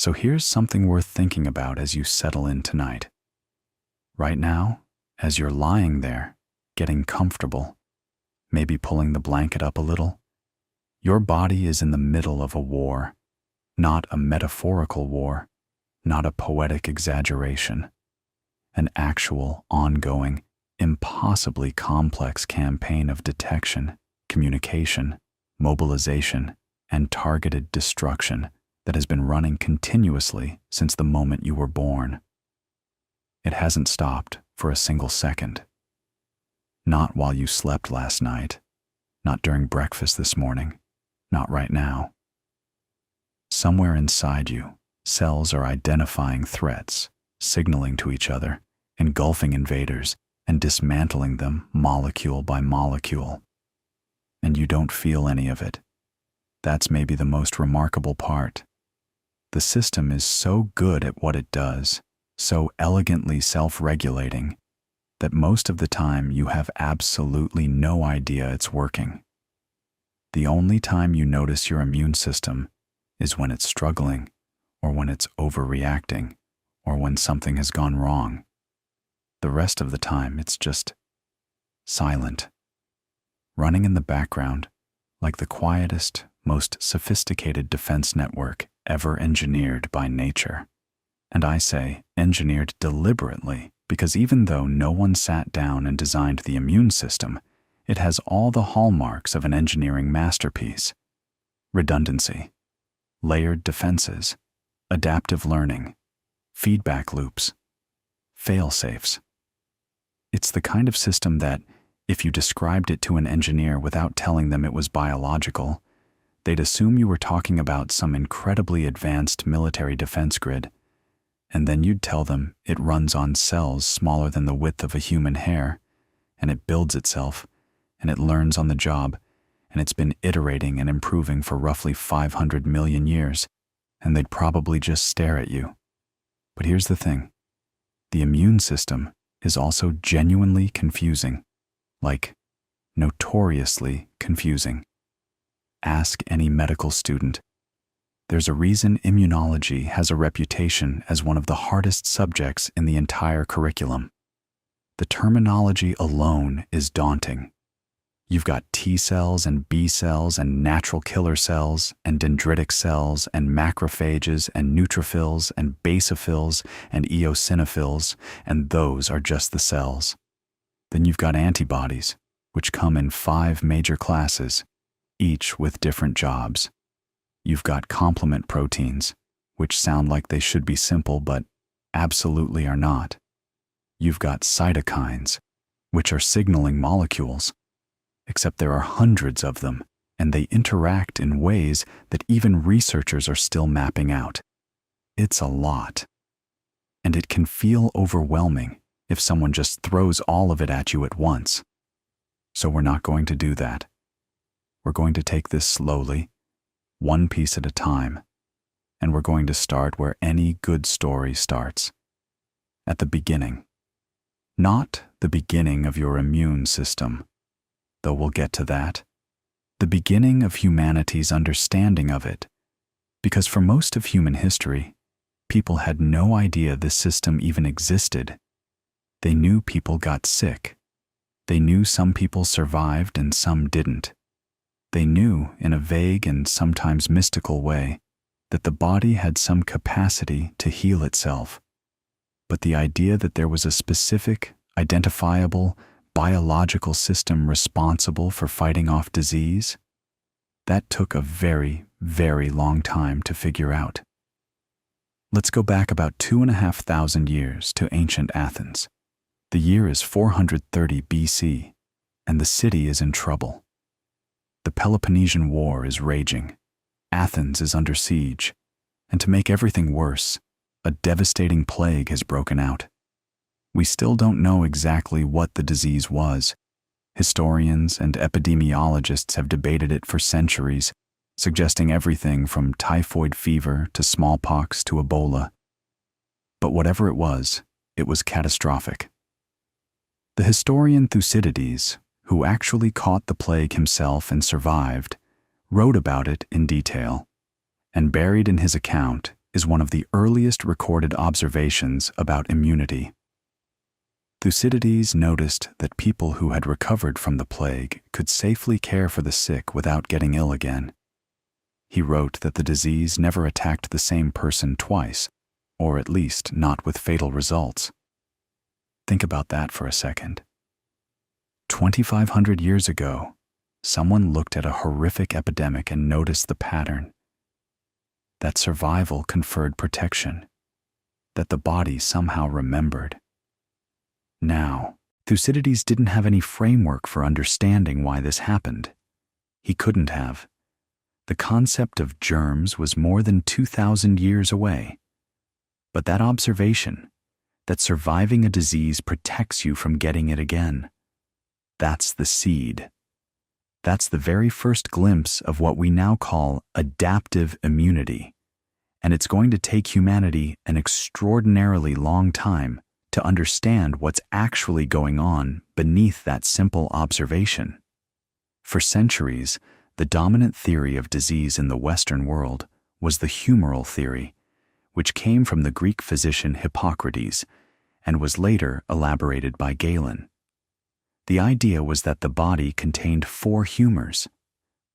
So here's something worth thinking about as you settle in tonight. Right now, as you're lying there, getting comfortable, maybe pulling the blanket up a little, your body is in the middle of a war, not a metaphorical war, not a poetic exaggeration, an actual, ongoing, impossibly complex campaign of detection, communication, mobilization, and targeted destruction that has been running continuously since the moment you were born. It hasn't stopped for a single second. Not while you slept last night, not during breakfast this morning, not right now. Somewhere inside you, cells are identifying threats, signaling to each other, engulfing invaders, and dismantling them molecule by molecule. And you don't feel any of it. That's maybe the most remarkable part. The system is so good at what it does, so elegantly self-regulating, that most of the time you have absolutely no idea it's working. The only time you notice your immune system is when it's struggling, or when it's overreacting, or when something has gone wrong. The rest of the time it's just silent, running in the background like the quietest, most sophisticated defense network ever engineered by nature. And I say engineered deliberately because even though no one sat down and designed the immune system, it has all the hallmarks of an engineering masterpiece: redundancy, layered defenses, adaptive learning, feedback loops, fail-safes. It's the kind of system that, if you described it to an engineer without telling them it was biological, they'd assume you were talking about some incredibly advanced military defense grid, and then you'd tell them it runs on cells smaller than the width of a human hair, and it builds itself, and it learns on the job, and it's been iterating and improving for roughly 500 million years, and they'd probably just stare at you. But here's the thing. The immune system is also genuinely confusing, like notoriously confusing. Ask any medical student. There's a reason immunology has a reputation as one of the hardest subjects in the entire curriculum. The terminology alone is daunting. You've got T cells and B cells and natural killer cells and dendritic cells and macrophages and neutrophils and basophils and eosinophils, and those are just the cells. Then you've got antibodies, which come in 5 major classes, each with different jobs. You've got complement proteins, which sound like they should be simple but absolutely are not. You've got cytokines, which are signaling molecules, except there are hundreds of them, and they interact in ways that even researchers are still mapping out. It's a lot. And it can feel overwhelming if someone just throws all of it at you at once. So we're not going to do that. We're going to take this slowly, one piece at a time, and we're going to start where any good story starts, at the beginning. Not the beginning of your immune system, though we'll get to that. The beginning of humanity's understanding of it, because for most of human history, people had no idea this system even existed. They knew people got sick. They knew some people survived and some didn't. They knew, in a vague and sometimes mystical way, that the body had some capacity to heal itself. But the idea that there was a specific, identifiable, biological system responsible for fighting off disease, that took a very, very long time to figure out. Let's go back about 2,500 years to ancient Athens. The year is 430 BC, and the city is in trouble. The Peloponnesian War is raging. Athens is under siege, and to make everything worse, a devastating plague has broken out. We still don't know exactly what the disease was. Historians and epidemiologists have debated it for centuries, suggesting everything from typhoid fever to smallpox to Ebola. But whatever it was catastrophic. The historian Thucydides, who actually caught the plague himself and survived, wrote about it in detail, and buried in his account is one of the earliest recorded observations about immunity. Thucydides noticed that people who had recovered from the plague could safely care for the sick without getting ill again. He wrote that the disease never attacked the same person twice, or at least not with fatal results. Think about that for a second. 2,500 years ago, someone looked at a horrific epidemic and noticed the pattern. That survival conferred protection, that the body somehow remembered. Now, Thucydides didn't have any framework for understanding why this happened. He couldn't have. The concept of germs was more than 2,000 years away. But that observation, that surviving a disease protects you from getting it again, that's the seed. That's the very first glimpse of what we now call adaptive immunity. And it's going to take humanity an extraordinarily long time to understand what's actually going on beneath that simple observation. For centuries, the dominant theory of disease in the Western world was the humoral theory, which came from the Greek physician Hippocrates and was later elaborated by Galen. The idea was that the body contained 4 humors: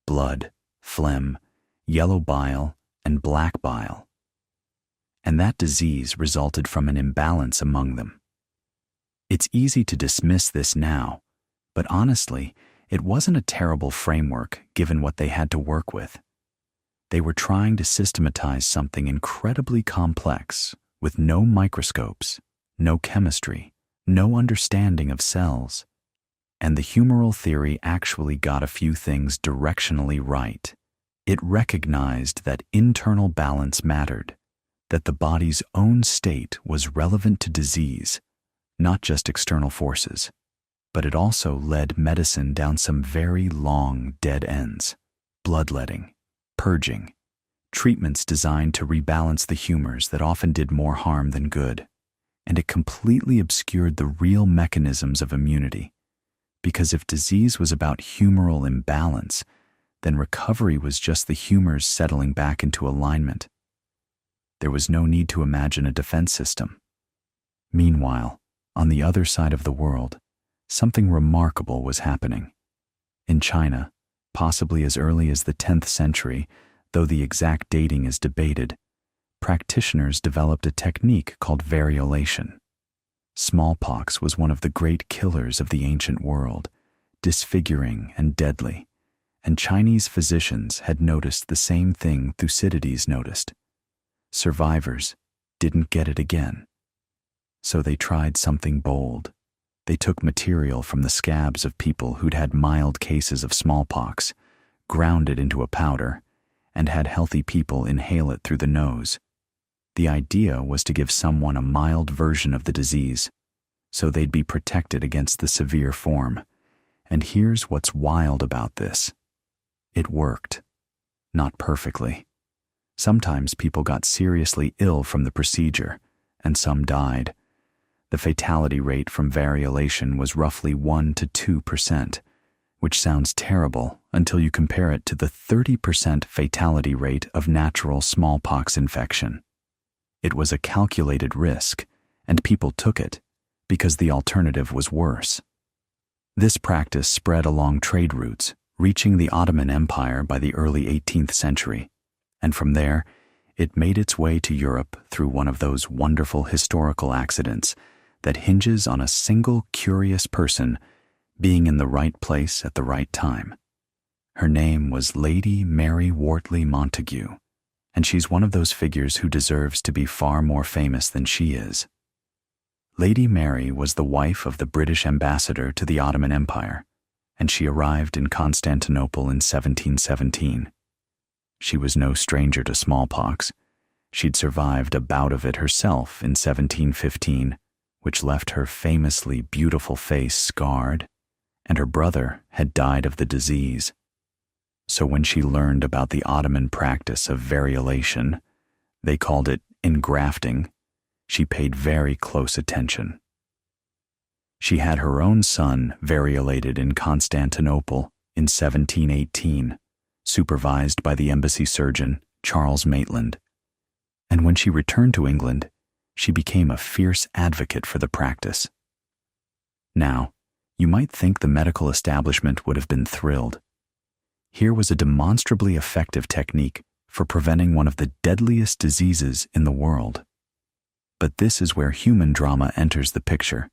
blood, phlegm, yellow bile, and black bile. And that disease resulted from an imbalance among them. It's easy to dismiss this now, but honestly, it wasn't a terrible framework given what they had to work with. They were trying to systematize something incredibly complex with no microscopes, no chemistry, no understanding of cells. And the humoral theory actually got a few things directionally right. It recognized that internal balance mattered, that the body's own state was relevant to disease, not just external forces. But it also led medicine down some very long dead ends: bloodletting, purging, treatments designed to rebalance the humors that often did more harm than good. And it completely obscured the real mechanisms of immunity. Because if disease was about humoral imbalance, then recovery was just the humors settling back into alignment. There was no need to imagine a defense system. Meanwhile, on the other side of the world, something remarkable was happening. In China, possibly as early as the 10th century, though the exact dating is debated, practitioners developed a technique called variolation. Smallpox was one of the great killers of the ancient world, disfiguring and deadly, and Chinese physicians had noticed the same thing Thucydides noticed. Survivors didn't get it again. So they tried something bold. They took material from the scabs of people who'd had mild cases of smallpox, ground it into a powder, and had healthy people inhale it through the nose. The idea was to give someone a mild version of the disease, so they'd be protected against the severe form. And here's what's wild about this. It worked. Not perfectly. Sometimes people got seriously ill from the procedure, and some died. The fatality rate from variolation was roughly 1 to 2%, which sounds terrible until you compare it to the 30% fatality rate of natural smallpox infection. It was a calculated risk, and people took it because the alternative was worse. This practice spread along trade routes, reaching the Ottoman Empire by the early 18th century, and from there, it made its way to Europe through one of those wonderful historical accidents that hinges on a single curious person being in the right place at the right time. Her name was Lady Mary Wortley Montagu, and she's one of those figures who deserves to be far more famous than she is. Lady Mary was the wife of the British ambassador to the Ottoman Empire, and she arrived in Constantinople in 1717. She was no stranger to smallpox. She'd survived a bout of it herself in 1715, which left her famously beautiful face scarred, and her brother had died of the disease. So when she learned about the Ottoman practice of variolation, they called it engrafting, she paid very close attention. She had her own son variolated in Constantinople in 1718, supervised by the embassy surgeon, Charles Maitland. And when she returned to England, she became a fierce advocate for the practice. Now, you might think the medical establishment would have been thrilled. Here was a demonstrably effective technique for preventing one of the deadliest diseases in the world. But this is where human drama enters the picture,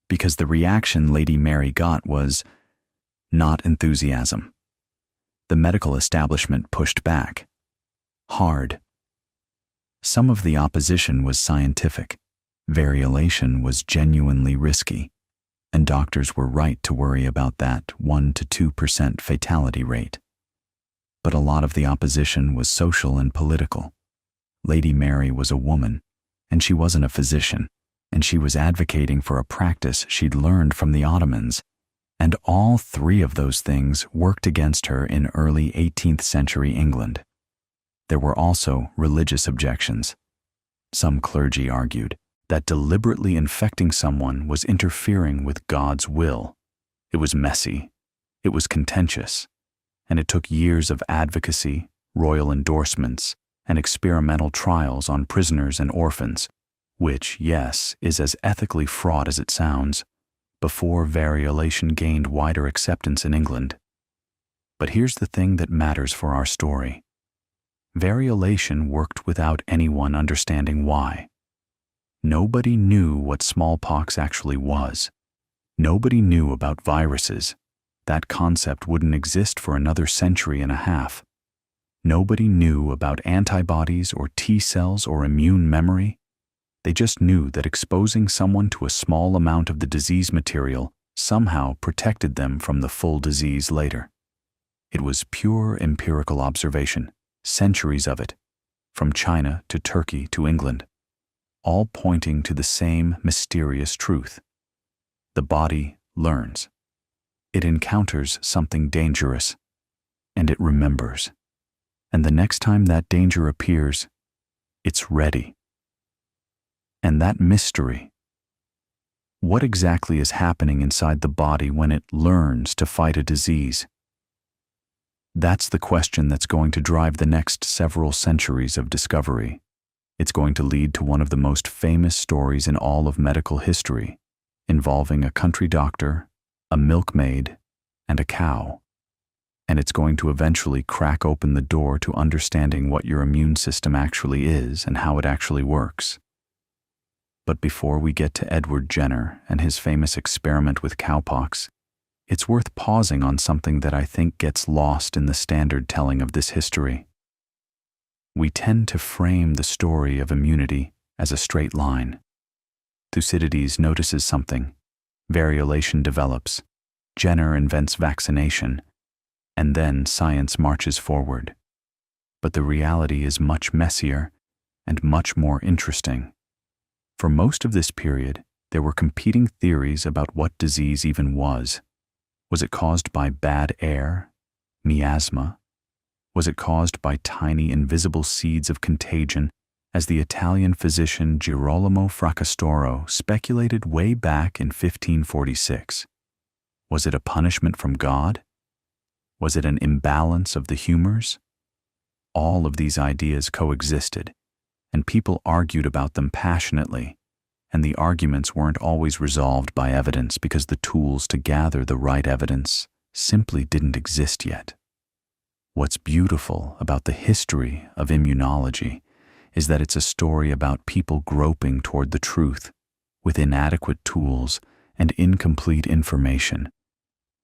because the reaction Lady Mary got was not enthusiasm. The medical establishment pushed back. Hard. Some of the opposition was scientific. Variolation was genuinely risky, and doctors were right to worry about that 1 to 2% fatality rate. But a lot of the opposition was social and political. Lady Mary was a woman, and she wasn't a physician, and she was advocating for a practice she'd learned from the Ottomans, and all three of those things worked against her in early 18th century England. There were also religious objections. Some clergy argued that deliberately infecting someone was interfering with God's will. It was messy, it was contentious, and it took years of advocacy, royal endorsements, and experimental trials on prisoners and orphans, which, yes, is as ethically fraught as it sounds, before variolation gained wider acceptance in England. But here's the thing that matters for our story. Variolation worked without anyone understanding why. Nobody knew what smallpox actually was. Nobody knew about viruses. That concept wouldn't exist for another century and a half. Nobody knew about antibodies or T cells or immune memory. They just knew that exposing someone to a small amount of the disease material somehow protected them from the full disease later. It was pure empirical observation, centuries of it, from China to Turkey to England, all pointing to the same mysterious truth. The body learns. It encounters something dangerous, and it remembers. And the next time that danger appears, it's ready. And that mystery. What exactly is happening inside the body when it learns to fight a disease? That's the question that's going to drive the next several centuries of discovery. It's going to lead to one of the most famous stories in all of medical history, involving a country doctor, a milkmaid, and a cow. And it's going to eventually crack open the door to understanding what your immune system actually is and how it actually works. But before we get to Edward Jenner and his famous experiment with cowpox, it's worth pausing on something that I think gets lost in the standard telling of this history. We tend to frame the story of immunity as a straight line. Thucydides notices something, variolation develops, Jenner invents vaccination, and then science marches forward. But the reality is much messier and much more interesting. For most of this period, there were competing theories about what disease even was. Was it caused by bad air, miasma? Was it caused by tiny invisible seeds of contagion, as the Italian physician Girolamo Fracastoro speculated way back in 1546? Was it a punishment from God? Was it an imbalance of the humors? All of these ideas coexisted, and people argued about them passionately, and the arguments weren't always resolved by evidence because the tools to gather the right evidence simply didn't exist yet. What's beautiful about the history of immunology is that it's a story about people groping toward the truth with inadequate tools and incomplete information,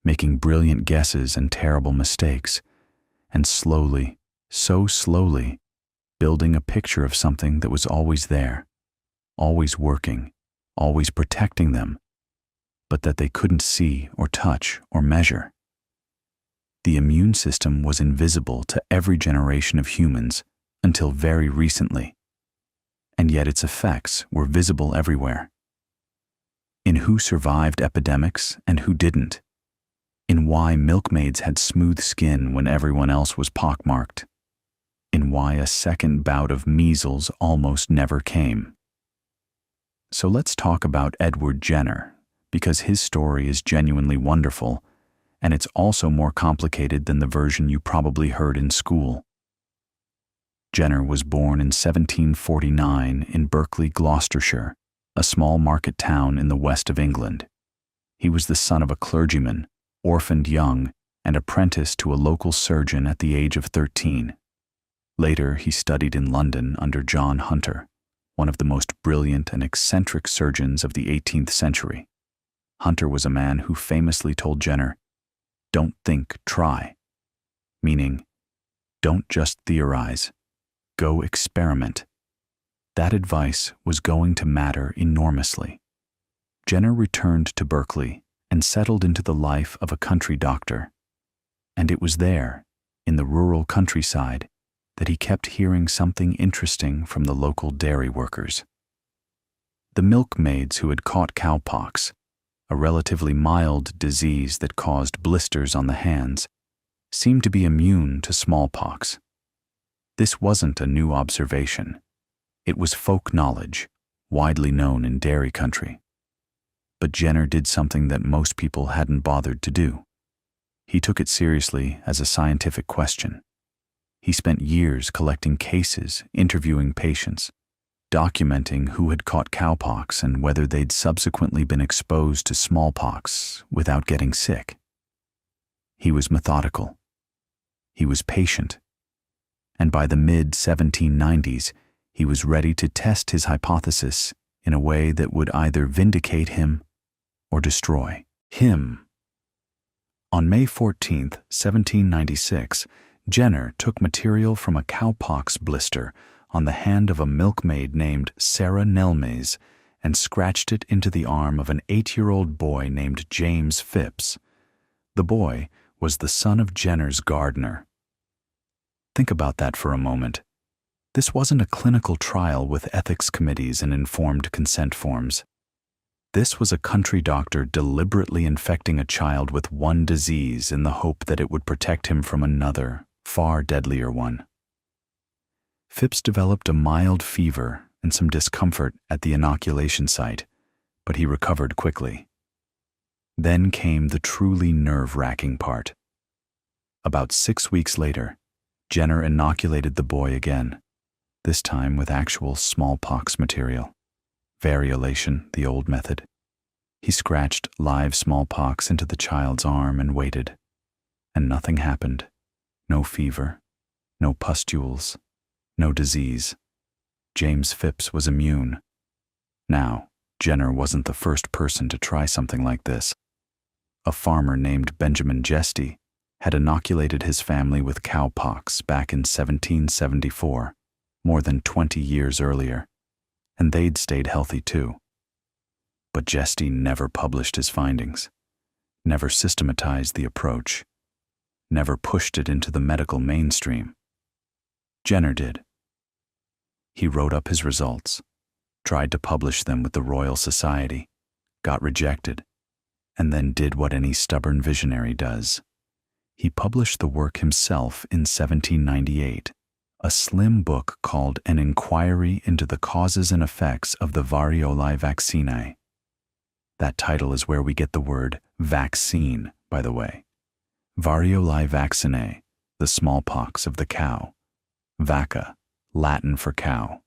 making brilliant guesses and terrible mistakes, and slowly, so slowly, building a picture of something that was always there, always working, always protecting them, but that they couldn't see or touch or measure. The immune system was invisible to every generation of humans until very recently, and yet its effects were visible everywhere. In who survived epidemics and who didn't, in why milkmaids had smooth skin when everyone else was pockmarked, in why a second bout of measles almost never came. So let's talk about Edward Jenner, because his story is genuinely wonderful, and it's also more complicated than the version you probably heard in school. Jenner was born in 1749 in Berkeley, Gloucestershire, a small market town in the west of England. He was the son of a clergyman, orphaned young, and apprenticed to a local surgeon at the age of 13. Later, he studied in London under John Hunter, one of the most brilliant and eccentric surgeons of the 18th century. Hunter was a man who famously told Jenner, "Don't think, try," meaning, don't just theorize, go experiment. That advice was going to matter enormously. Jenner returned to Berkeley and settled into the life of a country doctor. And it was there, in the rural countryside, that he kept hearing something interesting from the local dairy workers. The milkmaids who had caught cowpox, a relatively mild disease that caused blisters on the hands, seemed to be immune to smallpox. This wasn't a new observation. It was folk knowledge, widely known in dairy country. But Jenner did something that most people hadn't bothered to do. He took it seriously as a scientific question. He spent years collecting cases, interviewing patients, documenting who had caught cowpox and whether they'd subsequently been exposed to smallpox without getting sick. He was methodical. He was patient. And by the mid-1790s, he was ready to test his hypothesis in a way that would either vindicate him or destroy him. On May 14, 1796, Jenner took material from a cowpox blister on the hand of a milkmaid named Sarah Nelmes and scratched it into the arm of an 8-year-old boy named James Phipps. The boy was the son of Jenner's gardener. Think about that for a moment. This wasn't a clinical trial with ethics committees and informed consent forms. This was a country doctor deliberately infecting a child with one disease in the hope that it would protect him from another, far deadlier one. Phipps developed a mild fever and some discomfort at the inoculation site, but he recovered quickly. Then came the truly nerve-wracking part. About 6 weeks later, Jenner inoculated the boy again, this time with actual smallpox material. Variolation, the old method. He scratched live smallpox into the child's arm and waited. And nothing happened. No fever, no pustules, no disease. James Phipps was immune. Now, Jenner wasn't the first person to try something like this. A farmer named Benjamin Jesty had inoculated his family with cowpox back in 1774, more than 20 years earlier, and they'd stayed healthy too. But Jesty never published his findings, never systematized the approach, never pushed it into the medical mainstream. Jenner did. He wrote up his results, tried to publish them with the Royal Society, got rejected, and then did what any stubborn visionary does. He published the work himself in 1798, a slim book called An Inquiry into the Causes and Effects of the Variolae Vaccinae. That title is where we get the word vaccine, by the way. Variolae vaccinae, the smallpox of the cow. Vacca, Latin for cow.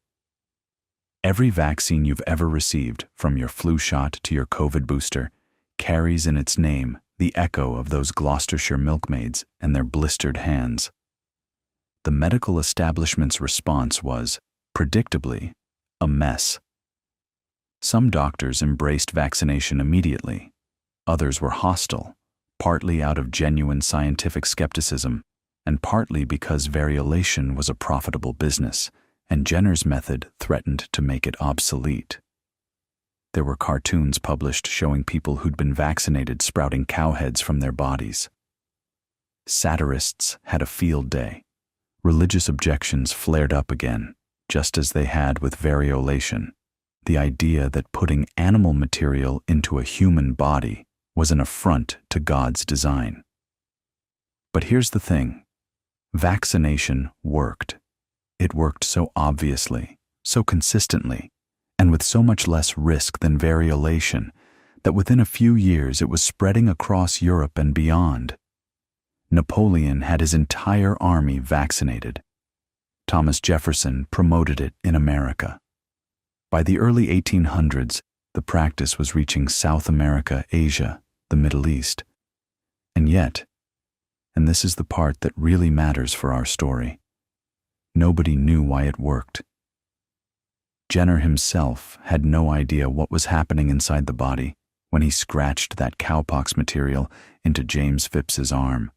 Every vaccine you've ever received, from your flu shot to your COVID booster, carries in its name the echo of those Gloucestershire milkmaids and their blistered hands. The medical establishment's response was, predictably, a mess. Some doctors embraced vaccination immediately. Others were hostile, partly out of genuine scientific skepticism, and partly because variolation was a profitable business, and Jenner's method threatened to make it obsolete. There were cartoons published showing people who'd been vaccinated sprouting cowheads from their bodies. Satirists had a field day. Religious objections flared up again, just as they had with variolation. The idea that putting animal material into a human body was an affront to God's design. But here's the thing. Vaccination worked. It worked so obviously, so consistently, and with so much less risk than variolation, that within a few years it was spreading across Europe and beyond. Napoleon had his entire army vaccinated. Thomas Jefferson promoted it in America. By the early 1800s, the practice was reaching South America, Asia, the Middle East. And yet, and this is the part that really matters for our story, nobody knew why it worked. Jenner himself had no idea what was happening inside the body when he scratched that cowpox material into James Phipps's arm.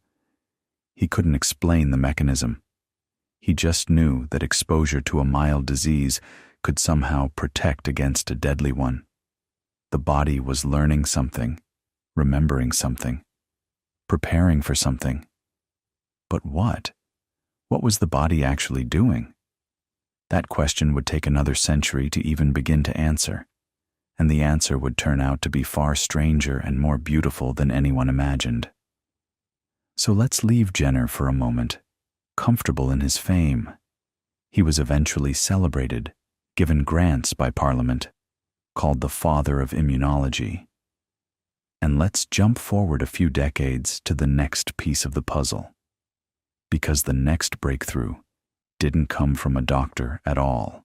He couldn't explain the mechanism. He just knew that exposure to a mild disease could somehow protect against a deadly one. The body was learning something, remembering something, preparing for something. But what? What was the body actually doing? That question would take another century to even begin to answer, and the answer would turn out to be far stranger and more beautiful than anyone imagined. So let's leave Jenner for a moment, comfortable in his fame. He was eventually celebrated, given grants by Parliament, called the father of immunology. And let's jump forward a few decades to the next piece of the puzzle, because the next breakthrough didn't come from a doctor at all.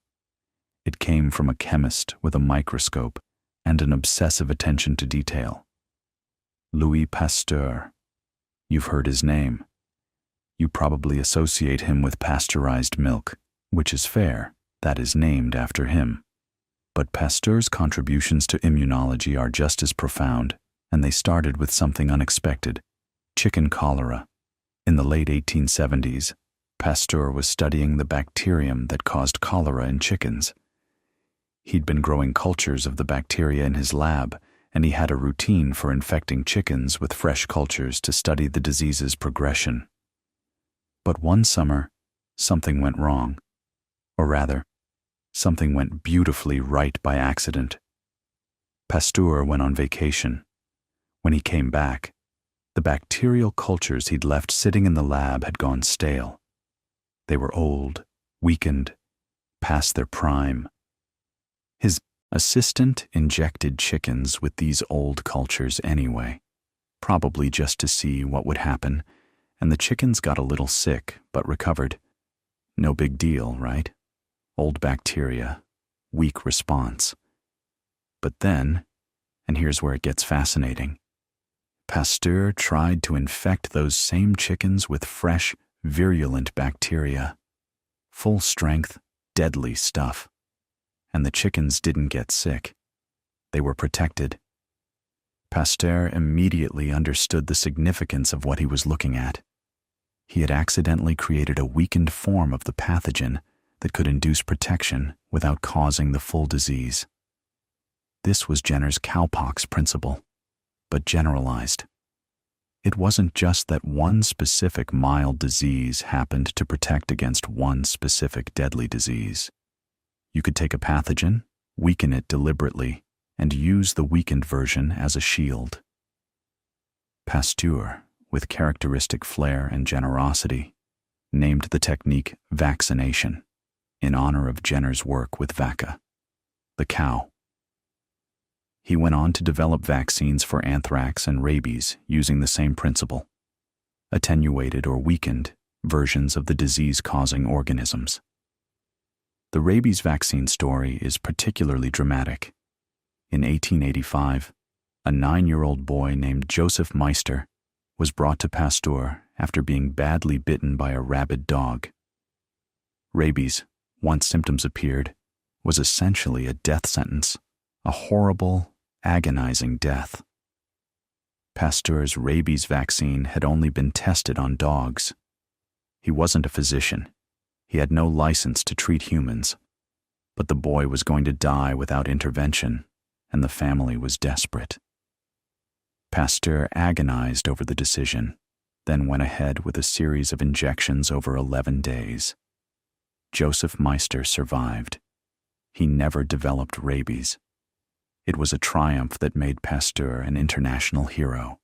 It came from a chemist with a microscope and an obsessive attention to detail. Louis Pasteur. You've heard his name. You probably associate him with pasteurized milk, which is fair, that is named after him. But Pasteur's contributions to immunology are just as profound, and they started with something unexpected: chicken cholera. In the late 1870s, Pasteur was studying the bacterium that caused cholera in chickens. He'd been growing cultures of the bacteria in his lab, and he had a routine for infecting chickens with fresh cultures to study the disease's progression. But one summer, something went wrong. Or rather, something went beautifully right by accident. Pasteur went on vacation. When he came back, the bacterial cultures he'd left sitting in the lab had gone stale. They were old, weakened, past their prime. His assistant injected chickens with these old cultures anyway, probably just to see what would happen, and the chickens got a little sick but recovered. No big deal, right? Old bacteria, weak response. But then, and here's where it gets fascinating, Pasteur tried to infect those same chickens with fresh, virulent bacteria. Full strength, deadly stuff. And the chickens didn't get sick. They were protected. Pasteur immediately understood the significance of what he was looking at. He had accidentally created a weakened form of the pathogen that could induce protection without causing the full disease. This was Jenner's cowpox principle, but generalized. It wasn't just that one specific mild disease happened to protect against one specific deadly disease. You could take a pathogen, weaken it deliberately, and use the weakened version as a shield. Pasteur, with characteristic flair and generosity, named the technique vaccination in honor of Jenner's work with Vaca, the cow. He went on to develop vaccines for anthrax and rabies using the same principle, attenuated or weakened versions of the disease-causing organisms. The rabies vaccine story is particularly dramatic. In 1885, a 9-year-old boy named Joseph Meister was brought to Pasteur after being badly bitten by a rabid dog. Rabies, once symptoms appeared, was essentially a death sentence, a horrible, agonizing death. Pasteur's rabies vaccine had only been tested on dogs. He wasn't a physician. He had no license to treat humans. But the boy was going to die without intervention, and the family was desperate. Pasteur agonized over the decision, then went ahead with a series of injections over 11 days. Joseph Meister survived. He never developed rabies. It was a triumph that made Pasteur an international hero,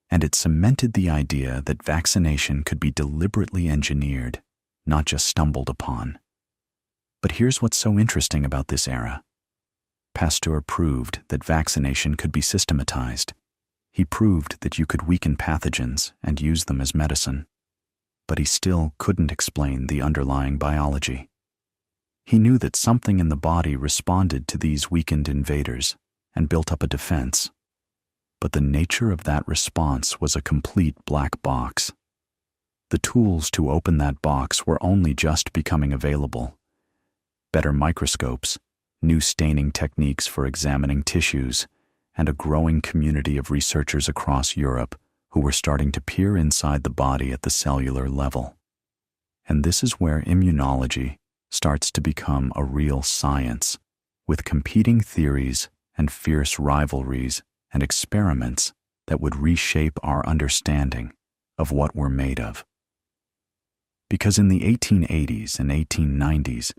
and it cemented the idea that vaccination could be deliberately engineered, not just stumbled upon. But here's what's so interesting about this era. Pasteur proved that vaccination could be systematized. He proved that you could weaken pathogens and use them as medicine. but he still couldn't explain the underlying biology. He knew that something in the body responded to these weakened invaders and built up a defense. But the nature of that response was a complete black box. The tools to open that box were only just becoming available. Better microscopes, new staining techniques for examining tissues, and a growing community of researchers across Europe who were starting to peer inside the body at the cellular level. And this is where immunology starts to become a real science, with competing theories and fierce rivalries and experiments that would reshape our understanding of what we're made of. Because in the 1880s and 1890s,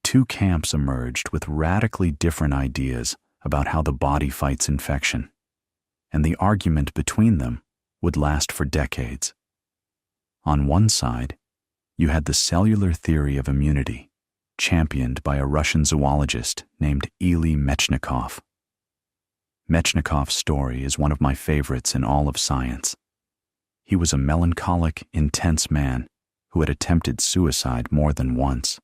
two camps emerged with radically different ideas about how the body fights infection, and the argument between them would last for decades. On one side, you had the cellular theory of immunity, championed by a Russian zoologist named Ehrlich Mechnikov. Mechnikov's story is one of my favorites in all of science. He was a melancholic, intense man who had attempted suicide more than once.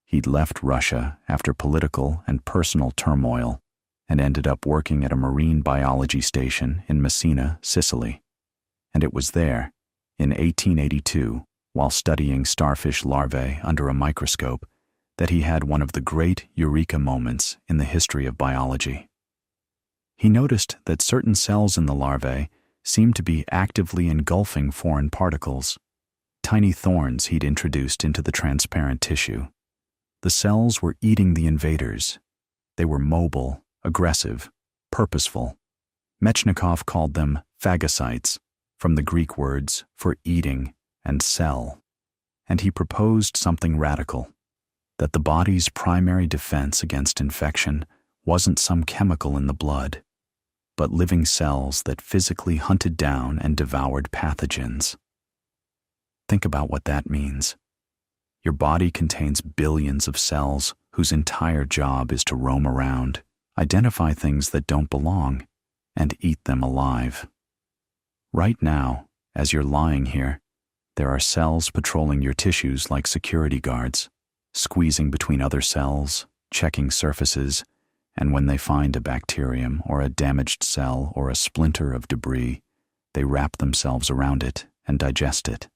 He'd left Russia after political and personal turmoil and ended up working at a marine biology station in Messina, Sicily. And it was there, in 1882, while studying starfish larvae under a microscope, that he had one of the great eureka moments in the history of biology. He noticed that certain cells in the larvae seemed to be actively engulfing foreign particles, tiny thorns he'd introduced into the transparent tissue. The cells were eating the invaders. They were mobile, aggressive, purposeful. Mechnikov called them phagocytes, from the Greek words for eating and cell. And he proposed something radical, that the body's primary defense against infection wasn't some chemical in the blood, but living cells that physically hunted down and devoured pathogens. Think about what that means. Your body contains billions of cells whose entire job is to roam around, identify things that don't belong, and eat them alive. Right now, as you're lying here, there are cells patrolling your tissues like security guards, squeezing between other cells, checking surfaces, and when they find a bacterium or a damaged cell or a splinter of debris, they wrap themselves around it and digest it.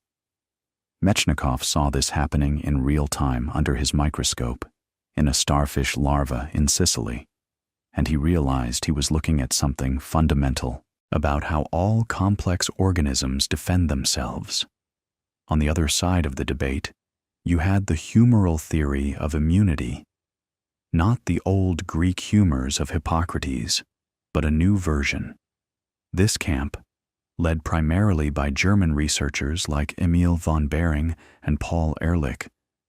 Mechnikov saw this happening in real time under his microscope in a starfish larva in Sicily, and he realized he was looking at something fundamental about how all complex organisms defend themselves. On the other side of the debate, you had the humoral theory of immunity, not the old Greek humors of Hippocrates, but a new version. This camp, led primarily by German researchers like Emil von Behring and Paul Ehrlich,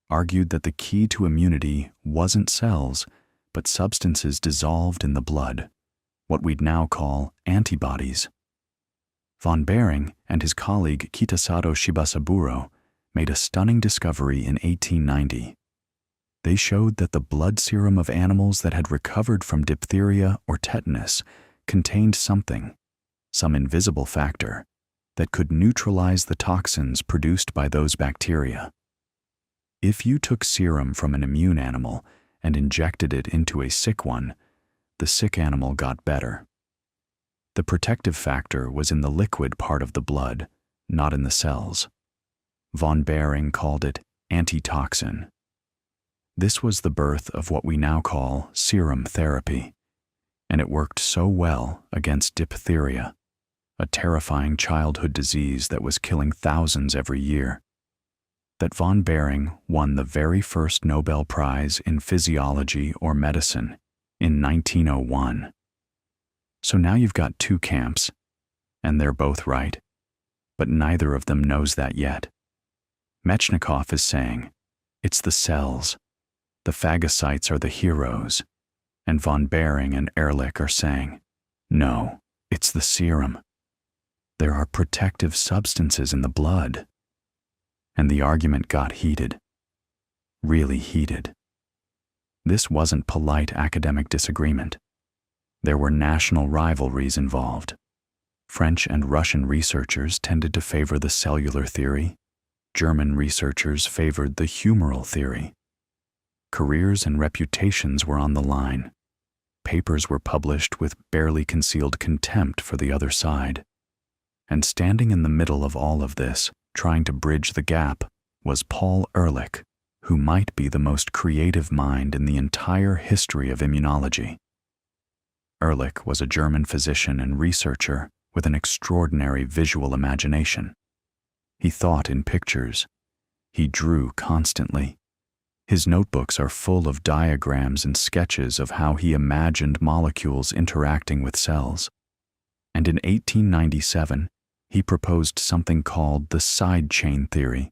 argued that the key to immunity wasn't cells, but substances dissolved in the blood, what we'd now call antibodies. Von Behring and his colleague Kitasato Shibasaburo made a stunning discovery in 1890. They showed that the blood serum of animals that had recovered from diphtheria or tetanus contained something, some invisible factor, that could neutralize the toxins produced by those bacteria. If you took serum from an immune animal and injected it into a sick one, the sick animal got better. The protective factor was in the liquid part of the blood, not in the cells. Von Behring called it antitoxin. This was the birth of what we now call serum therapy, and it worked so well against diphtheria, a terrifying childhood disease that was killing thousands every year, that von Behring won the very first Nobel Prize in physiology or medicine in 1901. So now you've got two camps, and they're both right, but neither of them knows that yet. Mechnikov is saying, it's the cells. The phagocytes are the heroes, and von Behring and Ehrlich are saying, no, it's the serum. There are protective substances in the blood. And the argument got heated, really heated. This wasn't polite academic disagreement. There were national rivalries involved. French and Russian researchers tended to favor the cellular theory, German researchers favored the humoral theory. Careers and reputations were on the line. Papers were published with barely concealed contempt for the other side. And standing in the middle of all of this, trying to bridge the gap, was Paul Ehrlich, who might be the most creative mind in the entire history of immunology. Ehrlich was a German physician and researcher with an extraordinary visual imagination. He thought in pictures. He drew constantly. His notebooks are full of diagrams and sketches of how he imagined molecules interacting with cells. And in 1897, he proposed something called the side chain theory,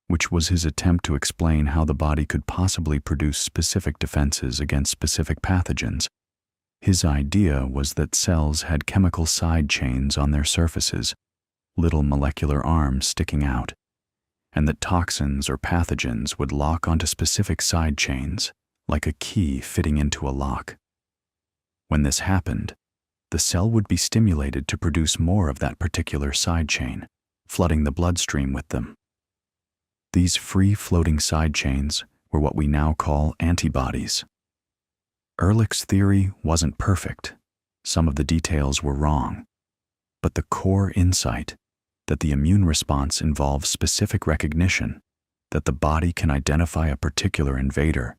which was his attempt to explain how the body could possibly produce specific defenses against specific pathogens. His idea was that cells had chemical side chains on their surfaces, little molecular arms sticking out, and that toxins or pathogens would lock onto specific side chains, like a key fitting into a lock. When this happened, the cell would be stimulated to produce more of that particular side chain, flooding the bloodstream with them. These free-floating side chains were what we now call antibodies. Ehrlich's theory wasn't perfect. Some of the details were wrong. But the core insight, that the immune response involves specific recognition, that the body can identify a particular invader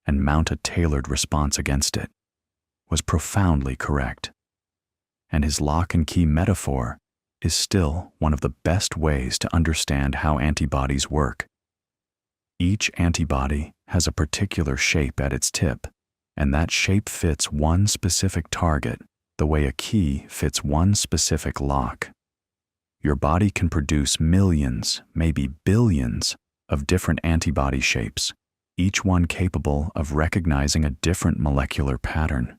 and mount a tailored response against it, was profoundly correct. And his lock and key metaphor is still one of the best ways to understand how antibodies work. Each antibody has a particular shape at its tip, and that shape fits one specific target the way a key fits one specific lock. Your body can produce millions, maybe billions, of different antibody shapes, each one capable of recognizing a different molecular pattern.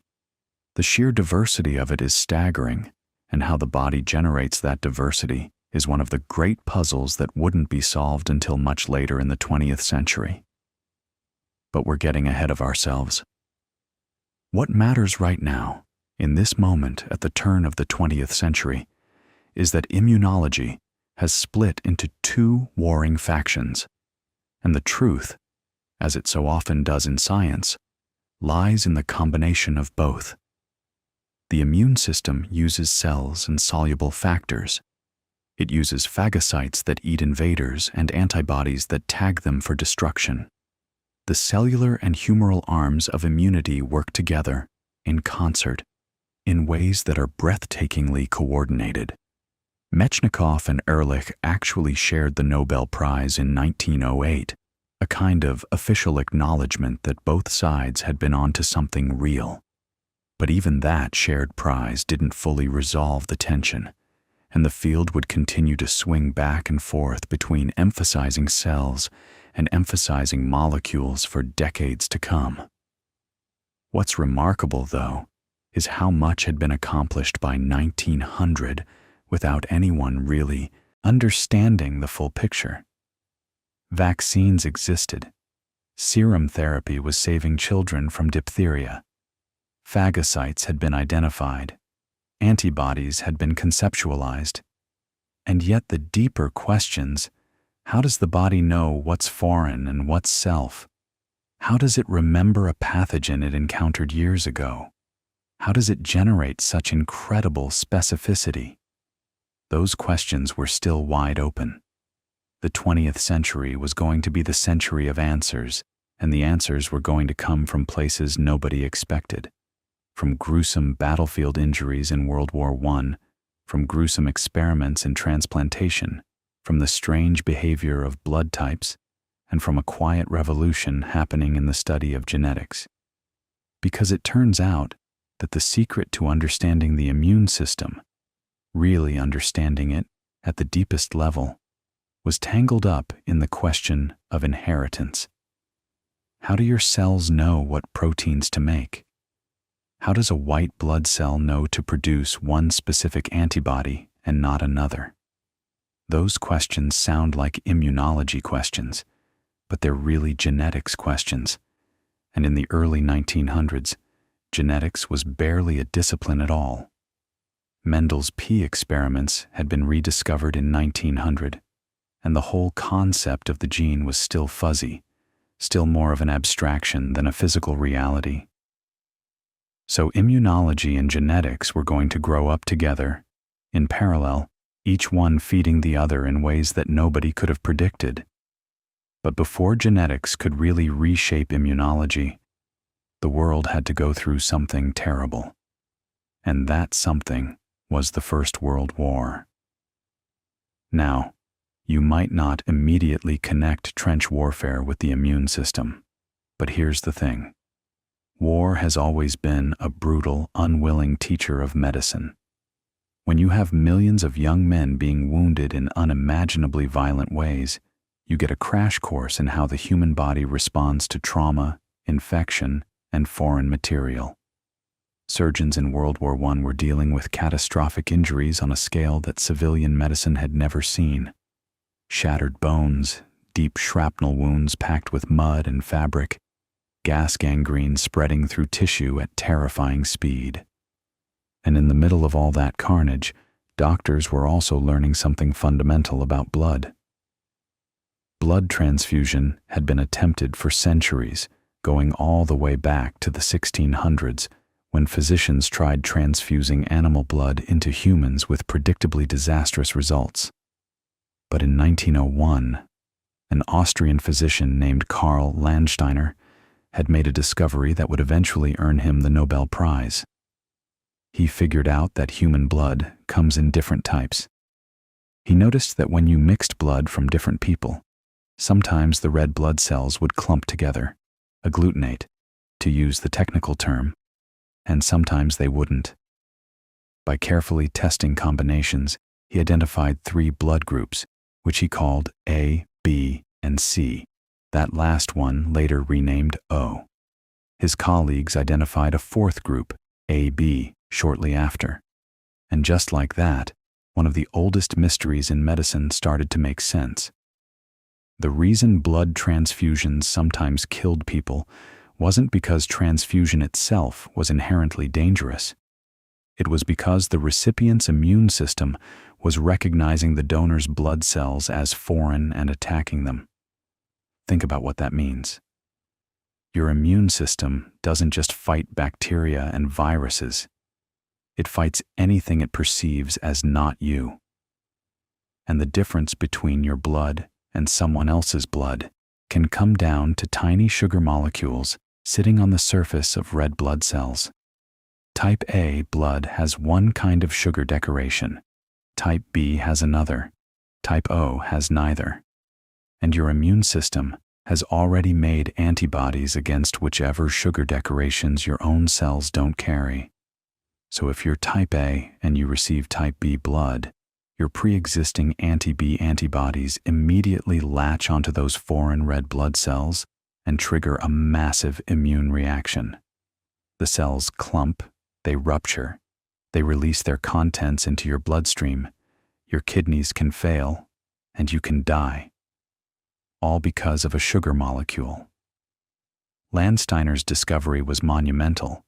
The sheer diversity of it is staggering, and how the body generates that diversity is one of the great puzzles that wouldn't be solved until much later in the 20th century. But we're getting ahead of ourselves. What matters right now, in this moment at the turn of the 20th century, is that immunology has split into two warring factions, and the truth, as it so often does in science, lies in the combination of both. The immune system uses cells and soluble factors. It uses phagocytes that eat invaders and antibodies that tag them for destruction. The cellular and humoral arms of immunity work together, in concert, in ways that are breathtakingly coordinated. Metchnikoff and Ehrlich actually shared the Nobel Prize in 1908, a kind of official acknowledgement that both sides had been onto something real. But even that shared prize didn't fully resolve the tension, and the field would continue to swing back and forth between emphasizing cells and emphasizing molecules for decades to come. What's remarkable, though, is how much had been accomplished by 1900 without anyone really understanding the full picture. Vaccines existed. Serum therapy was saving children from diphtheria. Phagocytes had been identified. Antibodies had been conceptualized. And yet the deeper questions: how does the body know what's foreign and what's self? How does it remember a pathogen it encountered years ago? How does it generate such incredible specificity? Those questions were still wide open. The 20th century was going to be the century of answers, and the answers were going to come from places nobody expected. From gruesome battlefield injuries in World War I, from gruesome experiments in transplantation, from the strange behavior of blood types, and from a quiet revolution happening in the study of genetics. Because it turns out that the secret to understanding the immune system, really understanding it at the deepest level, was tangled up in the question of inheritance. How do your cells know what proteins to make? How does a white blood cell know to produce one specific antibody and not another? Those questions sound like immunology questions, but they're really genetics questions. And in the early 1900s, genetics was barely a discipline at all. Mendel's pea experiments had been rediscovered in 1900. and the whole concept of the gene was still fuzzy, still more of an abstraction than a physical reality. So immunology and genetics were going to grow up together, in parallel, each one feeding the other in ways that nobody could have predicted. But before genetics could really reshape immunology, the world had to go through something terrible. And that something was the First World War. Now, you might not immediately connect trench warfare with the immune system, but here's the thing. War has always been a brutal, unwilling teacher of medicine. When you have millions of young men being wounded in unimaginably violent ways, you get a crash course in how the human body responds to trauma, infection, and foreign material. Surgeons in World War I were dealing with catastrophic injuries on a scale that civilian medicine had never seen. Shattered bones, deep shrapnel wounds packed with mud and fabric, gas gangrene spreading through tissue at terrifying speed. And in the middle of all that carnage, doctors were also learning something fundamental about blood. Blood transfusion had been attempted for centuries, going all the way back to the 1600s, when physicians tried transfusing animal blood into humans with predictably disastrous results. But in 1901, an Austrian physician named Karl Landsteiner had made a discovery that would eventually earn him the Nobel Prize. He figured out that human blood comes in different types. He noticed that when you mixed blood from different people, sometimes the red blood cells would clump together, agglutinate, to use the technical term, and sometimes they wouldn't. By carefully testing combinations, he identified 3 blood groups, which he called A, B, and C, that last one later renamed O. His colleagues identified a 4th group, AB, shortly after. And just like that, one of the oldest mysteries in medicine started to make sense. The reason blood transfusions sometimes killed people wasn't because transfusion itself was inherently dangerous. It was because the recipient's immune system was recognizing the donor's blood cells as foreign and attacking them. Think about what that means. Your immune system doesn't just fight bacteria and viruses. It fights anything it perceives as not you. And the difference between your blood and someone else's blood can come down to tiny sugar molecules sitting on the surface of red blood cells. Type A blood has one kind of sugar decoration. Type B has another. Type O has neither. And your immune system has already made antibodies against whichever sugar decorations your own cells don't carry. So if you're type A and you receive type B blood, your pre-existing anti-B antibodies immediately latch onto those foreign red blood cells and trigger a massive immune reaction. The cells clump, they rupture, they release their contents into your bloodstream, your kidneys can fail, and you can die. All because of a sugar molecule. Landsteiner's discovery was monumental,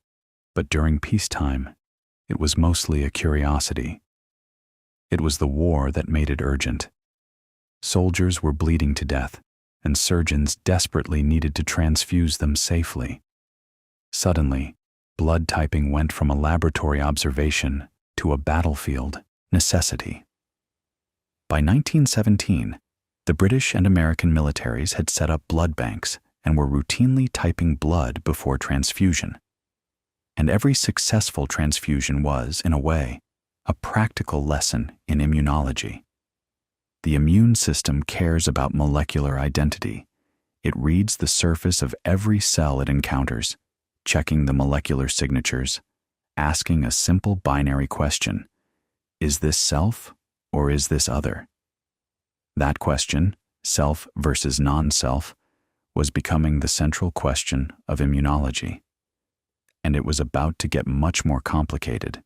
but during peacetime, it was mostly a curiosity. It was the war that made it urgent. Soldiers were bleeding to death, and surgeons desperately needed to transfuse them safely. Suddenly, blood typing went from a laboratory observation to a battlefield necessity. By 1917, the British and American militaries had set up blood banks and were routinely typing blood before transfusion. And every successful transfusion was, in a way, a practical lesson in immunology. The immune system cares about molecular identity. It reads the surface of every cell it encounters, checking the molecular signatures, asking a simple binary question: is this self or is this other? That question, self versus non-self, was becoming the central question of immunology. And it was about to get much more complicated,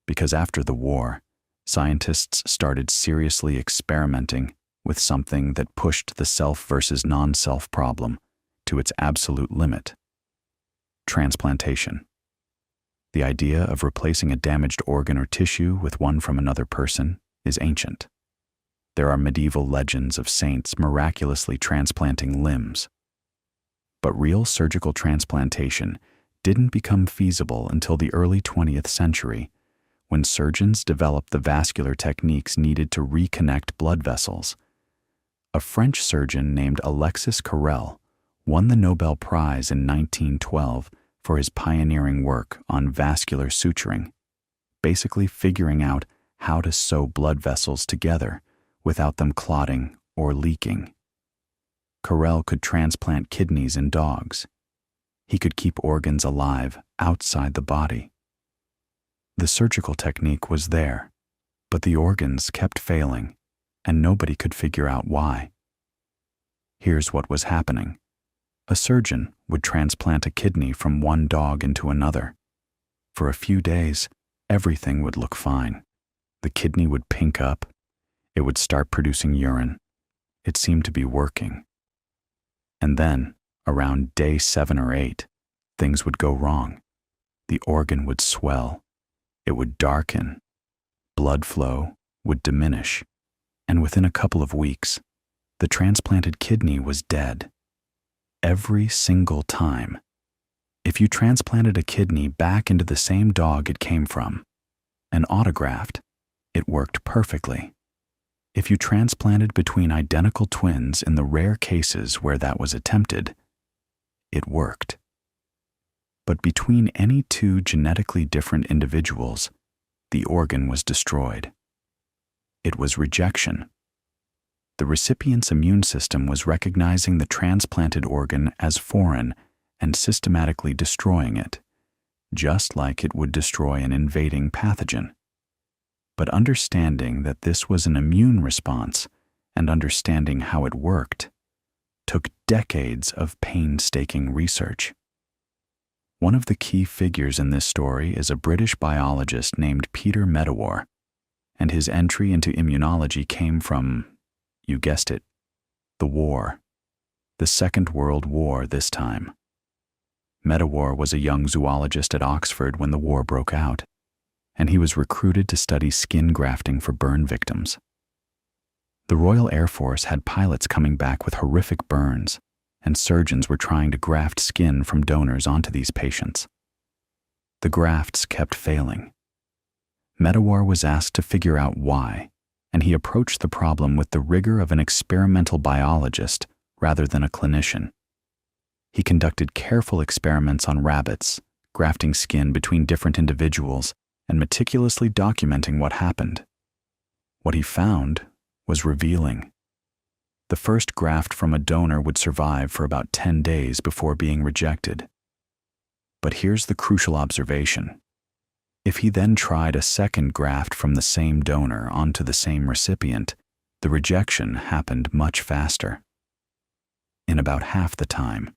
because after the war, scientists started seriously experimenting with something that pushed the self versus non-self problem to its absolute limit: transplantation. The idea of replacing a damaged organ or tissue with one from another person is ancient. There are medieval legends of saints miraculously transplanting limbs. But real surgical transplantation didn't become feasible until the early 20th century, when surgeons developed the vascular techniques needed to reconnect blood vessels. A French surgeon named Alexis Carrel won the Nobel Prize in 1912 for his pioneering work on vascular suturing, basically figuring out how to sew blood vessels together without them clotting or leaking. Carrel could transplant kidneys in dogs. He could keep organs alive outside the body. The surgical technique was there, but the organs kept failing, and nobody could figure out why. Here's what was happening. A surgeon would transplant a kidney from one dog into another. For a few days, everything would look fine. The kidney would pink up. It would start producing urine. It seemed to be working. And then, around day 7 or 8, things would go wrong. The organ would swell. It would darken. Blood flow would diminish. And within a couple of weeks, the transplanted kidney was dead. Every single time. If you transplanted a kidney back into the same dog it came from, an autograft, it worked perfectly. If you transplanted between identical twins in the rare cases where that was attempted, it worked. But between any two genetically different individuals, the organ was destroyed. It was rejection. The recipient's immune system was recognizing the transplanted organ as foreign and systematically destroying it, just like it would destroy an invading pathogen. But understanding that this was an immune response and understanding how it worked took decades of painstaking research. One of the key figures in this story is a British biologist named Peter Medawar, and his entry into immunology came from, you guessed it, the war. The Second World War this time. Medawar was a young zoologist at Oxford when the war broke out, and he was recruited to study skin grafting for burn victims. The Royal Air Force had pilots coming back with horrific burns, and surgeons were trying to graft skin from donors onto these patients. The grafts kept failing. Medawar was asked to figure out why, and he approached the problem with the rigor of an experimental biologist rather than a clinician. He conducted careful experiments on rabbits, grafting skin between different individuals, and meticulously documenting what happened. What he found was revealing. The first graft from a donor would survive for about 10 days before being rejected. But here's the crucial observation. If he then tried a second graft from the same donor onto the same recipient, the rejection happened much faster. In about half the time,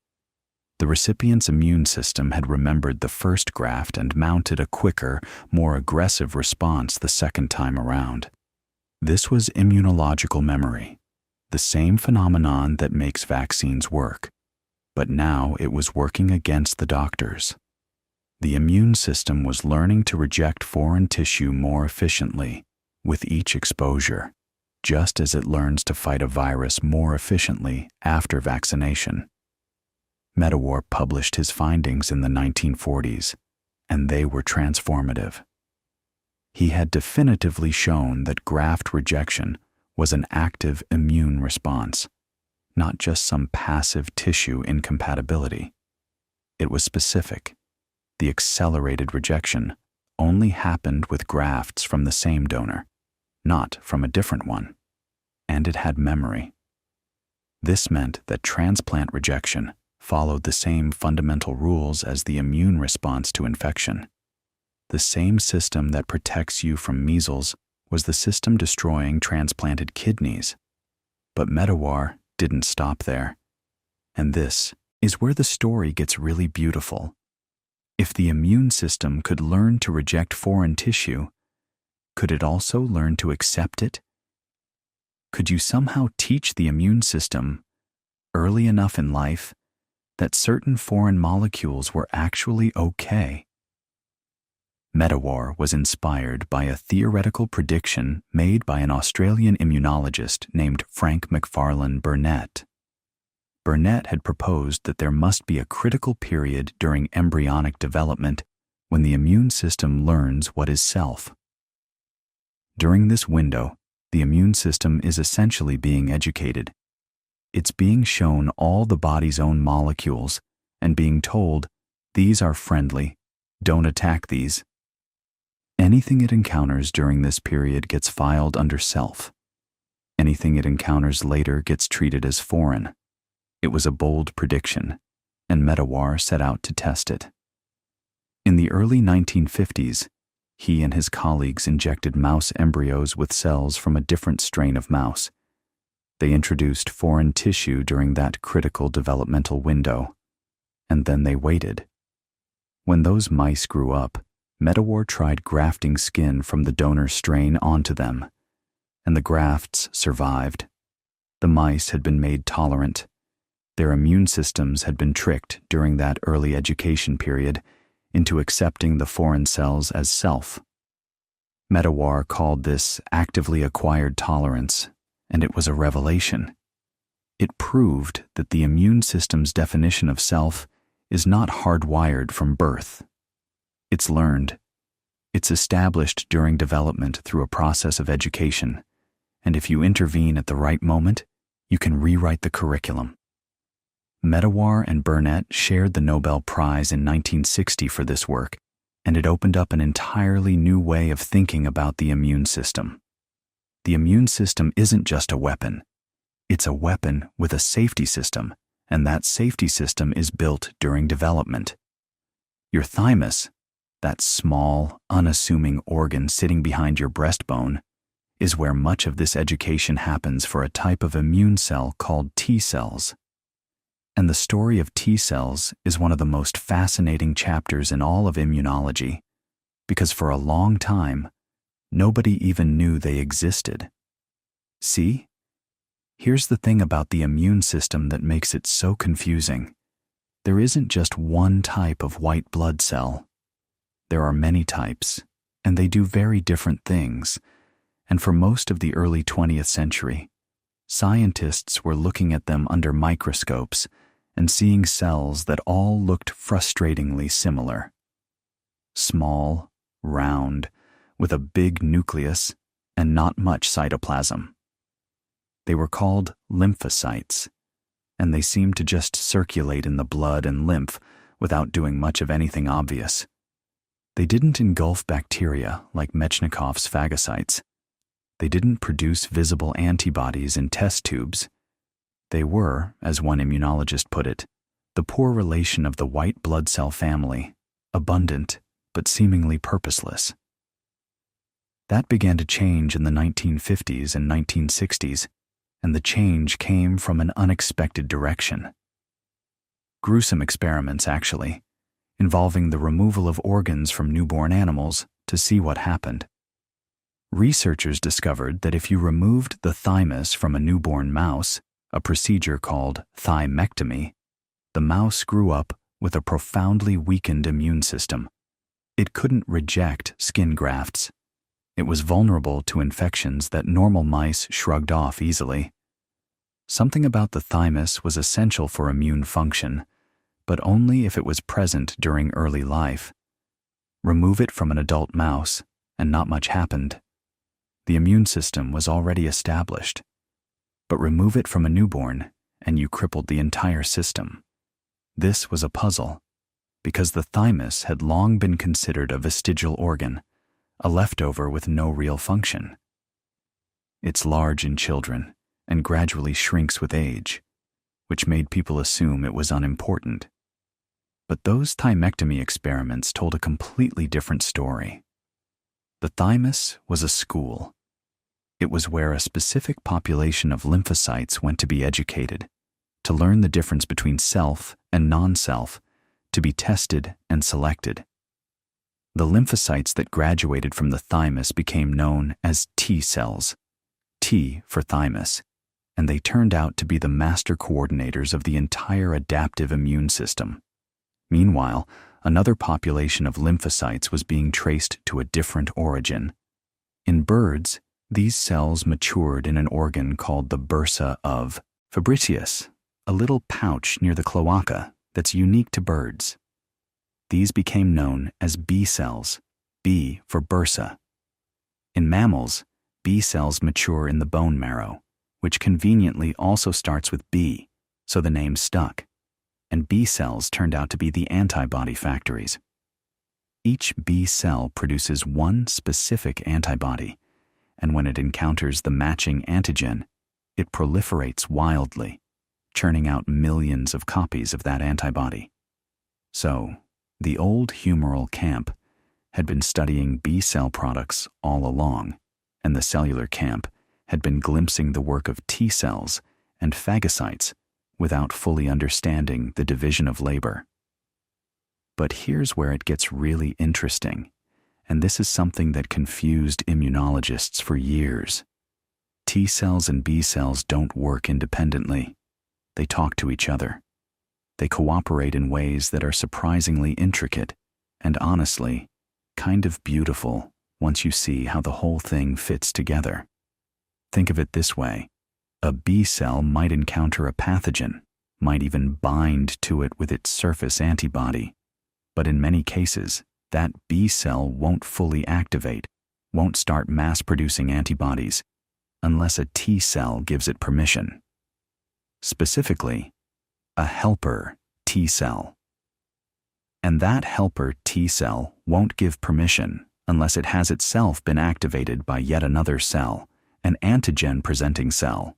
the recipient's immune system had remembered the first graft and mounted a quicker, more aggressive response the second time around. This was immunological memory, the same phenomenon that makes vaccines work, but now it was working against the doctors. The immune system was learning to reject foreign tissue more efficiently with each exposure, just as it learns to fight a virus more efficiently after vaccination. Medawar published his findings in the 1940s, and they were transformative. He had definitively shown that graft rejection was an active immune response, not just some passive tissue incompatibility. It was specific. The accelerated rejection only happened with grafts from the same donor, not from a different one, and it had memory. This meant that transplant rejection followed the same fundamental rules as the immune response to infection. The same system that protects you from measles was the system destroying transplanted kidneys. But Medawar didn't stop there. And this is where the story gets really beautiful. If the immune system could learn to reject foreign tissue, could it also learn to accept it? Could you somehow teach the immune system, early enough in life, that certain foreign molecules were actually okay? Medawar was inspired by a theoretical prediction made by an Australian immunologist named Frank McFarlane Burnett. Burnett had proposed that there must be a critical period during embryonic development when the immune system learns what is self. During this window, the immune system is essentially being educated. It's being shown all the body's own molecules and being told, these are friendly, don't attack these. Anything it encounters during this period gets filed under self. Anything it encounters later gets treated as foreign. It was a bold prediction, and Medawar set out to test it. In the early 1950s, he and his colleagues injected mouse embryos with cells from a different strain of mouse. They introduced foreign tissue during that critical developmental window, and then they waited. When those mice grew up, Medawar tried grafting skin from the donor strain onto them, and the grafts survived. The mice had been made tolerant. Their immune systems had been tricked during that early education period into accepting the foreign cells as self. Medawar called this actively acquired tolerance, and it was a revelation. It proved that the immune system's definition of self is not hardwired from birth. It's learned. It's established during development through a process of education, and if you intervene at the right moment, you can rewrite the curriculum. Medawar and Burnett shared the Nobel Prize in 1960 for this work, and it opened up an entirely new way of thinking about the immune system. The immune system isn't just a weapon. It's a weapon with a safety system, and that safety system is built during development. Your thymus, that small, unassuming organ sitting behind your breastbone, is where much of this education happens for a type of immune cell called T cells. And the story of T cells is one of the most fascinating chapters in all of immunology, because for a long time, nobody even knew they existed. See? Here's the thing about the immune system that makes it so confusing. There isn't just one type of white blood cell. There are many types, and they do very different things. And for most of the early 20th century, scientists were looking at them under microscopes and seeing cells that all looked frustratingly similar. Small, round, with a big nucleus and not much cytoplasm. They were called lymphocytes, and they seemed to just circulate in the blood and lymph without doing much of anything obvious. They didn't engulf bacteria like Metchnikoff's phagocytes. They didn't produce visible antibodies in test tubes. They were, as one immunologist put it, the poor relation of the white blood cell family, abundant but seemingly purposeless. That began to change in the 1950s and 1960s, and the change came from an unexpected direction. Gruesome experiments, actually, involving the removal of organs from newborn animals to see what happened. Researchers discovered that if you removed the thymus from a newborn mouse, a procedure called thymectomy, the mouse grew up with a profoundly weakened immune system. It couldn't reject skin grafts. It was vulnerable to infections that normal mice shrugged off easily. Something about the thymus was essential for immune function, but only if it was present during early life. Remove it from an adult mouse, and not much happened. The immune system was already established. But remove it from a newborn, and you crippled the entire system. This was a puzzle, because the thymus had long been considered a vestigial organ, a leftover with no real function. It's large in children and gradually shrinks with age, which made people assume it was unimportant. But those thymectomy experiments told a completely different story. The thymus was a school. It was where a specific population of lymphocytes went to be educated, to learn the difference between self and non-self, to be tested and selected. The lymphocytes that graduated from the thymus became known as T cells, T for thymus, and they turned out to be the master coordinators of the entire adaptive immune system. Meanwhile, another population of lymphocytes was being traced to a different origin. In birds, these cells matured in an organ called the bursa of Fabricius, a little pouch near the cloaca that's unique to birds. These became known as B cells, B for bursa. In mammals, B cells mature in the bone marrow, which conveniently also starts with B, so the name stuck, and B cells turned out to be the antibody factories. Each B cell produces one specific antibody, and when it encounters the matching antigen, it proliferates wildly, churning out millions of copies of that antibody. So, the old Humoral camp had been studying B cell products all along, and the cellular camp had been glimpsing the work of T cells and phagocytes without fully understanding the division of labor. But here's where it gets really interesting, and this is something that confused immunologists for years. T cells and B cells don't work independently. They talk to each other. They cooperate in ways that are surprisingly intricate and honestly, kind of beautiful once you see how the whole thing fits together. Think of it this way. A B cell might encounter a pathogen, might even bind to it with its surface antibody, but in many cases, that B cell won't fully activate, won't start mass-producing antibodies, unless a T cell gives it permission. Specifically, a helper T cell. And that helper T cell won't give permission unless it has itself been activated by yet another cell, an antigen-presenting cell,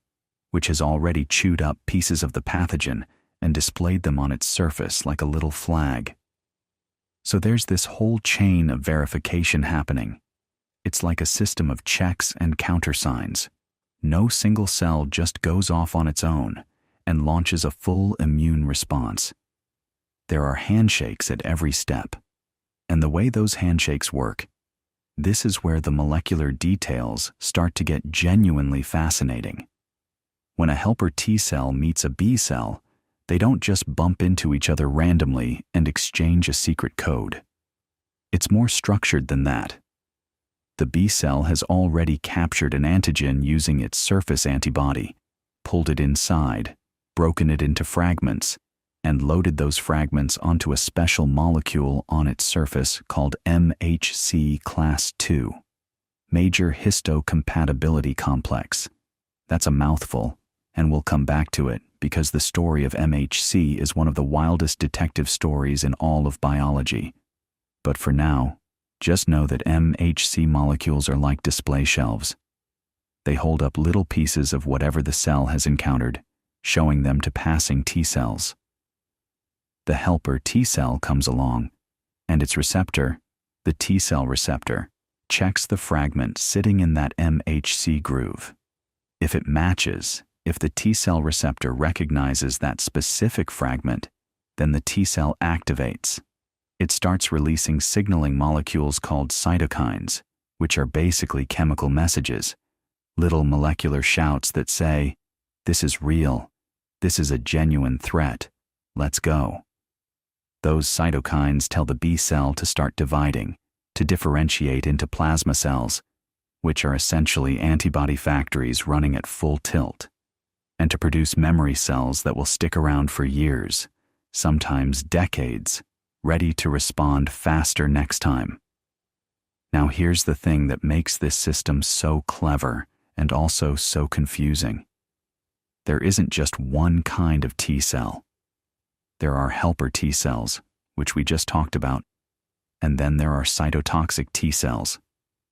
which has already chewed up pieces of the pathogen and displayed them on its surface like a little flag. So there's this whole chain of verification happening. It's like a system of checks and countersigns. No single cell just goes off on its own and launches a full immune response. There are handshakes at every step. And the way those handshakes work, this is where the molecular details start to get genuinely fascinating. When a helper T cell meets a B cell, they don't just bump into each other randomly and exchange a secret code. It's more structured than that. The B cell has already captured an antigen using its surface antibody, pulled it inside, broken it into fragments, and loaded those fragments onto a special molecule on its surface called MHC class II, Major Histocompatibility Complex. That's a mouthful, and we'll come back to it because the story of MHC is one of the wildest detective stories in all of biology. But for now, just know that MHC molecules are like display shelves. They hold up little pieces of whatever the cell has encountered, showing them to passing T cells. The helper T cell comes along, and its receptor, the T cell receptor, checks the fragment sitting in that MHC groove. If it matches, if the T cell receptor recognizes that specific fragment, then the T cell activates. It starts releasing signaling molecules called cytokines, which are basically chemical messages, little molecular shouts that say, "This is real. This is a genuine threat. Let's go." Those cytokines tell the B cell to start dividing, to differentiate into plasma cells, which are essentially antibody factories running at full tilt, and to produce memory cells that will stick around for years, sometimes decades, ready to respond faster next time. Now here's the thing that makes this system so clever and also so confusing. There isn't just one kind of T cell. There are helper T cells, which we just talked about, and then there are cytotoxic T cells,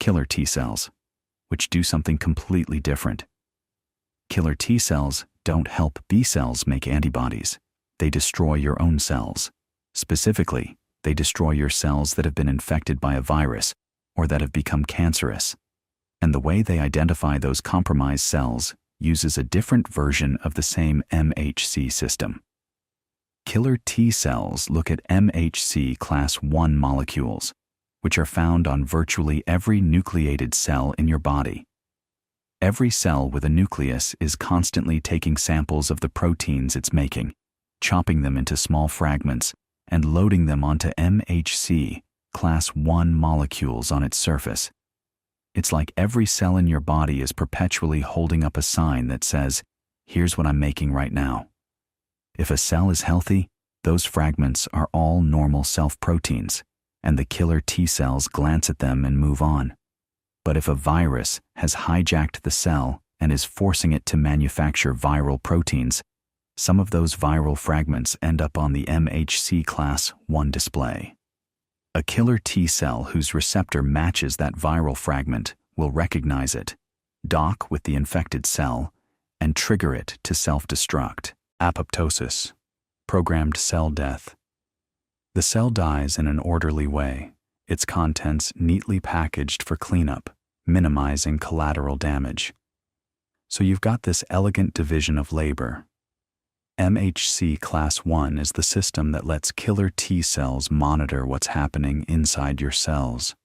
killer T cells, which do something completely different. Killer T cells don't help B cells make antibodies. They destroy your own cells. Specifically, they destroy your cells that have been infected by a virus or that have become cancerous. And the way they identify those compromised cells uses a different version of the same MHC system. Killer T cells look at MHC class I molecules, which are found on virtually every nucleated cell in your body. Every cell with a nucleus is constantly taking samples of the proteins it's making, chopping them into small fragments, and loading them onto MHC, class 1 molecules on its surface. It's like every cell in your body is perpetually holding up a sign that says, "Here's what I'm making right now." If a cell is healthy, those fragments are all normal self-proteins, and the killer T cells glance at them and move on. But if a virus has hijacked the cell and is forcing it to manufacture viral proteins, some of those viral fragments end up on the MHC class 1 display. A killer T cell whose receptor matches that viral fragment will recognize it, dock with the infected cell, and trigger it to self-destruct. Apoptosis, programmed cell death. The cell dies in an orderly way, its contents neatly packaged for cleanup, minimizing collateral damage. So you've got this elegant division of labor. MHC class 1 is the system that lets killer T cells monitor what's happening inside your cells.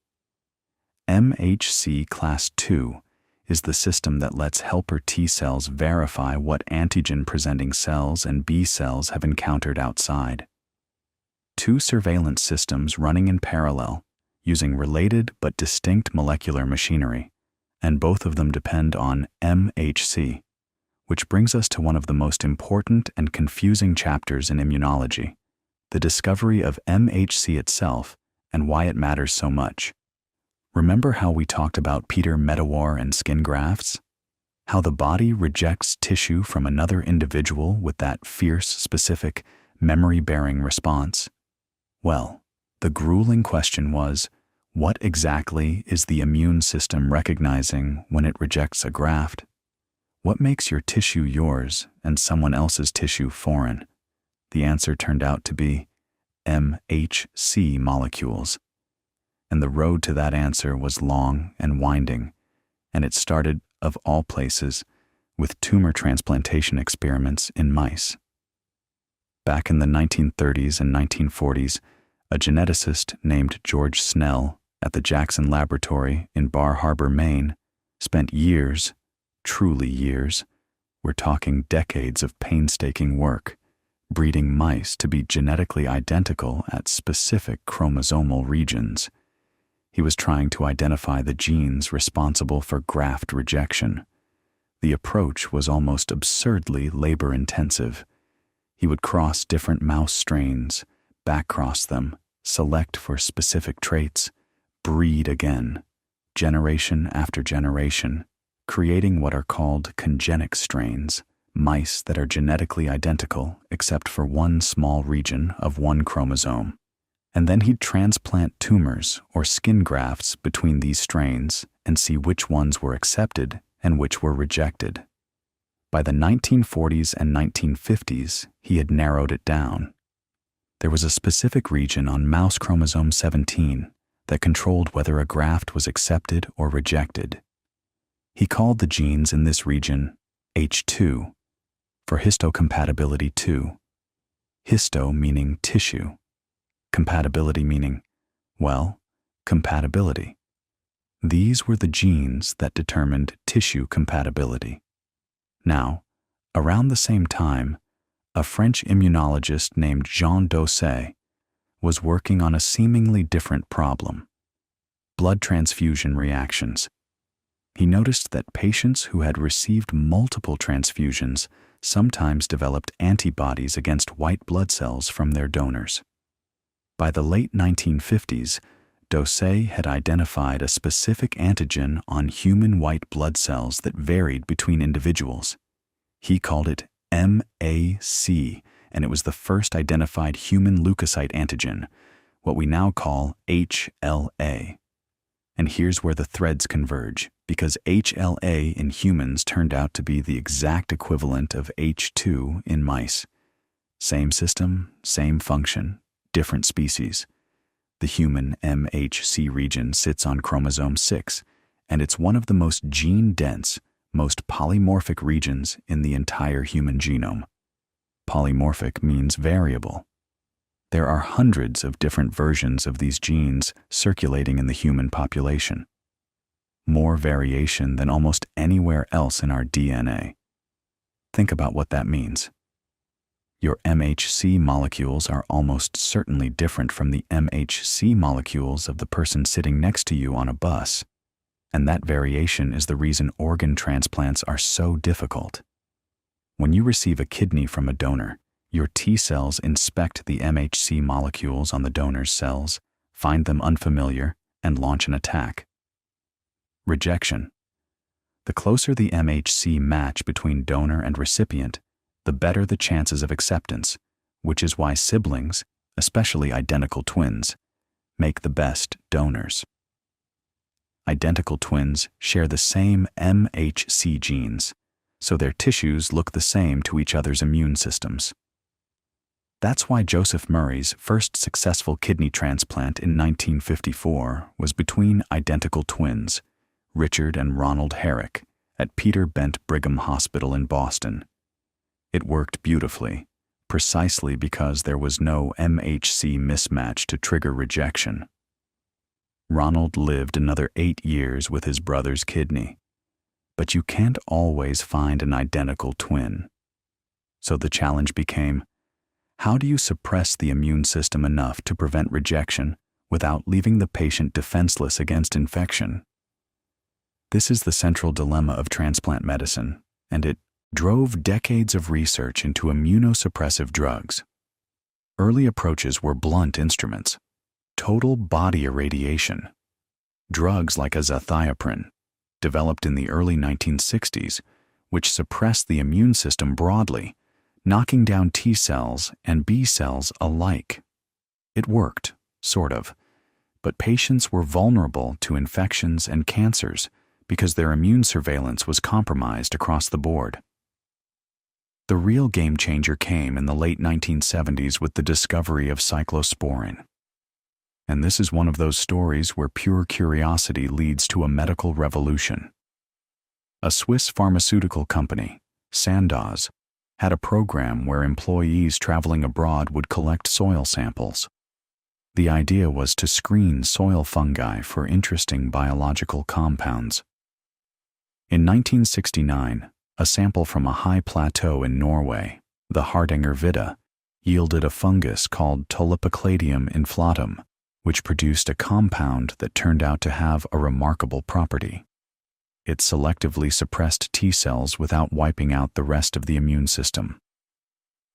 MHC class 2 is the system that lets helper T cells verify what antigen-presenting cells and B cells have encountered outside. Two surveillance systems running in parallel, using related but distinct molecular machinery, and both of them depend on MHC. Which brings us to one of the most important and confusing chapters in immunology, the discovery of MHC itself and why it matters so much. Remember how we talked about Peter Medawar and skin grafts? How the body rejects tissue from another individual with that fierce, specific, memory-bearing response? Well, the grueling question was, what exactly is the immune system recognizing when it rejects a graft? What makes your tissue yours and someone else's tissue foreign? The answer turned out to be MHC molecules. And the road to that answer was long and winding, and it started, of all places, with tumor transplantation experiments in mice. Back in the 1930s and 1940s, a geneticist named George Snell at the Jackson Laboratory in Bar Harbor, Maine, spent years, truly years, we're talking decades of painstaking work, breeding mice to be genetically identical at specific chromosomal regions. He was trying to identify the genes responsible for graft rejection. The approach was almost absurdly labor-intensive. He would cross different mouse strains, backcross them, select for specific traits, breed again, generation after generation, creating what are called congenic strains, mice that are genetically identical except for one small region of one chromosome. And then he'd transplant tumors or skin grafts between these strains and see which ones were accepted and which were rejected. By the 1940s and 1950s, he had narrowed it down. There was a specific region on mouse chromosome 17 that controlled whether a graft was accepted or rejected. He called the genes in this region H2 for histocompatibility 2, histo meaning tissue, compatibility meaning, well, compatibility. These were the genes that determined tissue compatibility. Now, around the same time, a French immunologist named Jean Doucet was working on a seemingly different problem: blood transfusion reactions. He noticed that patients who had received multiple transfusions sometimes developed antibodies against white blood cells from their donors. By the late 1950s, Doucet had identified a specific antigen on human white blood cells that varied between individuals. He called it MAC, and it was the first identified human leukocyte antigen, what we now call HLA. And here's where the threads converge, because HLA in humans turned out to be the exact equivalent of H2 in mice. Same system, same function, different species. The human MHC region sits on chromosome 6, and it's one of the most gene-dense, most polymorphic regions in the entire human genome. Polymorphic means variable. There are hundreds of different versions of these genes circulating in the human population. More variation than almost anywhere else in our DNA. Think about what that means. Your MHC molecules are almost certainly different from the MHC molecules of the person sitting next to you on a bus, and that variation is the reason organ transplants are so difficult. When you receive a kidney from a donor, your T cells inspect the MHC molecules on the donor's cells, find them unfamiliar, and launch an attack. Rejection. The closer the MHC match between donor and recipient, the better the chances of acceptance, which is why siblings, especially identical twins, make the best donors. Identical twins share the same MHC genes, so their tissues look the same to each other's immune systems. That's why Joseph Murray's first successful kidney transplant in 1954 was between identical twins, Richard and Ronald Herrick, at Peter Bent Brigham Hospital in Boston. It worked beautifully, precisely because there was no MHC mismatch to trigger rejection. Ronald lived another 8 years with his brother's kidney. But you can't always find an identical twin. So the challenge became, how do you suppress the immune system enough to prevent rejection without leaving the patient defenseless against infection? This is the central dilemma of transplant medicine, and it drove decades of research into immunosuppressive drugs. Early approaches were blunt instruments, total body irradiation. Drugs like azathioprine, developed in the early 1960s, which suppressed the immune system broadly, knocking down T cells and B cells alike. It worked, sort of, but patients were vulnerable to infections and cancers because their immune surveillance was compromised across the board. The real game changer came in the late 1970s with the discovery of cyclosporine. And this is one of those stories where pure curiosity leads to a medical revolution. A Swiss pharmaceutical company, Sandoz, had a program where employees traveling abroad would collect soil samples. The idea was to screen soil fungi for interesting biological compounds. In 1969, a sample from a high plateau in Norway, the Hardanger Vidda, yielded a fungus called Tolypocladium inflatum, which produced a compound that turned out to have a remarkable property. It selectively suppressed T cells without wiping out the rest of the immune system.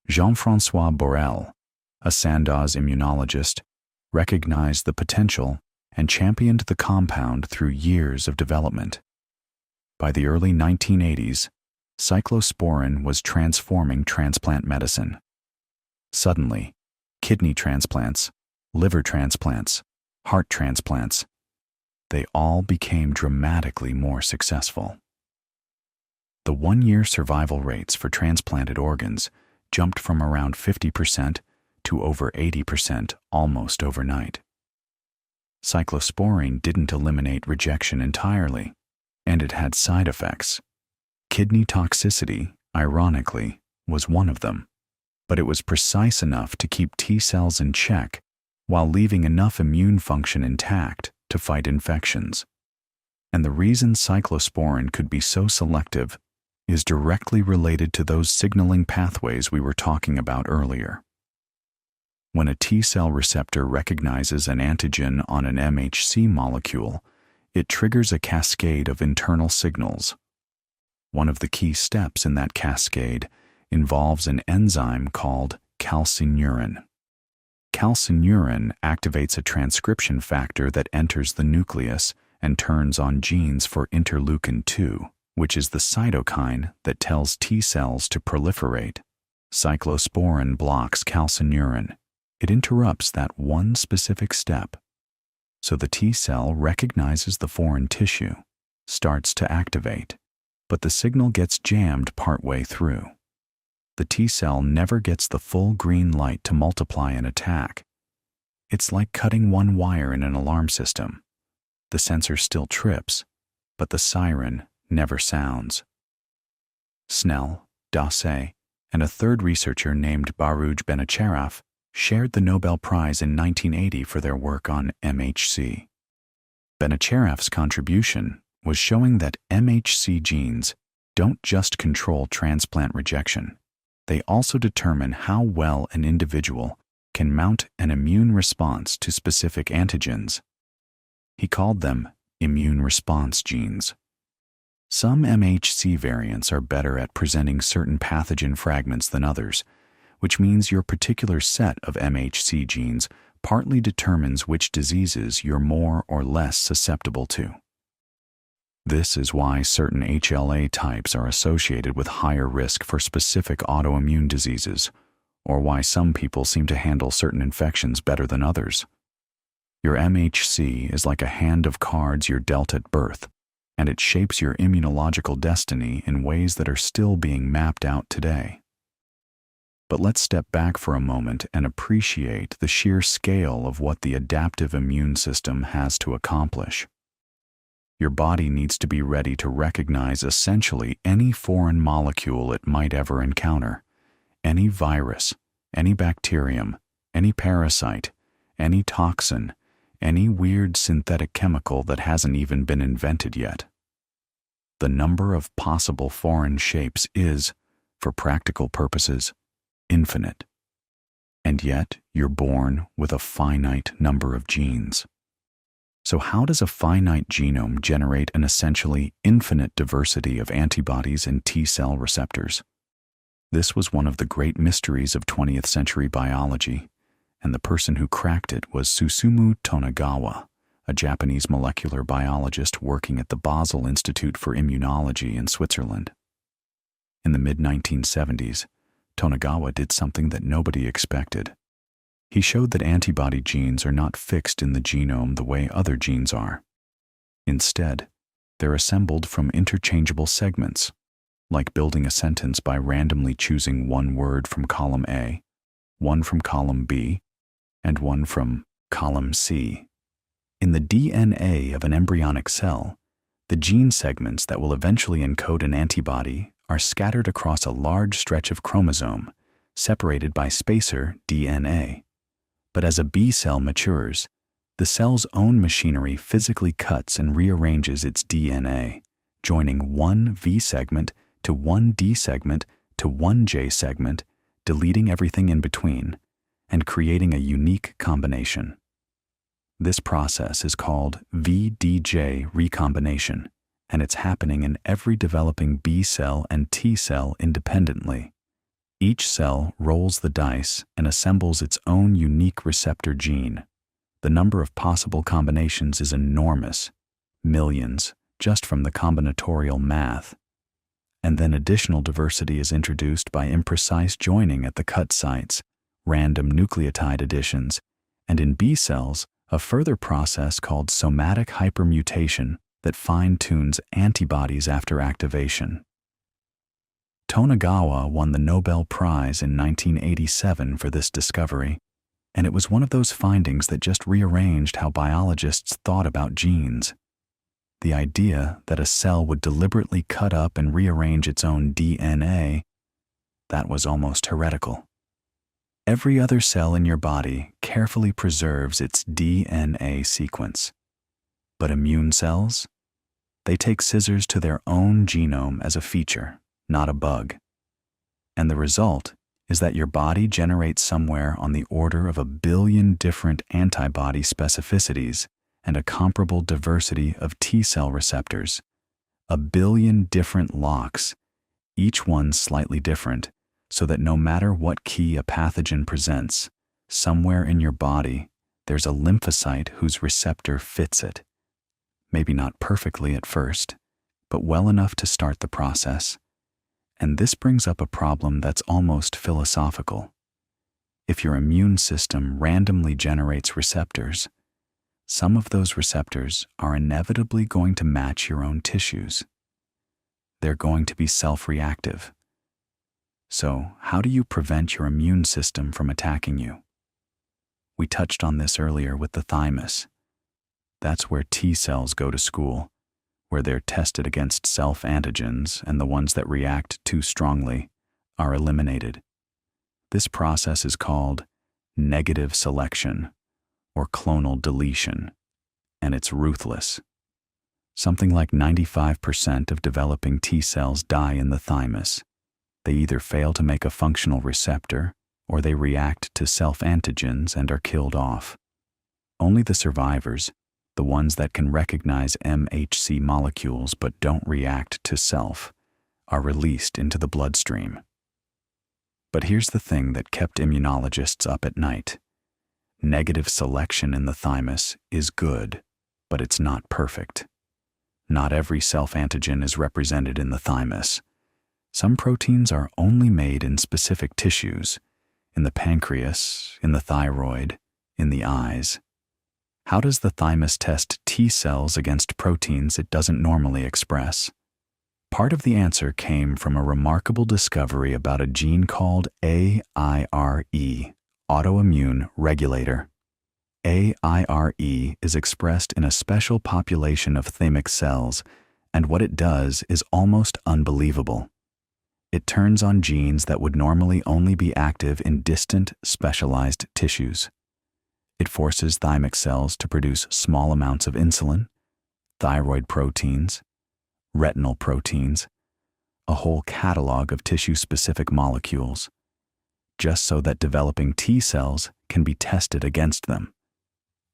Jean-François Borel, a Sandoz immunologist, recognized the potential and championed the compound through years of development. By the early 1980s, cyclosporine was transforming transplant medicine. Suddenly, kidney transplants, liver transplants, heart transplants, they all became dramatically more successful. The 1-year survival rates for transplanted organs jumped from around 50% to over 80% almost overnight. Cyclosporine didn't eliminate rejection entirely, and it had side effects. Kidney toxicity, ironically, was one of them, but it was precise enough to keep T cells in check while leaving enough immune function intact to fight infections. And the reason cyclosporine could be so selective is directly related to those signaling pathways we were talking about earlier. When a T cell receptor recognizes an antigen on an MHC molecule, it triggers a cascade of internal signals. One of the key steps in that cascade involves an enzyme called calcineurin. Calcineurin activates a transcription factor that enters the nucleus and turns on genes for interleukin-2, which is the cytokine that tells T cells to proliferate. Cyclosporine blocks calcineurin. It interrupts that one specific step. So the T cell recognizes the foreign tissue, starts to activate, but the signal gets jammed partway through. The T cell never gets the full green light to multiply and attack. It's like cutting one wire in an alarm system. The sensor still trips, but the siren never sounds. Snell, Dassé, and a third researcher named Baruj Benacerraf shared the Nobel Prize in 1980 for their work on MHC. Benacerraf's contribution was showing that MHC genes don't just control transplant rejection, They also determine how well an individual can mount an immune response to specific antigens. He called them immune response genes. Some MHC variants are better at presenting certain pathogen fragments than others, which means your particular set of MHC genes partly determines which diseases you're more or less susceptible to. This is why certain HLA types are associated with higher risk for specific autoimmune diseases, or why some people seem to handle certain infections better than others. Your MHC is like a hand of cards you're dealt at birth, and it shapes your immunological destiny in ways that are still being mapped out today. But let's step back for a moment and appreciate the sheer scale of what the adaptive immune system has to accomplish. Your body needs to be ready to recognize essentially any foreign molecule it might ever encounter, any virus, any bacterium, any parasite, any toxin, any weird synthetic chemical that hasn't even been invented yet. The number of possible foreign shapes is, for practical purposes, infinite. And yet, you're born with a finite number of genes. So how does a finite genome generate an essentially infinite diversity of antibodies and T-cell receptors? This was one of the great mysteries of 20th century biology, and the person who cracked it was Susumu Tonegawa, a Japanese molecular biologist working at the Basel Institute for Immunology in Switzerland. In the mid-1970s, Tonegawa did something that nobody expected. He showed that antibody genes are not fixed in the genome the way other genes are. Instead, they're assembled from interchangeable segments, like building a sentence by randomly choosing one word from column A, one from column B, and one from column C. In the DNA of an embryonic cell, the gene segments that will eventually encode an antibody are scattered across a large stretch of chromosome, separated by spacer DNA. But as a B cell matures, the cell's own machinery physically cuts and rearranges its DNA, joining one V segment to one D segment to one J segment, deleting everything in between, and creating a unique combination. This process is called VDJ recombination, and it's happening in every developing B cell and T cell independently. Each cell rolls the dice and assembles its own unique receptor gene. The number of possible combinations is enormous, millions, just from the combinatorial math. And then additional diversity is introduced by imprecise joining at the cut sites, random nucleotide additions, and in B cells, a further process called somatic hypermutation that fine-tunes antibodies after activation. Tonegawa won the Nobel Prize in 1987 for this discovery, and it was one of those findings that just rearranged how biologists thought about genes. The idea that a cell would deliberately cut up and rearrange its own DNA, that was almost heretical. Every other cell in your body carefully preserves its DNA sequence. But immune cells? They take scissors to their own genome as a feature, not a bug. And the result is that your body generates somewhere on the order of 1 billion different antibody specificities and a comparable diversity of T-cell receptors. 1 billion different locks, each one slightly different, so that no matter what key a pathogen presents, somewhere in your body, there's a lymphocyte whose receptor fits it. Maybe not perfectly at first, but well enough to start the process. And this brings up a problem that's almost philosophical. If your immune system randomly generates receptors, some of those receptors are inevitably going to match your own tissues. They're going to be self-reactive. So, how do you prevent your immune system from attacking you? We touched on this earlier with the thymus. That's where T cells go to school, where they're tested against self-antigens, and the ones that react too strongly are eliminated. This process is called negative selection, or clonal deletion, and it's ruthless. Something like 95% of developing T cells die in the thymus, They either fail to make a functional receptor, or they react to self-antigens and are killed off. Only the survivors, the ones that can recognize MHC molecules but don't react to self, are released into the bloodstream. But here's the thing that kept immunologists up at night. Negative selection in the thymus is good, but it's not perfect. Not every self-antigen is represented in the thymus. Some proteins are only made in specific tissues, in the pancreas, in the thyroid, in the eyes. How does the thymus test T cells against proteins it doesn't normally express? Part of the answer came from a remarkable discovery about a gene called AIRE, autoimmune regulator. AIRE is expressed in a special population of thymic cells, and what it does is almost unbelievable. It turns on genes that would normally only be active in distant, specialized tissues. It forces thymic cells to produce small amounts of insulin, thyroid proteins, retinal proteins, a whole catalog of tissue-specific molecules, just so that developing T cells can be tested against them.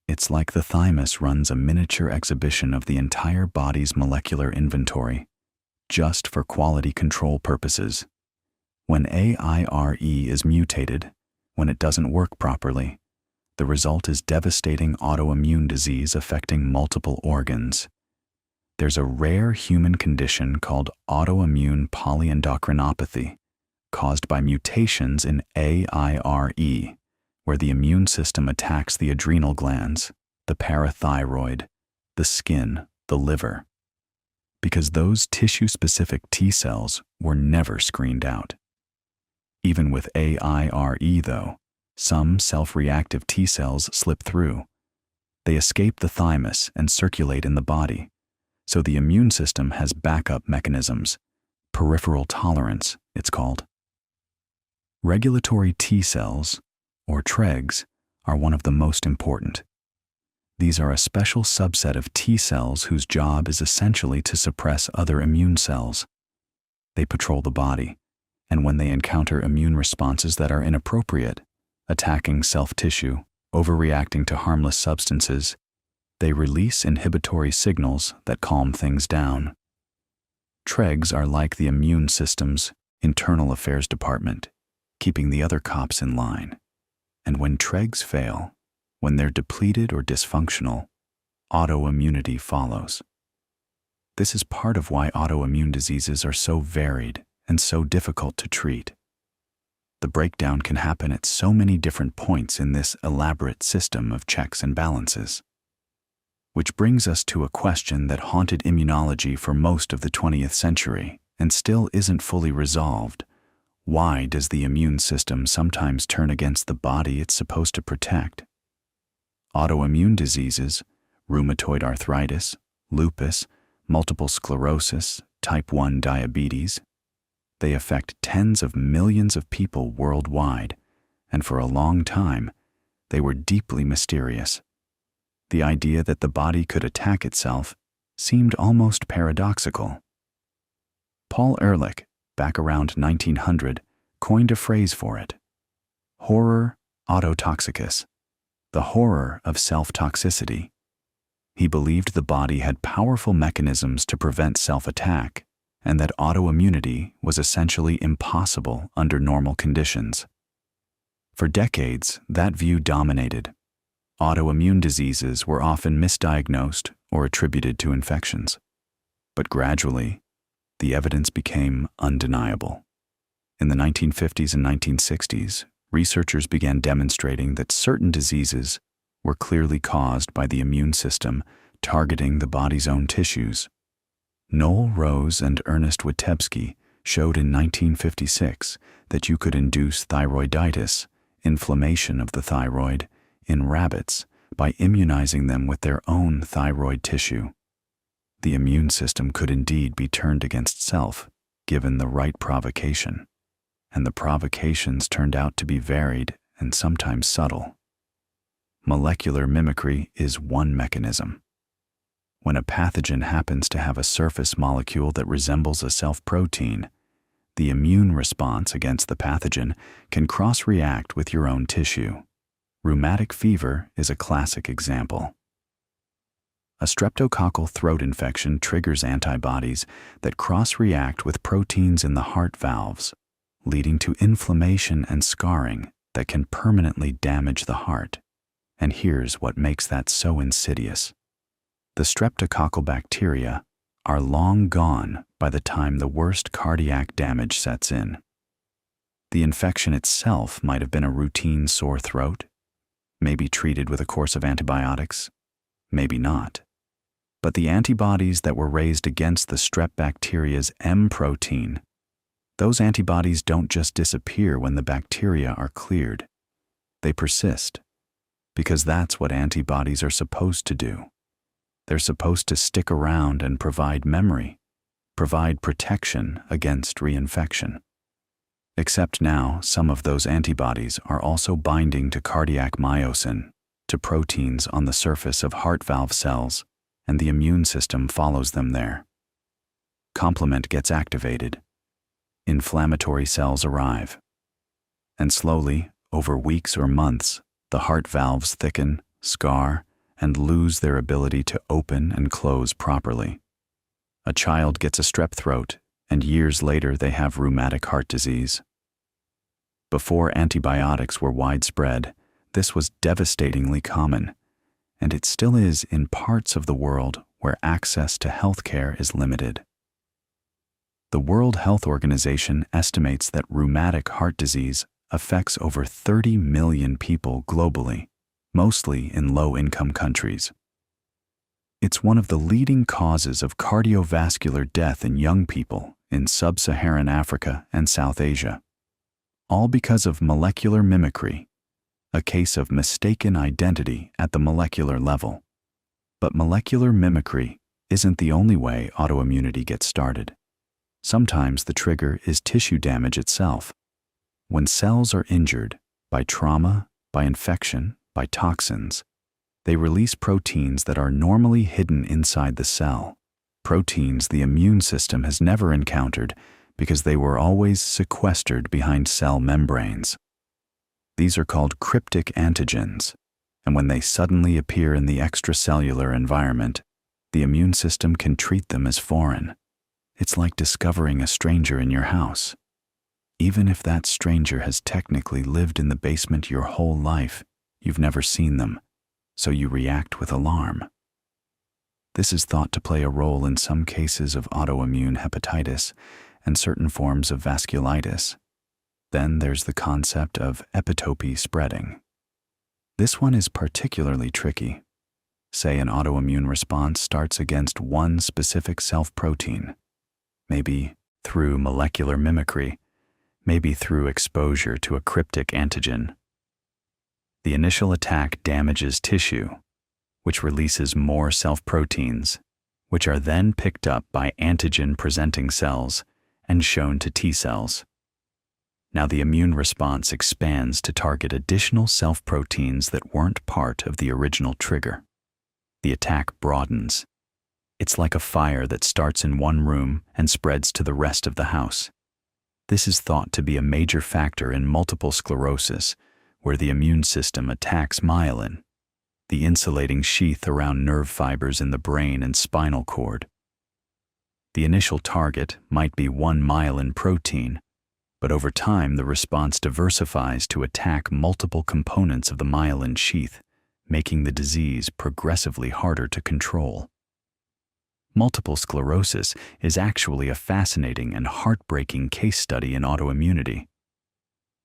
It's like the thymus runs a miniature exhibition of the entire body's molecular inventory, just for quality control purposes. When AIRE is mutated, when it doesn't work properly, the result is devastating autoimmune disease affecting multiple organs. There's a rare human condition called autoimmune polyendocrinopathy, caused by mutations in AIRE, where the immune system attacks the adrenal glands, the parathyroid, the skin, the liver, because those tissue-specific T cells were never screened out. Even with AIRE, though, some self-reactive T cells slip through. They escape the thymus and circulate in the body, so the immune system has backup mechanisms, peripheral tolerance, it's called. Regulatory T cells, or TREGs, are one of the most important. These are a special subset of T cells whose job is essentially to suppress other immune cells. They patrol the body, and when they encounter immune responses that are inappropriate, attacking self-tissue, overreacting to harmless substances, they release inhibitory signals that calm things down. TREGs are like the immune system's internal affairs department, keeping the other cops in line. And when TREGs fail, when they're depleted or dysfunctional, autoimmunity follows. This is part of why autoimmune diseases are so varied and so difficult to treat. The breakdown can happen at so many different points in this elaborate system of checks and balances. Which brings us to a question that haunted immunology for most of the 20th century and still isn't fully resolved. Why does the immune system sometimes turn against the body it's supposed to protect? Autoimmune diseases, rheumatoid arthritis, lupus, multiple sclerosis, type 1 diabetes, they affect tens of millions of people worldwide, and for a long time, they were deeply mysterious. The idea that the body could attack itself seemed almost paradoxical. Paul Ehrlich, back around 1900, coined a phrase for it: horror autotoxicus, the horror of self-toxicity. He believed the body had powerful mechanisms to prevent self-attack, and that autoimmunity was essentially impossible under normal conditions. For decades, that view dominated. Autoimmune diseases were often misdiagnosed or attributed to infections. But gradually, the evidence became undeniable. In the 1950s and 1960s, researchers began demonstrating that certain diseases were clearly caused by the immune system targeting the body's own tissues. Noel Rose and Ernest Witebski showed in 1956 that you could induce thyroiditis, inflammation of the thyroid, in rabbits by immunizing them with their own thyroid tissue. The immune system could indeed be turned against self, given the right provocation, and the provocations turned out to be varied and sometimes subtle. Molecular mimicry is one mechanism. When a pathogen happens to have a surface molecule that resembles a self-protein, the immune response against the pathogen can cross-react with your own tissue. Rheumatic fever is a classic example. A streptococcal throat infection triggers antibodies that cross-react with proteins in the heart valves, leading to inflammation and scarring that can permanently damage the heart. And here's what makes that so insidious. The streptococcal bacteria are long gone by the time the worst cardiac damage sets in. The infection itself might have been a routine sore throat, maybe treated with a course of antibiotics, maybe not. But the antibodies that were raised against the strep bacteria's M protein, those antibodies don't just disappear when the bacteria are cleared. They persist, because that's what antibodies are supposed to do. They're supposed to stick around and provide memory, provide protection against reinfection. Except now, some of those antibodies are also binding to cardiac myosin, to proteins on the surface of heart valve cells, and the immune system follows them there. Complement gets activated. Inflammatory cells arrive. And slowly, over weeks or months, the heart valves thicken, scar, and lose their ability to open and close properly. A child gets a strep throat, and years later they have rheumatic heart disease. Before antibiotics were widespread, this was devastatingly common, and it still is in parts of the world where access to healthcare is limited. The World Health Organization estimates that rheumatic heart disease affects over 30 million people globally, mostly in low-income countries. It's one of the leading causes of cardiovascular death in young people in sub-Saharan Africa and South Asia, all because of molecular mimicry, a case of mistaken identity at the molecular level. But molecular mimicry isn't the only way autoimmunity gets started. Sometimes the trigger is tissue damage itself. When cells are injured by trauma, by infection, by toxins, they release proteins that are normally hidden inside the cell, proteins the immune system has never encountered because they were always sequestered behind cell membranes. These are called cryptic antigens, and when they suddenly appear in the extracellular environment, the immune system can treat them as foreign. It's like discovering a stranger in your house. Even if that stranger has technically lived in the basement your whole life, you've never seen them, so you react with alarm. This is thought to play a role in some cases of autoimmune hepatitis and certain forms of vasculitis. Then there's the concept of epitope spreading. This one is particularly tricky. Say an autoimmune response starts against one specific self-protein, maybe through molecular mimicry, maybe through exposure to a cryptic antigen. The initial attack damages tissue, which releases more self-proteins, which are then picked up by antigen-presenting cells and shown to T cells. Now the immune response expands to target additional self-proteins that weren't part of the original trigger. The attack broadens. It's like a fire that starts in one room and spreads to the rest of the house. This is thought to be a major factor in multiple sclerosis, where the immune system attacks myelin, the insulating sheath around nerve fibers in the brain and spinal cord. The initial target might be one myelin protein, but over time the response diversifies to attack multiple components of the myelin sheath, making the disease progressively harder to control. Multiple sclerosis is actually a fascinating and heartbreaking case study in autoimmunity.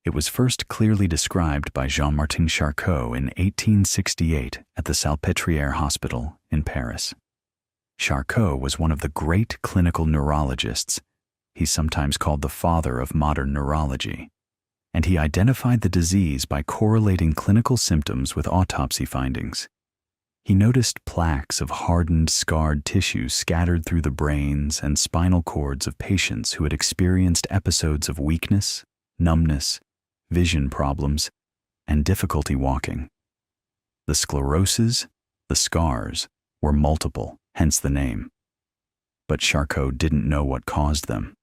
It was first clearly described by Jean-Martin Charcot in 1868 at the Salpêtrière Hospital in Paris. Charcot was one of the great clinical neurologists. He's sometimes called the father of modern neurology. And he identified the disease by correlating clinical symptoms with autopsy findings. He noticed plaques of hardened, scarred tissue scattered through the brains and spinal cords of patients who had experienced episodes of weakness, numbness, vision problems, and difficulty walking. The scleroses, the scars, were multiple, hence the name. But Charcot didn't know what caused them.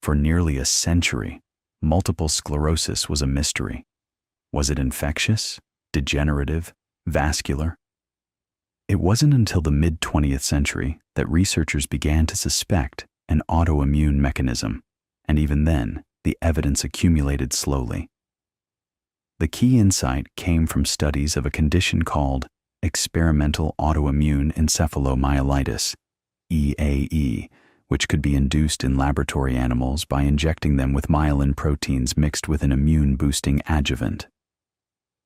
For nearly a century, multiple sclerosis was a mystery. Was it infectious, degenerative, vascular? It wasn't until the mid-20th century that researchers began to suspect an autoimmune mechanism, and even then, the evidence accumulated slowly. The key insight came from studies of a condition called experimental autoimmune encephalomyelitis, EAE, which could be induced in laboratory animals by injecting them with myelin proteins mixed with an immune-boosting adjuvant.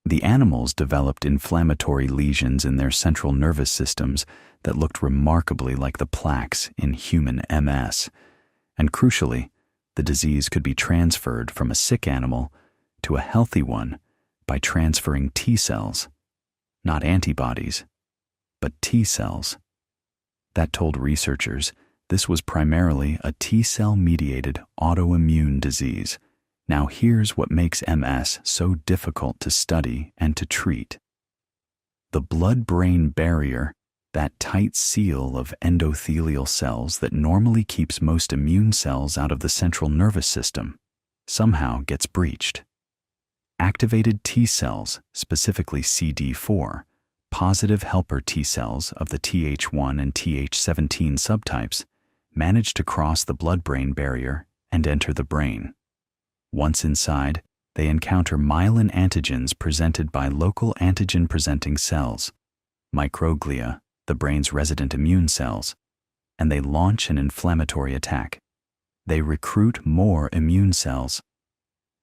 The animals developed inflammatory lesions in their central nervous systems that looked remarkably like the plaques in human MS, and crucially, the disease could be transferred from a sick animal to a healthy one by transferring T cells, not antibodies, but T cells. That told researchers this was primarily a T-cell-mediated autoimmune disease. Now here's what makes MS so difficult to study and to treat. The blood-brain barrier, that tight seal of endothelial cells that normally keeps most immune cells out of the central nervous system, somehow gets breached. Activated T cells, specifically CD4, positive helper T cells of the Th1 and Th17 subtypes, manage to cross the blood-brain barrier and enter the brain. Once inside, they encounter myelin antigens presented by local antigen-presenting cells, microglia, the brain's resident immune cells, and they launch an inflammatory attack. They recruit more immune cells.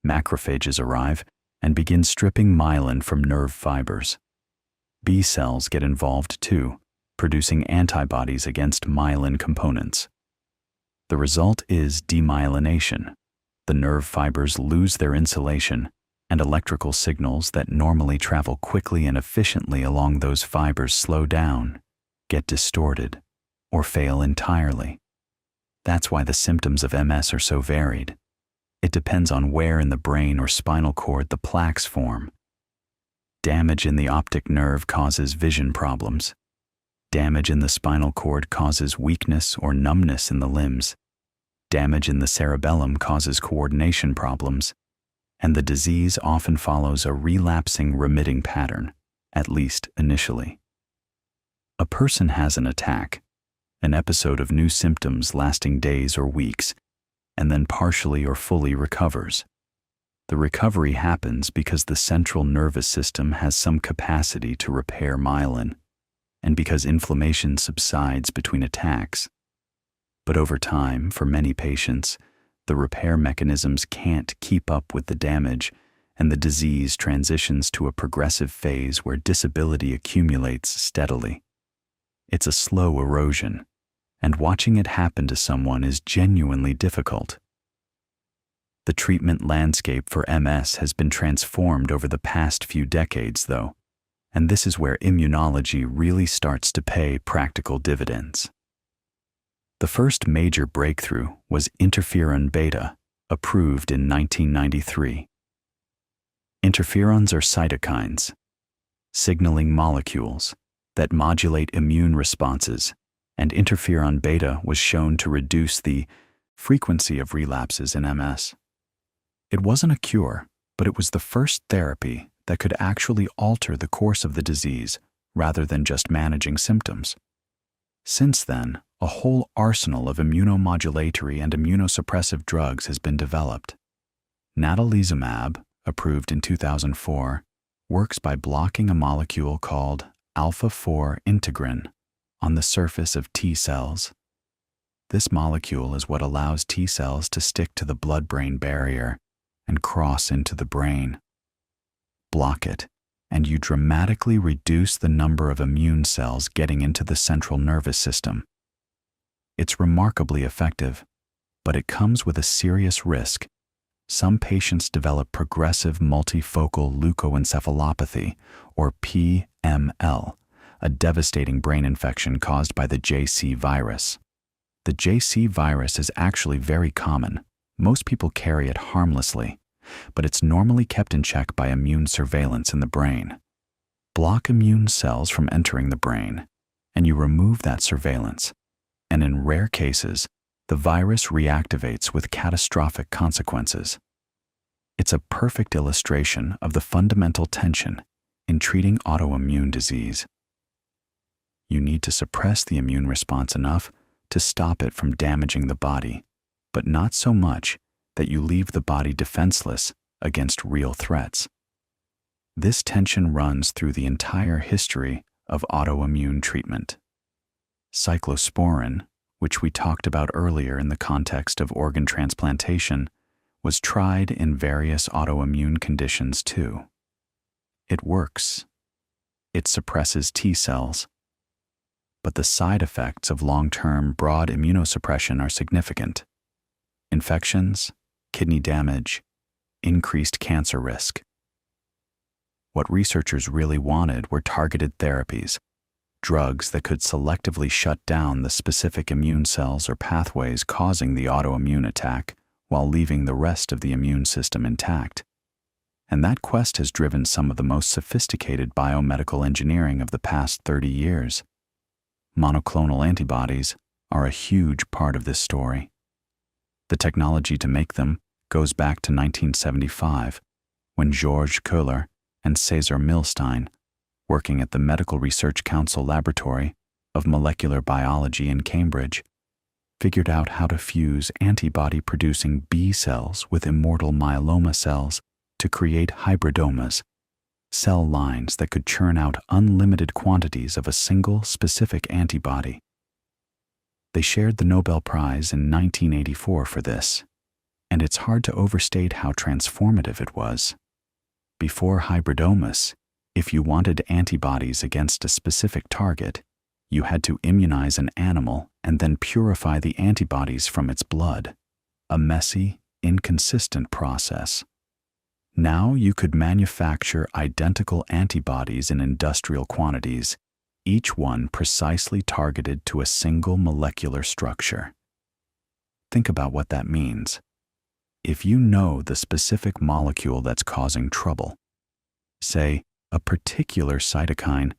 Macrophages arrive and begin stripping myelin from nerve fibers. B cells get involved too, producing antibodies against myelin components. The result is demyelination. The nerve fibers lose their insulation, and electrical signals that normally travel quickly and efficiently along those fibers slow down, get distorted, or fail entirely. That's why the symptoms of MS are so varied. It depends on where in the brain or spinal cord the plaques form. Damage in the optic nerve causes vision problems. Damage in the spinal cord causes weakness or numbness in the limbs. Damage in the cerebellum causes coordination problems. And the disease often follows a relapsing, remitting pattern, at least initially. A person has an attack, an episode of new symptoms lasting days or weeks, and then partially or fully recovers. The recovery happens because the central nervous system has some capacity to repair myelin, and because inflammation subsides between attacks. But over time, for many patients, the repair mechanisms can't keep up with the damage, and the disease transitions to a progressive phase where disability accumulates steadily. It's a slow erosion, and watching it happen to someone is genuinely difficult. The treatment landscape for MS has been transformed over the past few decades, though, and this is where immunology really starts to pay practical dividends. The first major breakthrough was interferon beta, approved in 1993. Interferons are cytokines, signaling molecules that modulate immune responses, and interferon beta was shown to reduce the frequency of relapses in MS. It wasn't a cure, but it was the first therapy that could actually alter the course of the disease rather than just managing symptoms. Since then, a whole arsenal of immunomodulatory and immunosuppressive drugs has been developed. Natalizumab, approved in 2004, works by blocking a molecule called alpha-4 integrin on the surface of T cells. This molecule is what allows T cells to stick to the blood-brain barrier and cross into the brain. Block it, and you dramatically reduce the number of immune cells getting into the central nervous system. It's remarkably effective, but it comes with a serious risk. Some patients develop progressive multifocal leukoencephalopathy, or PML, a devastating brain infection caused by the JC virus. The JC virus is actually very common. Most people carry it harmlessly, but it's normally kept in check by immune surveillance in the brain. Block immune cells from entering the brain, and you remove that surveillance, and in rare cases, the virus reactivates with catastrophic consequences. It's a perfect illustration of the fundamental tension in treating autoimmune disease. You need to suppress the immune response enough to stop it from damaging the body, but not so much that you leave the body defenseless against real threats. This tension runs through the entire history of autoimmune treatment. Cyclosporin, which we talked about earlier in the context of organ transplantation, was tried in various autoimmune conditions too. It works. It suppresses T cells. But the side effects of long-term broad immunosuppression are significant. Infections, kidney damage, increased cancer risk. What researchers really wanted were targeted therapies, drugs that could selectively shut down the specific immune cells or pathways causing the autoimmune attack while leaving the rest of the immune system intact. And that quest has driven some of the most sophisticated biomedical engineering of the past 30 years. Monoclonal antibodies are a huge part of this story. The technology to make them goes back to 1975, when Georges Köhler and César Milstein, working at the Medical Research Council Laboratory of Molecular Biology in Cambridge, figured out how to fuse antibody-producing B cells with immortal myeloma cells to create hybridomas, cell lines that could churn out unlimited quantities of a single specific antibody. They shared the Nobel Prize in 1984 for this, and it's hard to overstate how transformative it was. Before hybridomas, if you wanted antibodies against a specific target, you had to immunize an animal and then purify the antibodies from its blood, a messy, inconsistent process. Now you could manufacture identical antibodies in industrial quantities, each one precisely targeted to a single molecular structure. Think about what that means. If you know the specific molecule that's causing trouble, say a particular cytokine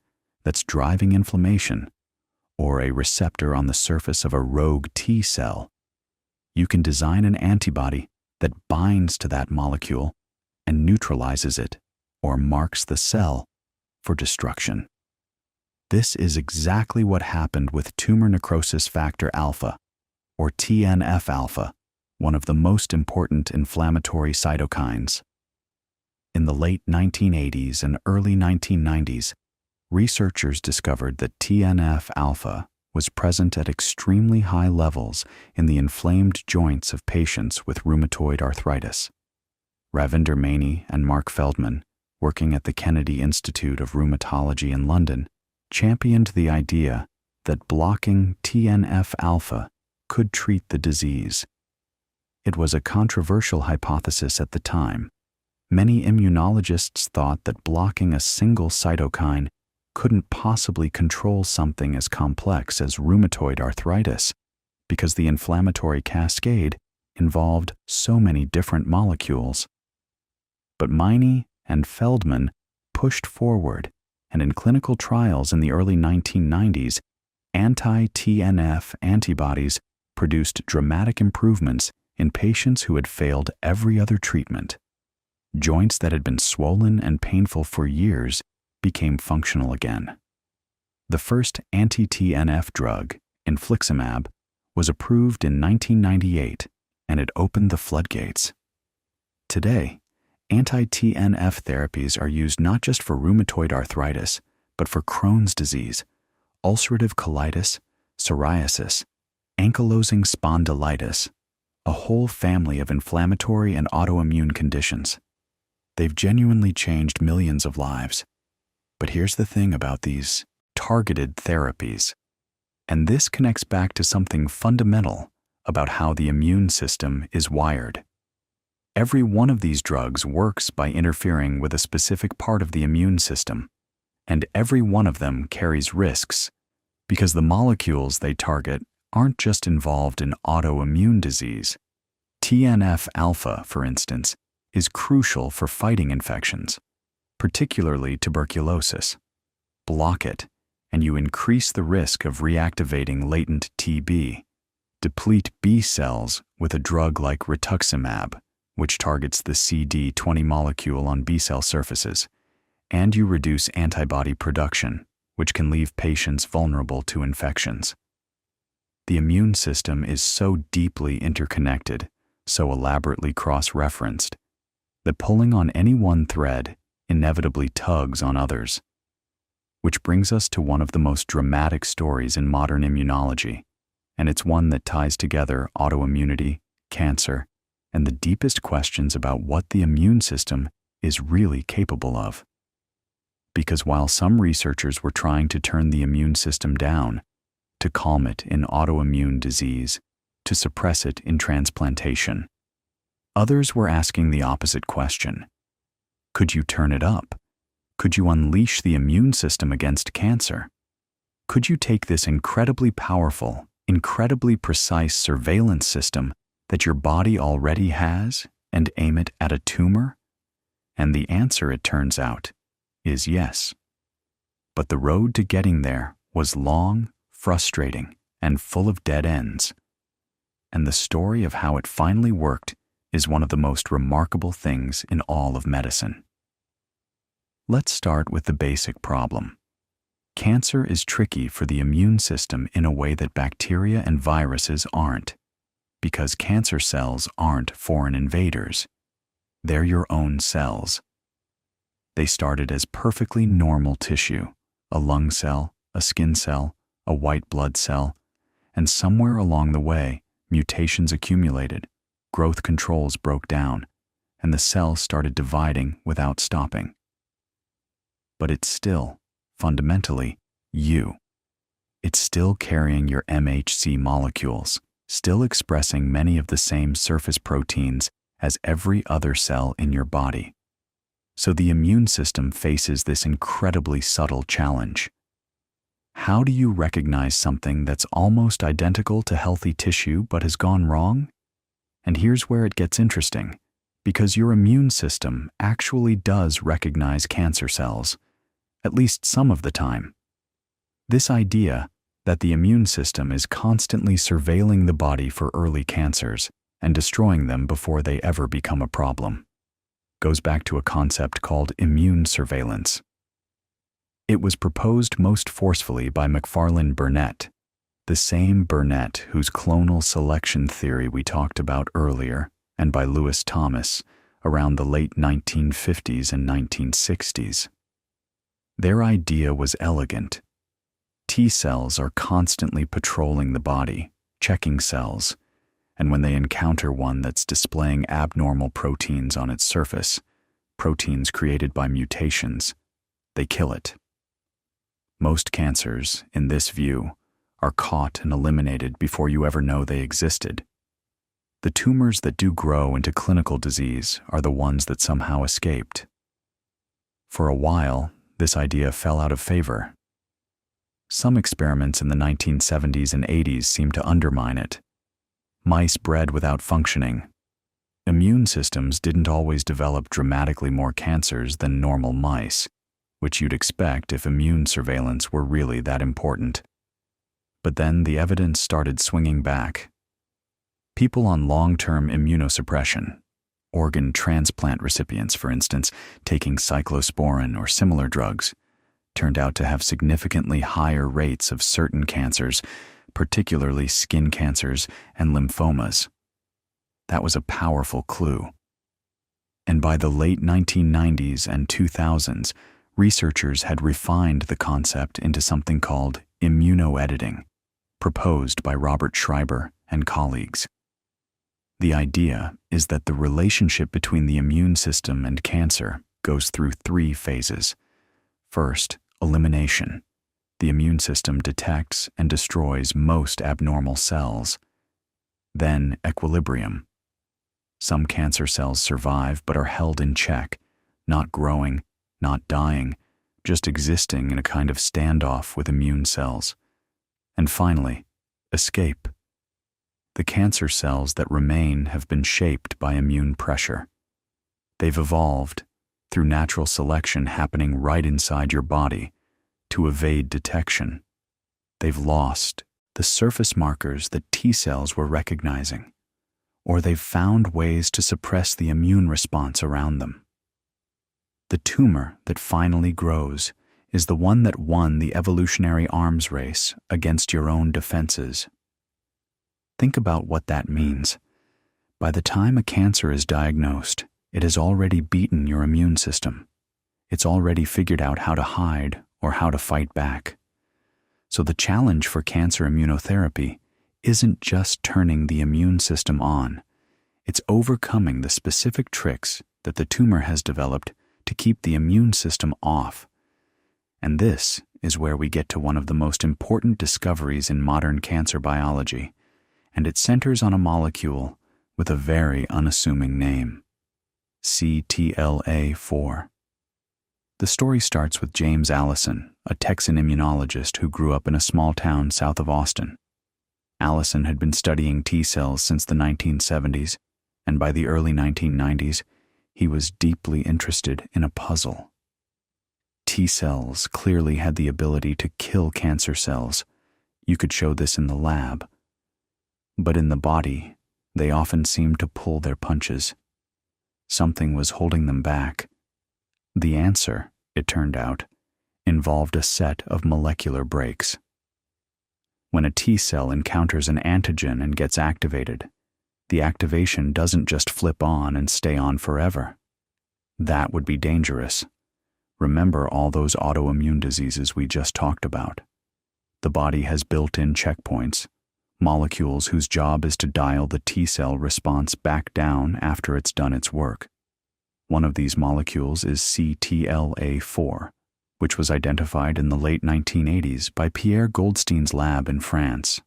that's driving inflammation, or a receptor on the surface of a rogue T cell, you can design an antibody that binds to that molecule and neutralizes it or marks the cell for destruction. This is exactly what happened with tumor necrosis factor alpha, or TNF alpha, one of the most important inflammatory cytokines. In the late 1980s and early 1990s, researchers discovered that TNF alpha was present at extremely high levels in the inflamed joints of patients with rheumatoid arthritis. Ravinder Maini and Mark Feldman, working at the Kennedy Institute of Rheumatology in London, championed the idea that blocking TNF alpha could treat the disease. It was a controversial hypothesis at the time. Many immunologists thought that blocking a single cytokine couldn't possibly control something as complex as rheumatoid arthritis, because the inflammatory cascade involved so many different molecules. But Maini and Feldman pushed forward, and in clinical trials in the early 1990s, anti-TNF antibodies produced dramatic improvements in patients who had failed every other treatment. Joints that had been swollen and painful for years became functional again. The first anti-TNF drug, infliximab, was approved in 1998, and it opened the floodgates. Today, anti-TNF therapies are used not just for rheumatoid arthritis, but for Crohn's disease, ulcerative colitis, psoriasis, ankylosing spondylitis, a whole family of inflammatory and autoimmune conditions. They've genuinely changed millions of lives. But here's the thing about these targeted therapies, and this connects back to something fundamental about how the immune system is wired. Every one of these drugs works by interfering with a specific part of the immune system, and every one of them carries risks because the molecules they target aren't just involved in autoimmune disease. TNF alpha, for instance, is crucial for fighting infections, particularly tuberculosis. Block it, and you increase the risk of reactivating latent TB, Deplete B cells with a drug like rituximab, which targets the CD20 molecule on B cell surfaces, and you reduce antibody production, which can leave patients vulnerable to infections. The immune system is so deeply interconnected, so elaborately cross-referenced, that pulling on any one thread inevitably tugs on others. Which brings us to one of the most dramatic stories in modern immunology, and it's one that ties together autoimmunity, cancer, and the deepest questions about what the immune system is really capable of. Because while some researchers were trying to turn the immune system down, to calm it in autoimmune disease, to suppress it in transplantation, others were asking the opposite question. Could you turn it up? Could you unleash the immune system against cancer? Could you take this incredibly powerful, incredibly precise surveillance system that your body already has and aim it at a tumor? And the answer, it turns out, is yes. But the road to getting there was long, frustrating, and full of dead ends. And the story of how it finally worked is one of the most remarkable things in all of medicine. Let's start with the basic problem. Cancer is tricky for the immune system in a way that bacteria and viruses aren't, because cancer cells aren't foreign invaders. They're your own cells. They started as perfectly normal tissue, a lung cell, a skin cell, a white blood cell, and somewhere along the way, mutations accumulated, growth controls broke down, and the cell started dividing without stopping. But it's still, fundamentally, you. It's still carrying your MHC molecules, still expressing many of the same surface proteins as every other cell in your body. So the immune system faces this incredibly subtle challenge. How do you recognize something that's almost identical to healthy tissue but has gone wrong? And here's where it gets interesting, because your immune system actually does recognize cancer cells, at least some of the time. This idea that the immune system is constantly surveilling the body for early cancers and destroying them before they ever become a problem goes back to a concept called immune surveillance. It was proposed most forcefully by Macfarlane Burnet, the same Burnet whose clonal selection theory we talked about earlier, and by Lewis Thomas around the late 1950s and 1960s. Their idea was elegant. T cells are constantly patrolling the body, checking cells, and when they encounter one that's displaying abnormal proteins on its surface, proteins created by mutations, they kill it. Most cancers, in this view, are caught and eliminated before you ever know they existed. The tumors that do grow into clinical disease are the ones that somehow escaped. For a while, this idea fell out of favor. Some experiments in the 1970s and 80s seemed to undermine it. Mice bred without functioning. Immune systems didn't always develop dramatically more cancers than normal mice, which you'd expect if immune surveillance were really that important. But then the evidence started swinging back. People on long-term immunosuppression, organ transplant recipients, for instance, taking cyclosporin or similar drugs, turned out to have significantly higher rates of certain cancers, particularly skin cancers and lymphomas. That was a powerful clue. And by the late 1990s and 2000s, researchers had refined the concept into something called immunoediting, proposed by Robert Schreiber and colleagues. The idea is that the relationship between the immune system and cancer goes through 3 phases. First, elimination. The immune system detects and destroys most abnormal cells. Then, equilibrium. Some cancer cells survive but are held in check, not growing, not dying, just existing in a kind of standoff with immune cells. And finally, escape. The cancer cells that remain have been shaped by immune pressure. They've evolved, through natural selection happening right inside your body, to evade detection. They've lost the surface markers that T cells were recognizing, or they've found ways to suppress the immune response around them. The tumor that finally grows is the one that won the evolutionary arms race against your own defenses. Think about what that means. By the time a cancer is diagnosed, it has already beaten your immune system. It's already figured out how to hide or how to fight back. So the challenge for cancer immunotherapy isn't just turning the immune system on. It's overcoming the specific tricks that the tumor has developed to keep the immune system off. And this is where we get to one of the most important discoveries in modern cancer biology, and it centers on a molecule with a very unassuming name: CTLA4. The story starts with James Allison, a Texan immunologist who grew up in a small town south of Austin. Allison had been studying T cells since the 1970s, and by the early 1990s, he was deeply interested in a puzzle. T cells clearly had the ability to kill cancer cells. You could show this in the lab. But in the body, they often seemed to pull their punches. Something was holding them back. The answer, it turned out, involved a set of molecular breaks. When a T cell encounters an antigen and gets activated, the activation doesn't just flip on and stay on forever. That would be dangerous. Remember all those autoimmune diseases we just talked about. The body has built-in checkpoints, molecules whose job is to dial the T cell response back down after it's done its work. One of these molecules is CTLA4, which was identified in the late 1980s by Pierre Goldstein's lab in France.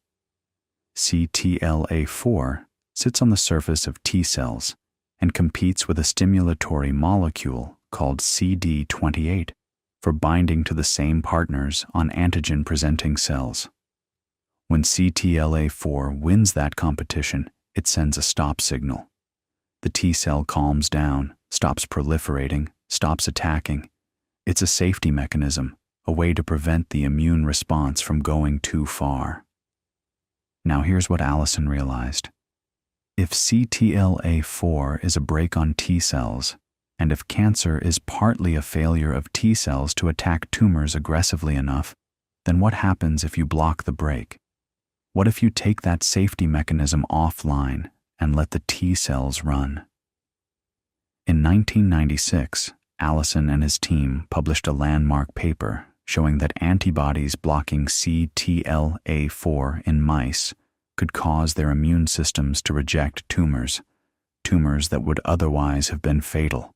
CTLA4 sits on the surface of T cells and competes with a stimulatory molecule called CD28 for binding to the same partners on antigen-presenting cells. When CTLA4 wins that competition, it sends a stop signal. The T cell calms down, stops proliferating, stops attacking. It's a safety mechanism, a way to prevent the immune response from going too far. Now here's what Allison realized. If CTLA4 is a brake on T cells, and if cancer is partly a failure of T cells to attack tumors aggressively enough, then what happens if you block the brake? What if you take that safety mechanism offline and let the T cells run? In 1996, Allison and his team published a landmark paper showing that antibodies blocking CTLA4 in mice could cause their immune systems to reject tumors that would otherwise have been fatal.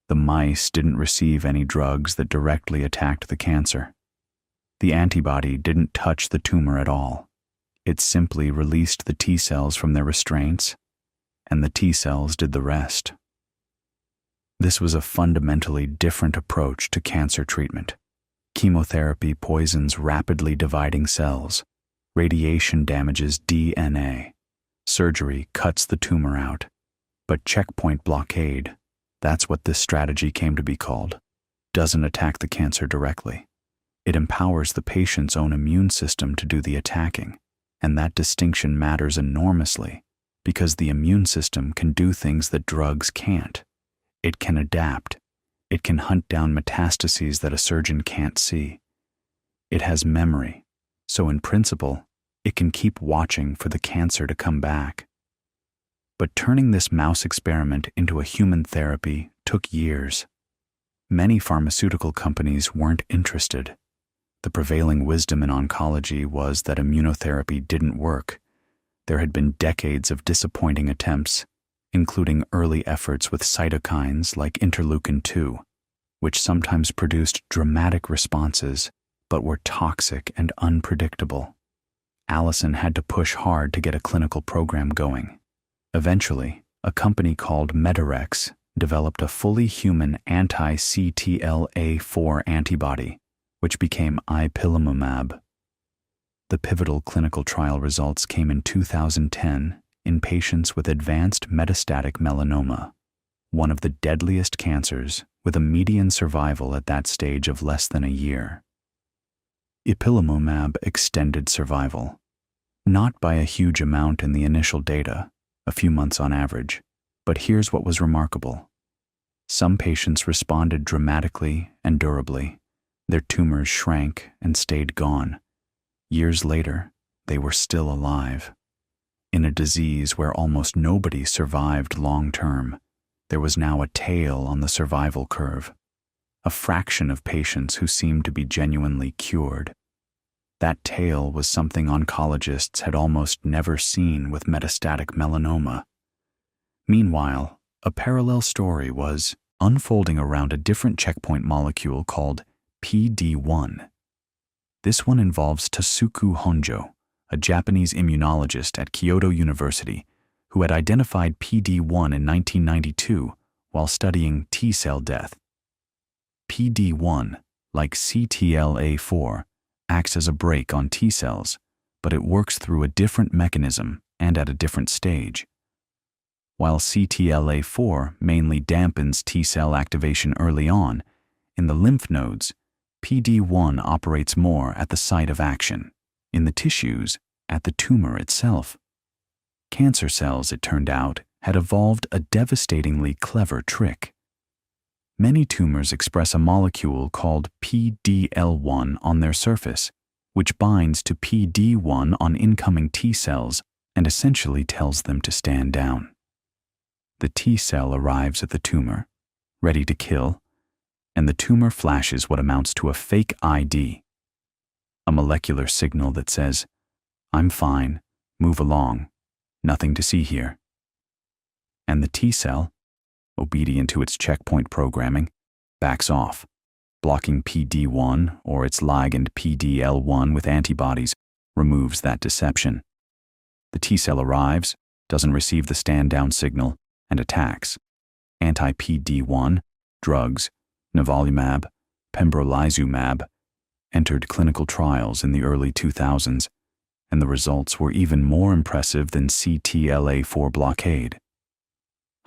The mice didn't receive any drugs that directly attacked the cancer. The antibody didn't touch the tumor at all. It simply released the T cells from their restraints, and the T cells did the rest. This was a fundamentally different approach to cancer treatment. Chemotherapy poisons rapidly dividing cells. Radiation damages DNA. Surgery cuts the tumor out. But checkpoint blockade, that's what this strategy came to be called, doesn't attack the cancer directly. It empowers the patient's own immune system to do the attacking, and that distinction matters enormously because the immune system can do things that drugs can't. It can adapt. It can hunt down metastases that a surgeon can't see. It has memory. So in principle, it can keep watching for the cancer to come back. But turning this mouse experiment into a human therapy took years. Many pharmaceutical companies weren't interested. The prevailing wisdom in oncology was that immunotherapy didn't work. There had been decades of disappointing attempts, including early efforts with cytokines like interleukin-2, which sometimes produced dramatic responses but were toxic and unpredictable. Allison had to push hard to get a clinical program going. Eventually, a company called Medarex developed a fully human anti-CTLA4 antibody, which became ipilimumab. The pivotal clinical trial results came in 2010 in patients with advanced metastatic melanoma, one of the deadliest cancers with a median survival at that stage of less than a year. Ipilimumab extended survival. Not by a huge amount in the initial data, a few months on average, but here's what was remarkable. Some patients responded dramatically and durably. Their tumors shrank and stayed gone. Years later, they were still alive. In a disease where almost nobody survived long-term, there was now a tail on the survival curve, a fraction of patients who seemed to be genuinely cured. That tail was something oncologists had almost never seen with metastatic melanoma. Meanwhile, a parallel story was unfolding around a different checkpoint molecule called PD-1. This one involves Tasuku Honjo, a Japanese immunologist at Kyoto University who had identified PD-1 in 1992 while studying T-cell death. PD-1, like CTLA-4, acts as a brake on T-cells, but it works through a different mechanism and at a different stage. While CTLA-4 mainly dampens T-cell activation early on, in the lymph nodes, PD-1 operates more at the site of action, in the tissues, at the tumor itself. Cancer cells, it turned out, had evolved a devastatingly clever trick. Many tumors express a molecule called PDL1 on their surface, which binds to PD-1 on incoming T cells and essentially tells them to stand down. The T cell arrives at the tumor, ready to kill, and the tumor flashes what amounts to a fake ID, a molecular signal that says, "I'm fine, move along, nothing to see here." And the T cell, obedient to its checkpoint programming, backs off, blocking PD-1 or its ligand PDL1 with antibodies removes that deception. The T cell arrives, doesn't receive the stand-down signal, and attacks. Anti-PD-1, drugs, nivolumab, pembrolizumab, entered clinical trials in the early 2000s, and the results were even more impressive than CTLA-4 blockade.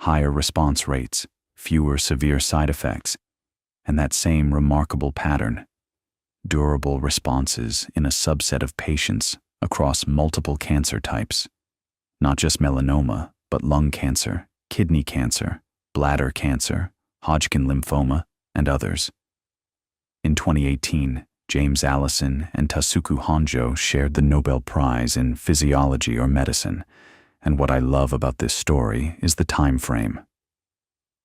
Higher response rates, fewer severe side effects, and that same remarkable pattern, durable responses in a subset of patients across multiple cancer types, not just melanoma, but lung cancer, kidney cancer, bladder cancer, Hodgkin lymphoma, and others. In 2018, James Allison and Tasuku Honjo shared the Nobel Prize in Physiology or Medicine, and what I love about this story is the time frame.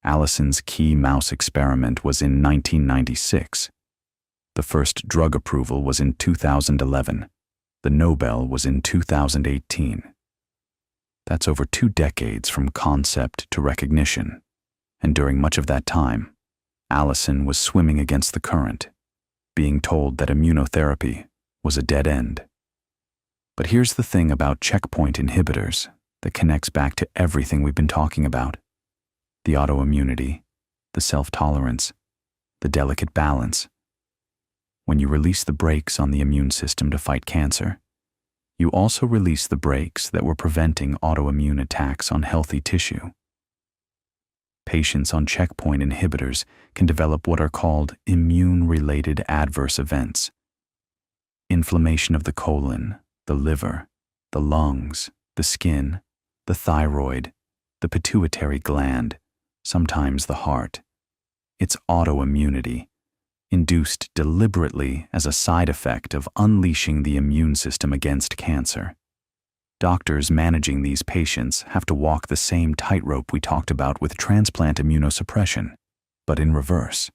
Allison's key mouse experiment was in 1996. The first drug approval was in 2011. The Nobel was in 2018. That's over 2 decades from concept to recognition, and during much of that time, Allison was swimming against the current, being told that immunotherapy was a dead end. But here's the thing about checkpoint inhibitors that connects back to everything we've been talking about: the autoimmunity, the self-tolerance, the delicate balance. When you release the brakes on the immune system to fight cancer, you also release the brakes that were preventing autoimmune attacks on healthy tissue. Patients on checkpoint inhibitors can develop what are called immune-related adverse events. Inflammation of the colon, the liver, the lungs, the skin, the thyroid, the pituitary gland, sometimes the heart. It's autoimmunity, induced deliberately as a side effect of unleashing the immune system against cancer. Doctors managing these patients have to walk the same tightrope we talked about with transplant immunosuppression, but in reverse.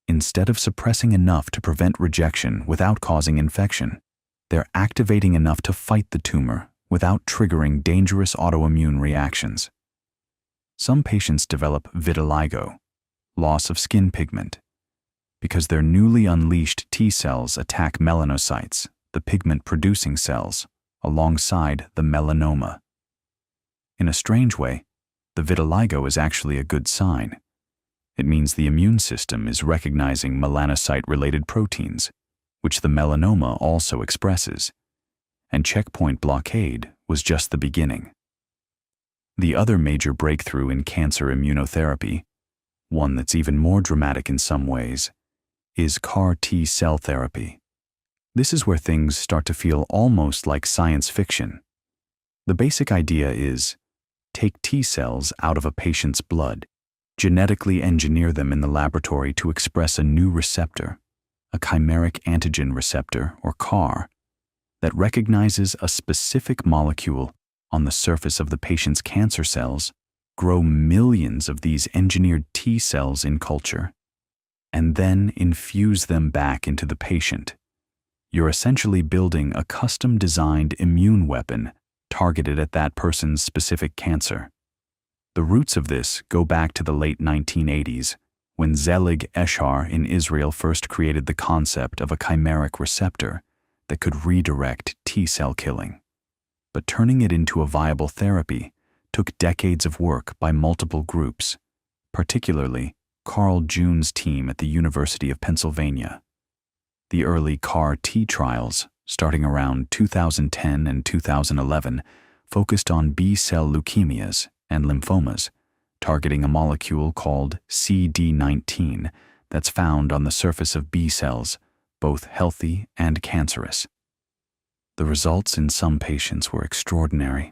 Instead of suppressing enough to prevent rejection without causing infection, they're activating enough to fight the tumor without triggering dangerous autoimmune reactions. Some patients develop vitiligo, loss of skin pigment, because their newly unleashed T cells attack melanocytes, the pigment-producing cells, alongside the melanoma. In a strange way, the vitiligo is actually a good sign. It means the immune system is recognizing melanocyte-related proteins, which the melanoma also expresses, and checkpoint blockade was just the beginning. The other major breakthrough in cancer immunotherapy, one that's even more dramatic in some ways, is CAR T cell therapy. This is where things start to feel almost like science fiction. The basic idea is, take T cells out of a patient's blood, genetically engineer them in the laboratory to express a new receptor, a chimeric antigen receptor, or CAR, that recognizes a specific molecule on the surface of the patient's cancer cells, grow millions of these engineered T cells in culture, and then infuse them back into the patient. You're essentially building a custom-designed immune weapon targeted at that person's specific cancer. The roots of this go back to the late 1980s, when Zelig Eshar in Israel first created the concept of a chimeric receptor that could redirect T-cell killing. But turning it into a viable therapy took decades of work by multiple groups, particularly Carl June's team at the University of Pennsylvania. The early CAR-T trials, starting around 2010 and 2011, focused on B-cell leukemias and lymphomas, targeting a molecule called CD19 that's found on the surface of B cells, both healthy and cancerous. The results in some patients were extraordinary.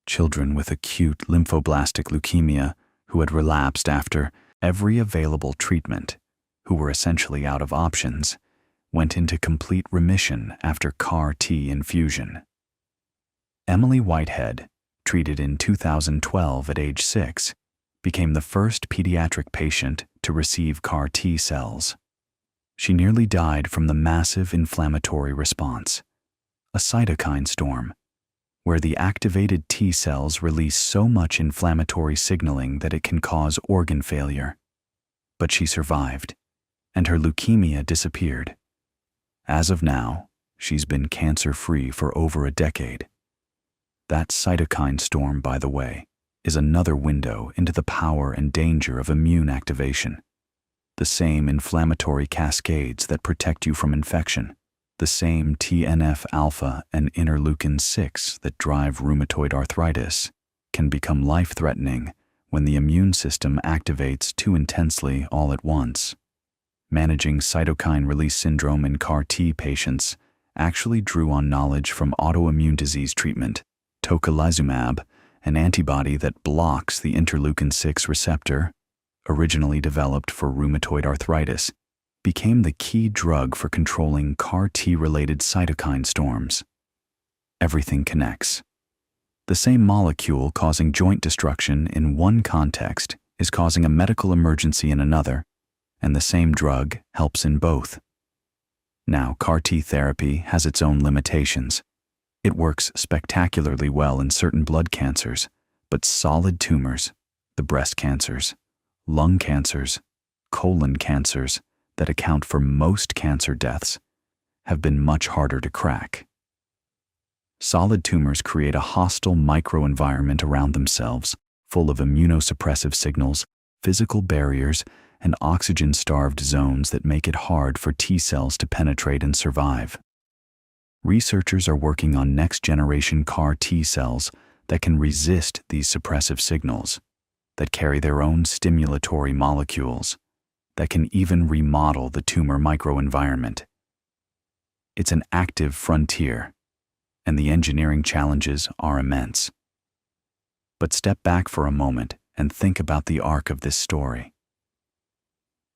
Children with acute lymphoblastic leukemia who had relapsed after every available treatment, who were essentially out of options, went into complete remission after CAR-T infusion. Emily Whitehead, treated in 2012 at age 6, became the first pediatric patient to receive CAR-T cells. She nearly died from the massive inflammatory response, a cytokine storm, where the activated T cells release so much inflammatory signaling that it can cause organ failure. But she survived, and her leukemia disappeared. As of now, she's been cancer-free for over a decade. That cytokine storm, by the way, is another window into the power and danger of immune activation. The same inflammatory cascades that protect you from infection, the same TNF-alpha and interleukin-6 that drive rheumatoid arthritis, can become life-threatening when the immune system activates too intensely all at once. Managing cytokine release syndrome in CAR-T patients actually drew on knowledge from autoimmune disease treatment. Tocilizumab, an antibody that blocks the interleukin-6 receptor, originally developed for rheumatoid arthritis, became the key drug for controlling CAR-T-related cytokine storms. Everything connects. The same molecule causing joint destruction in one context is causing a medical emergency in another, and the same drug helps in both. Now, CAR-T therapy has its own limitations. It works spectacularly well in certain blood cancers, but solid tumors, the breast cancers, lung cancers, colon cancers that account for most cancer deaths, have been much harder to crack. Solid tumors create a hostile microenvironment around themselves, full of immunosuppressive signals, physical barriers, and oxygen-starved zones that make it hard for T cells to penetrate and survive. Researchers are working on next-generation CAR-T cells that can resist these suppressive signals, that carry their own stimulatory molecules, that can even remodel the tumor microenvironment. It's an active frontier, and the engineering challenges are immense. But step back for a moment and think about the arc of this story.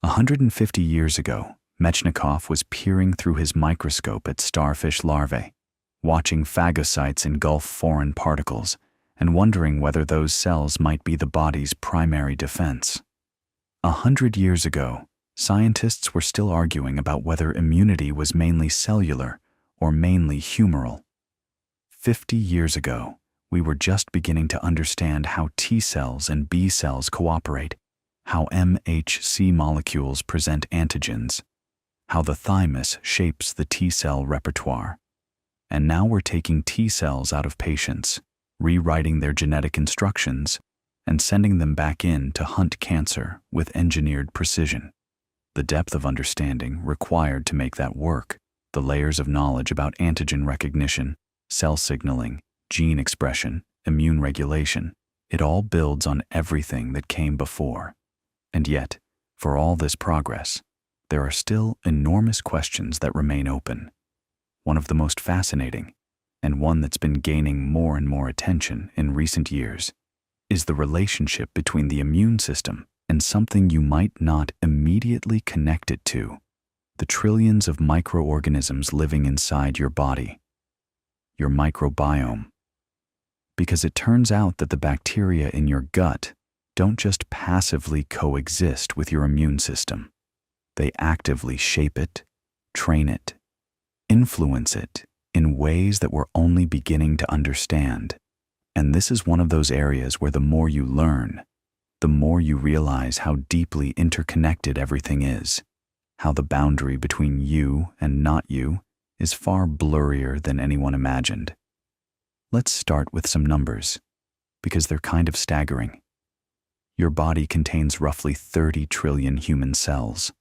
150 years ago, Mechnikov was peering through his microscope at starfish larvae, watching phagocytes engulf foreign particles, and wondering whether those cells might be the body's primary defense. 100 years ago, scientists were still arguing about whether immunity was mainly cellular or mainly humoral. 50 years ago, we were just beginning to understand how T cells and B cells cooperate, how MHC molecules present antigens, how the thymus shapes the T cell repertoire. And now we're taking T cells out of patients, rewriting their genetic instructions, and sending them back in to hunt cancer with engineered precision. The depth of understanding required to make that work, the layers of knowledge about antigen recognition, cell signaling, gene expression, immune regulation, it all builds on everything that came before. And yet, for all this progress, there are still enormous questions that remain open. one of the most fascinating, and one that's been gaining more and more attention in recent years, is the relationship between the immune system and something you might not immediately connect it to: the trillions of microorganisms living inside your body, your microbiome. Because it turns out that the bacteria in your gut don't just passively coexist with your immune system. They actively shape it, train it, influence it in ways that we're only beginning to understand. And this is one of those areas where the more you learn, the more you realize how deeply interconnected everything is, how the boundary between you and not you is far blurrier than anyone imagined. Let's start with some numbers, because they're kind of staggering. Your body contains roughly 30 trillion human cells,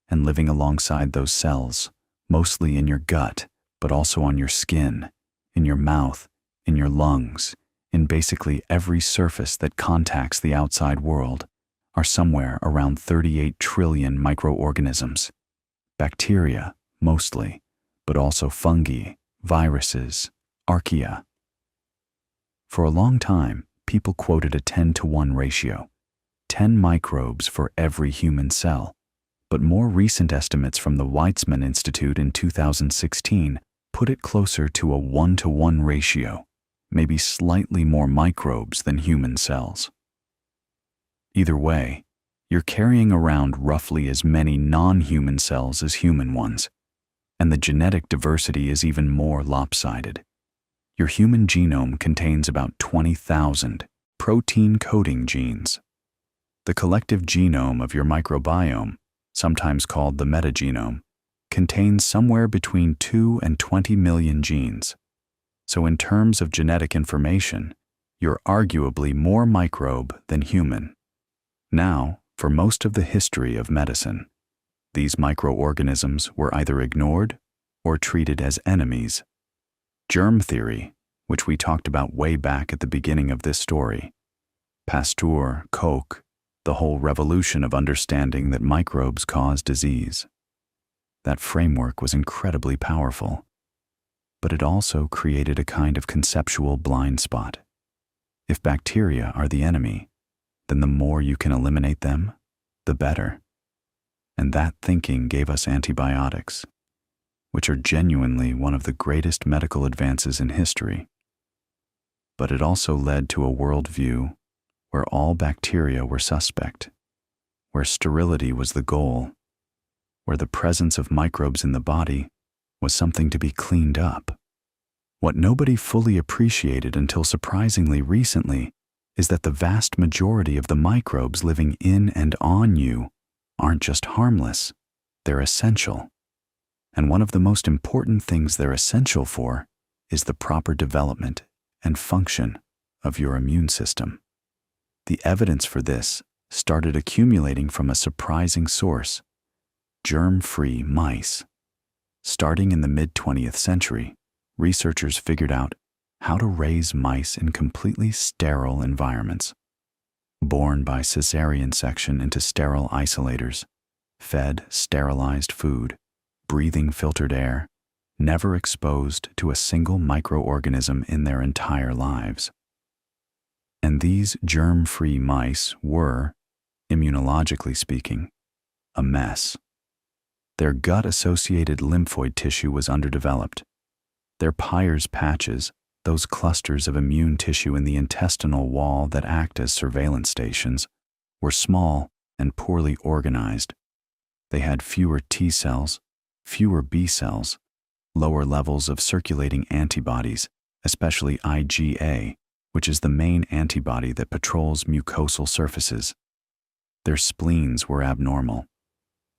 and living alongside those cells, mostly in your gut, but also on your skin, in your mouth, in your lungs, in basically every surface that contacts the outside world, are somewhere around 38 trillion microorganisms. Bacteria, mostly, but also fungi, viruses, archaea. For a long time, people quoted a 10-to-1 ratio, 10 microbes for every human cell. But more recent estimates from the Weizmann Institute in 2016 put it closer to a 1-to-1 ratio, maybe slightly more microbes than human cells. Either way, you're carrying around roughly as many non-human cells as human ones, and the genetic diversity is even more lopsided. Your human genome contains about 20,000 protein-coding genes. The collective genome of your microbiome, sometimes called the metagenome, contains somewhere between 2 and 20 million genes. So in terms of genetic information, you're arguably more microbe than human. Now, for most of the history of medicine, these microorganisms were either ignored or treated as enemies. Germ theory, which we talked about way back at the beginning of this story, Pasteur, Koch, the whole revolution of understanding that microbes cause disease. That framework was incredibly powerful, but it also created a kind of conceptual blind spot. If bacteria are the enemy, then the more you can eliminate them, the better. And that thinking gave us antibiotics, which are genuinely one of the greatest medical advances in history. But it also led to a worldview where all bacteria were suspect, where sterility was the goal, where the presence of microbes in the body was something to be cleaned up. What nobody fully appreciated until surprisingly recently is that the vast majority of the microbes living in and on you aren't just harmless, they're essential. And one of the most important things they're essential for is the proper development and function of your immune system. The evidence for this started accumulating from a surprising source: germ-free mice. Starting in the mid-20th century, researchers figured out how to raise mice in completely sterile environments. Born by cesarean section into sterile isolators, fed sterilized food, breathing filtered air, never exposed to a single microorganism in their entire lives. And these germ-free mice were, immunologically speaking, a mess. Their gut-associated lymphoid tissue was underdeveloped. Their Peyer's patches, those clusters of immune tissue in the intestinal wall that act as surveillance stations, were small and poorly organized. They had fewer T cells, fewer B cells, lower levels of circulating antibodies, especially IgA, which is the main antibody that patrols mucosal surfaces. Their spleens were abnormal.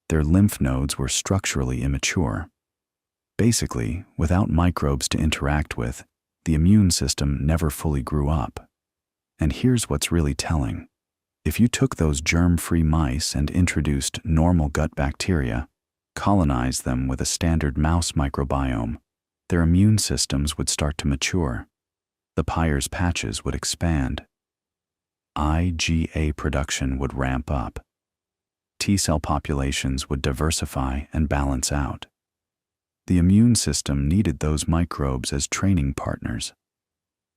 Their lymph nodes were structurally immature. Basically, without microbes to interact with, the immune system never fully grew up. And here's what's really telling. If you took those germ-free mice and introduced normal gut bacteria, colonized them with a standard mouse microbiome, their immune systems would start to mature. The Peyer's patches would expand. IgA production would ramp up. T-cell populations would diversify and balance out. The immune system needed those microbes as training partners,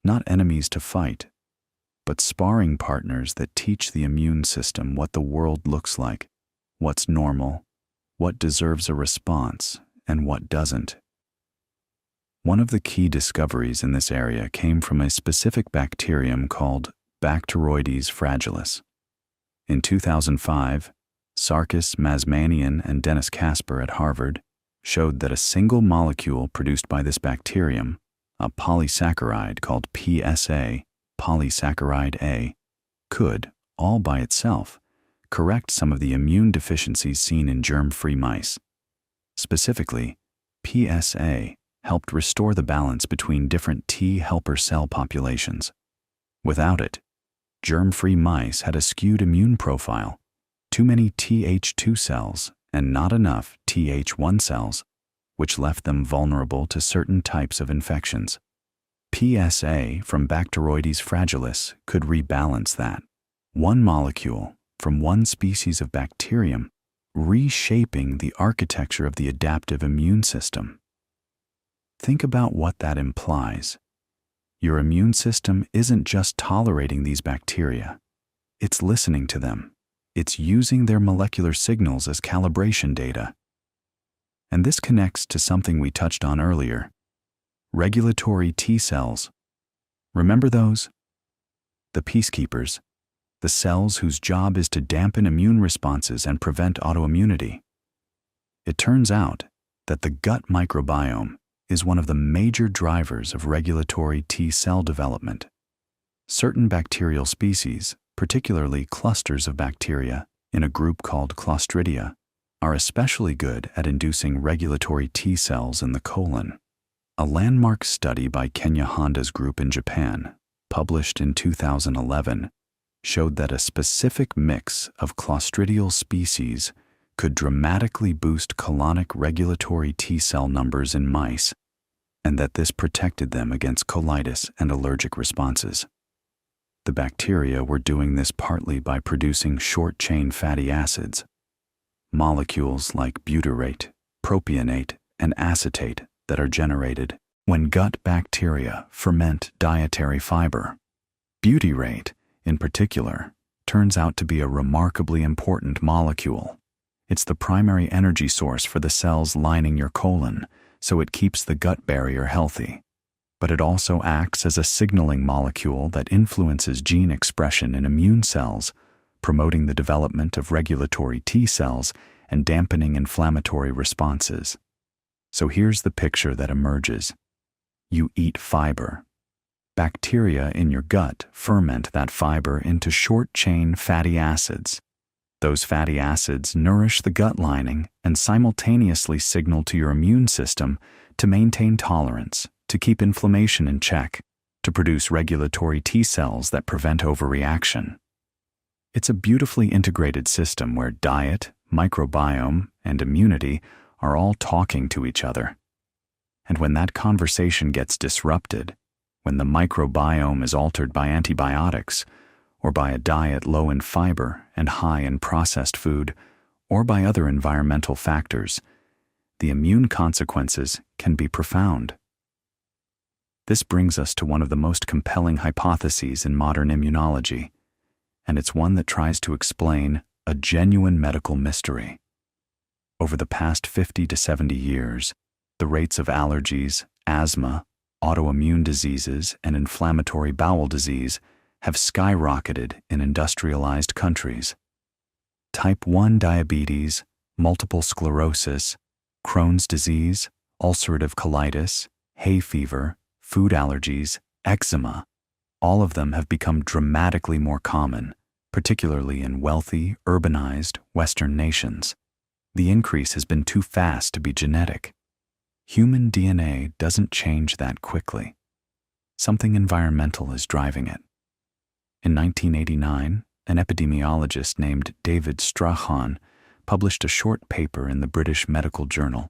not enemies to fight, but sparring partners that teach the immune system what the world looks like, what's normal, what deserves a response, and what doesn't. One of the key discoveries in this area came from a specific bacterium called Bacteroides fragilis. In 2005, Sarkis Mazmanian and Dennis Kasper at Harvard showed that a single molecule produced by this bacterium, a polysaccharide called PSA, polysaccharide A, could, all by itself, correct some of the immune deficiencies seen in germ-free mice. Specifically, PSA helped restore the balance between different T helper cell populations. Without it, germ-free mice had a skewed immune profile, too many Th2 cells and not enough Th1 cells, which left them vulnerable to certain types of infections. PSA from Bacteroides fragilis could rebalance that. One molecule from one species of bacterium, reshaping the architecture of the adaptive immune system. Think about what that implies. Your immune system isn't just tolerating these bacteria. It's listening to them. It's using their molecular signals as calibration data. And this connects to something we touched on earlier. Regulatory T cells. Remember those? The peacekeepers, the cells whose job is to dampen immune responses and prevent autoimmunity. It turns out that the gut microbiome is one of the major drivers of regulatory T cell development. Certain bacterial species, particularly clusters of bacteria in a group called Clostridia, are especially good at inducing regulatory T cells in the colon. A landmark study by Kenya Honda's group in Japan, published in 2011, showed that a specific mix of Clostridial species could dramatically boost colonic regulatory T cell numbers in mice, and that this protected them against colitis and allergic responses. The bacteria were doing this partly by producing short-chain fatty acids, molecules like butyrate, propionate, and acetate that are generated when gut bacteria ferment dietary fiber. Butyrate, in particular, turns out to be a remarkably important molecule. It's the primary energy source for the cells lining your colon, so it keeps the gut barrier healthy. But it also acts as a signaling molecule that influences gene expression in immune cells, promoting the development of regulatory T cells and dampening inflammatory responses. So here's the picture that emerges. You eat fiber. Bacteria in your gut ferment that fiber into short-chain fatty acids. Those fatty acids nourish the gut lining and simultaneously signal to your immune system to maintain tolerance, to keep inflammation in check, to produce regulatory T cells that prevent overreaction. It's a beautifully integrated system where diet, microbiome, and immunity are all talking to each other. And when that conversation gets disrupted, when the microbiome is altered by antibiotics, or by a diet low in fiber and high in processed food, or by other environmental factors, the immune consequences can be profound. This brings us to one of the most compelling hypotheses in modern immunology, and it's one that tries to explain a genuine medical mystery. Over the past 50 to 70 years, the rates of allergies, asthma, autoimmune diseases, and inflammatory bowel disease have skyrocketed in industrialized countries. Type 1 diabetes, multiple sclerosis, Crohn's disease, ulcerative colitis, hay fever, food allergies, eczema, all of them have become dramatically more common, particularly in wealthy, urbanized Western nations. The increase has been too fast to be genetic. Human DNA doesn't change that quickly. Something environmental is driving it. In 1989, an epidemiologist named David Strahan published a short paper in the British Medical Journal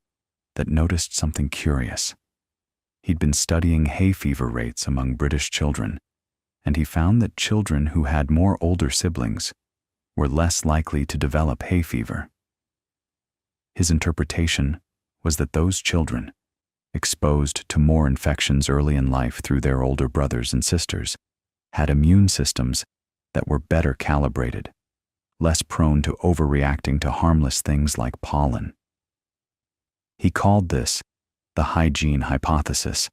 that noticed something curious. He'd been studying hay fever rates among British children, and he found that children who had more older siblings were less likely to develop hay fever. His interpretation was that those children, exposed to more infections early in life through their older brothers and sisters, had immune systems that were better calibrated, less prone to overreacting to harmless things like pollen. He called this the hygiene hypothesis,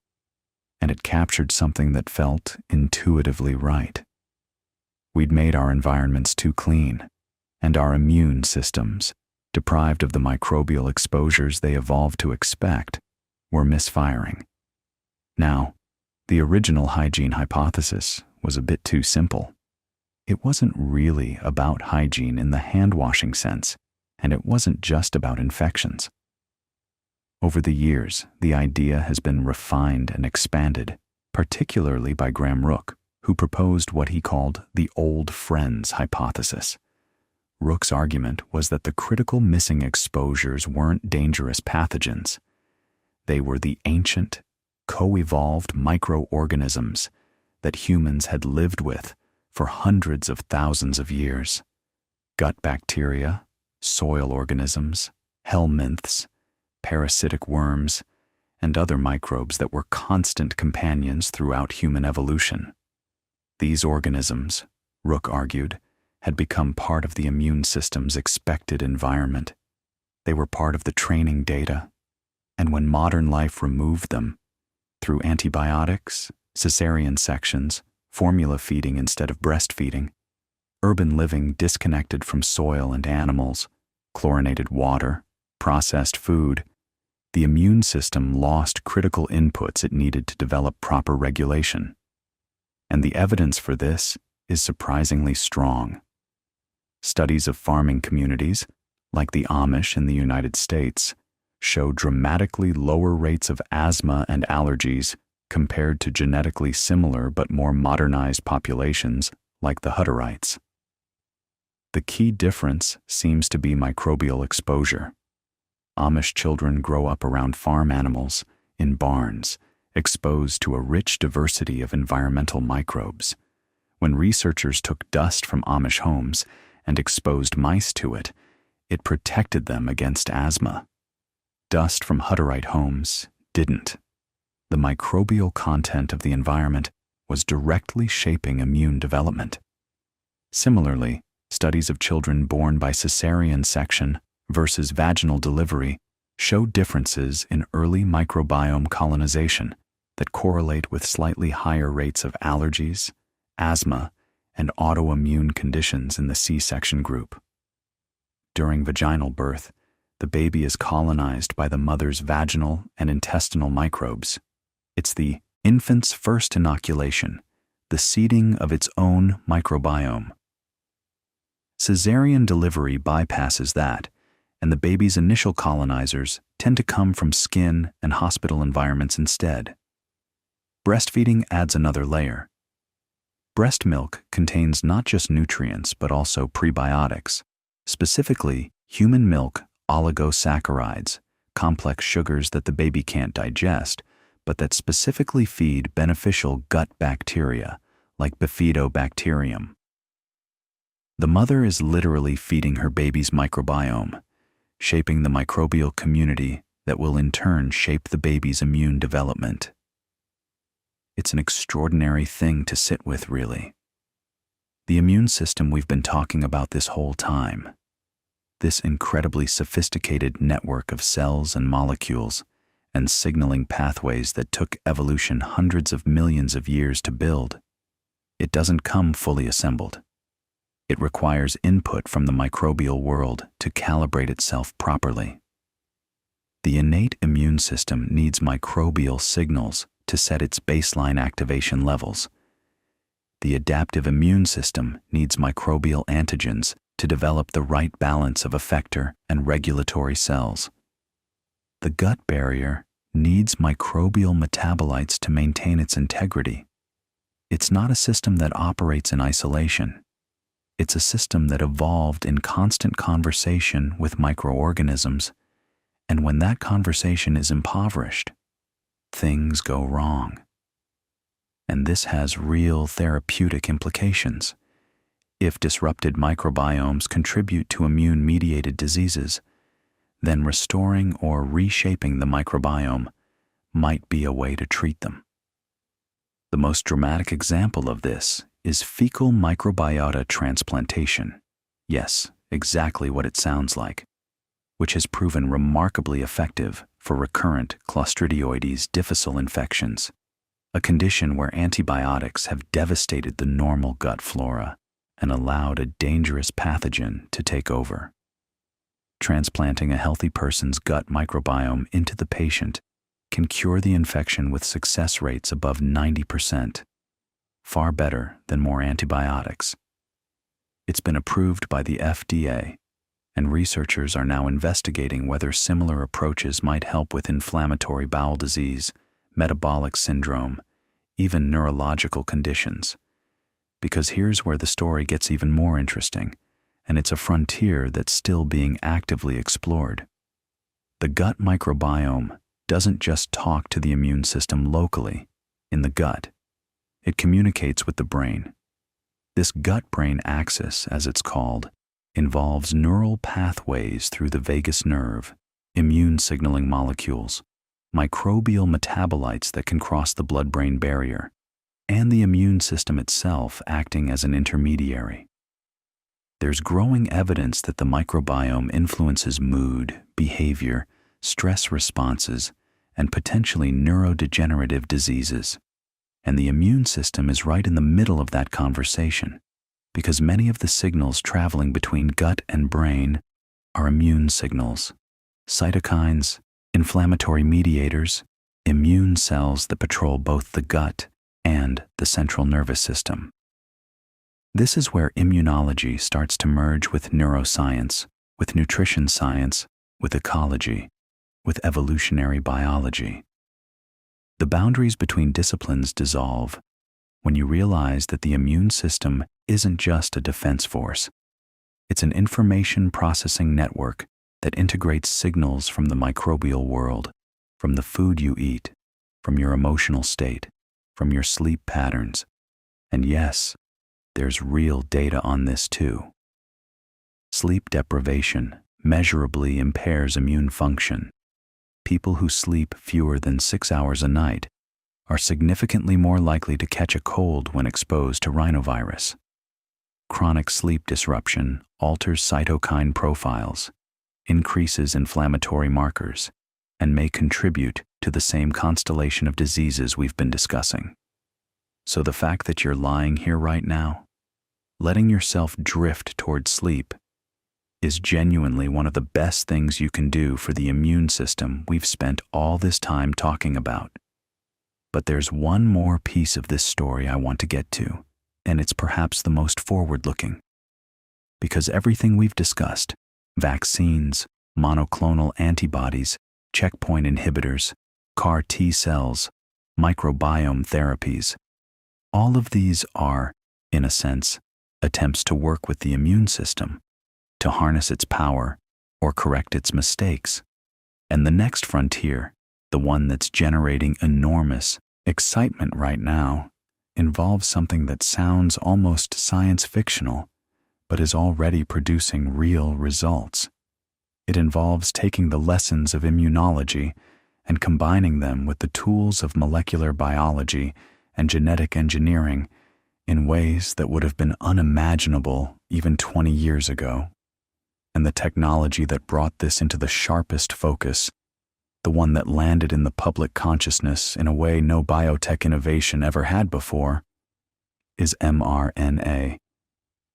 and it captured something that felt intuitively right. We'd made our environments too clean, and our immune systems, deprived of the microbial exposures they evolved to expect, were misfiring. Now, the original hygiene hypothesis was a bit too simple. It wasn't really about hygiene in the hand-washing sense, and it wasn't just about infections. Over the years, the idea has been refined and expanded, particularly by Graham Rook, who proposed what he called the old friends hypothesis. Rook's argument was that the critical missing exposures weren't dangerous pathogens. They were the ancient, co-evolved microorganisms that humans had lived with for hundreds of thousands of years. Gut bacteria, soil organisms, helminths, parasitic worms, and other microbes that were constant companions throughout human evolution. These organisms, Rook argued, had become part of the immune system's expected environment. They were part of the training data, and when modern life removed them, through antibiotics, cesarean sections, formula feeding instead of breastfeeding, urban living disconnected from soil and animals, chlorinated water, processed food, the immune system lost critical inputs it needed to develop proper regulation. And the evidence for this is surprisingly strong. Studies of farming communities, like the Amish in the United States, show dramatically lower rates of asthma and allergies compared to genetically similar but more modernized populations like the Hutterites. The key difference seems to be microbial exposure. Amish children grow up around farm animals, in barns, exposed to a rich diversity of environmental microbes. When researchers took dust from Amish homes and exposed mice to it, it protected them against asthma. Dust from Hutterite homes didn't. The microbial content of the environment was directly shaping immune development. Similarly, studies of children born by cesarean section versus vaginal delivery show differences in early microbiome colonization that correlate with slightly higher rates of allergies, asthma, and autoimmune conditions in the C-section group. During vaginal birth, the baby is colonized by the mother's vaginal and intestinal microbes. It's the infant's first inoculation, the seeding of its own microbiome. Caesarean delivery bypasses that, and the baby's initial colonizers tend to come from skin and hospital environments instead. Breastfeeding adds another layer. Breast milk contains not just nutrients but also prebiotics, specifically human milk oligosaccharides, complex sugars that the baby can't digest, but that specifically feed beneficial gut bacteria like Bifidobacterium. The mother is literally feeding her baby's microbiome, shaping the microbial community that will in turn shape the baby's immune development. It's an extraordinary thing to sit with, really. The immune system we've been talking about this whole time, this incredibly sophisticated network of cells and molecules and signaling pathways that took evolution hundreds of millions of years to build, it doesn't come fully assembled. It requires input from the microbial world to calibrate itself properly. The innate immune system needs microbial signals to set its baseline activation levels. The adaptive immune system needs microbial antigens to develop the right balance of effector and regulatory cells. The gut barrier needs microbial metabolites to maintain its integrity. It's not a system that operates in isolation. It's a system that evolved in constant conversation with microorganisms, and when that conversation is impoverished, things go wrong. And this has real therapeutic implications. If disrupted microbiomes contribute to immune-mediated diseases, then restoring or reshaping the microbiome might be a way to treat them. The most dramatic example of this is fecal microbiota transplantation. Yes, exactly what it sounds like, which has proven remarkably effective for recurrent Clostridioides difficile infections, a condition where antibiotics have devastated the normal gut flora and allowed a dangerous pathogen to take over. Transplanting a healthy person's gut microbiome into the patient can cure the infection with success rates above 90%, far better than more antibiotics. It's been approved by the FDA, and researchers are now investigating whether similar approaches might help with inflammatory bowel disease, metabolic syndrome, even neurological conditions. Because here's where the story gets even more interesting, and it's a frontier that's still being actively explored. The gut microbiome doesn't just talk to the immune system locally, in the gut. It communicates with the brain. This gut-brain axis, as it's called, involves neural pathways through the vagus nerve, immune signaling molecules, microbial metabolites that can cross the blood-brain barrier, and the immune system itself acting as an intermediary. There's growing evidence that the microbiome influences mood, behavior, stress responses, and potentially neurodegenerative diseases. And the immune system is right in the middle of that conversation, because many of the signals traveling between gut and brain are immune signals, cytokines, inflammatory mediators, immune cells that patrol both the gut and the central nervous system. This is where immunology starts to merge with neuroscience, with nutrition science, with ecology, with evolutionary biology. The boundaries between disciplines dissolve when you realize that the immune system isn't just a defense force. It's an information processing network that integrates signals from the microbial world, from the food you eat, from your emotional state, from your sleep patterns. And yes, there's real data on this too. Sleep deprivation measurably impairs immune function. People who sleep fewer than 6 hours a night are significantly more likely to catch a cold when exposed to rhinovirus. Chronic sleep disruption alters cytokine profiles, increases inflammatory markers, and may contribute to the same constellation of diseases we've been discussing. So the fact that you're lying here right now, letting yourself drift toward sleep, is genuinely one of the best things you can do for the immune system we've spent all this time talking about. But there's one more piece of this story I want to get to, and it's perhaps the most forward-looking. Because everything we've discussed, vaccines, monoclonal antibodies, checkpoint inhibitors, CAR T cells, microbiome therapies, all of these are, in a sense, attempts to work with the immune system, to harness its power or correct its mistakes. And the next frontier, the one that's generating enormous excitement right now, involves something that sounds almost science fictional, but is already producing real results. It involves taking the lessons of immunology and combining them with the tools of molecular biology and genetic engineering in ways that would have been unimaginable even 20 years ago. And the technology that brought this into the sharpest focus, the one that landed in the public consciousness in a way no biotech innovation ever had before, is mRNA.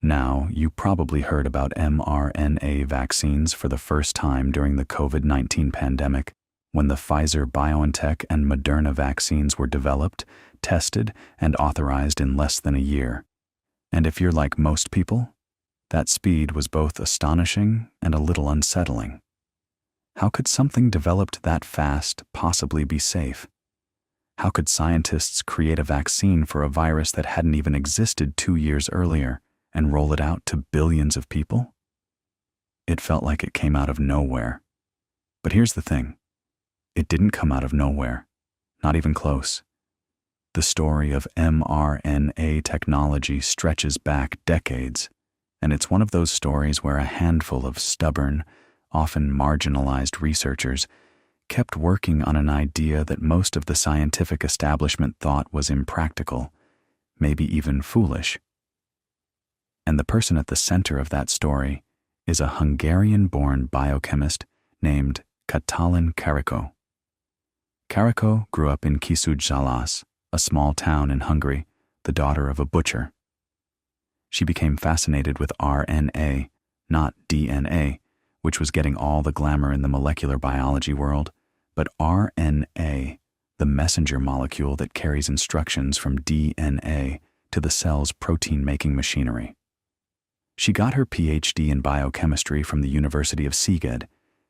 Now, you probably heard about mRNA vaccines for the first time during the COVID-19 pandemic, when the Pfizer-BioNTech and Moderna vaccines were developed, tested, and authorized in less than a year. And if you're like most people, that speed was both astonishing and a little unsettling. How could something developed that fast possibly be safe? How could scientists create a vaccine for a virus that hadn't even existed 2 years earlier and roll it out to billions of people? It felt like it came out of nowhere. But here's the thing. It didn't come out of nowhere, not even close. The story of mRNA technology stretches back decades, and it's one of those stories where a handful of stubborn, often marginalized researchers, kept working on an idea that most of the scientific establishment thought was impractical, maybe even foolish. And the person at the center of that story is a Hungarian-born biochemist named Katalin Karikó. Karikó grew up in Kisújszállás, a small town in Hungary, the daughter of a butcher. She became fascinated with RNA, not DNA, which was getting all the glamour in the molecular biology world, but RNA, the messenger molecule that carries instructions from DNA to the cell's protein-making machinery. She got her PhD in biochemistry from the University of Szeged,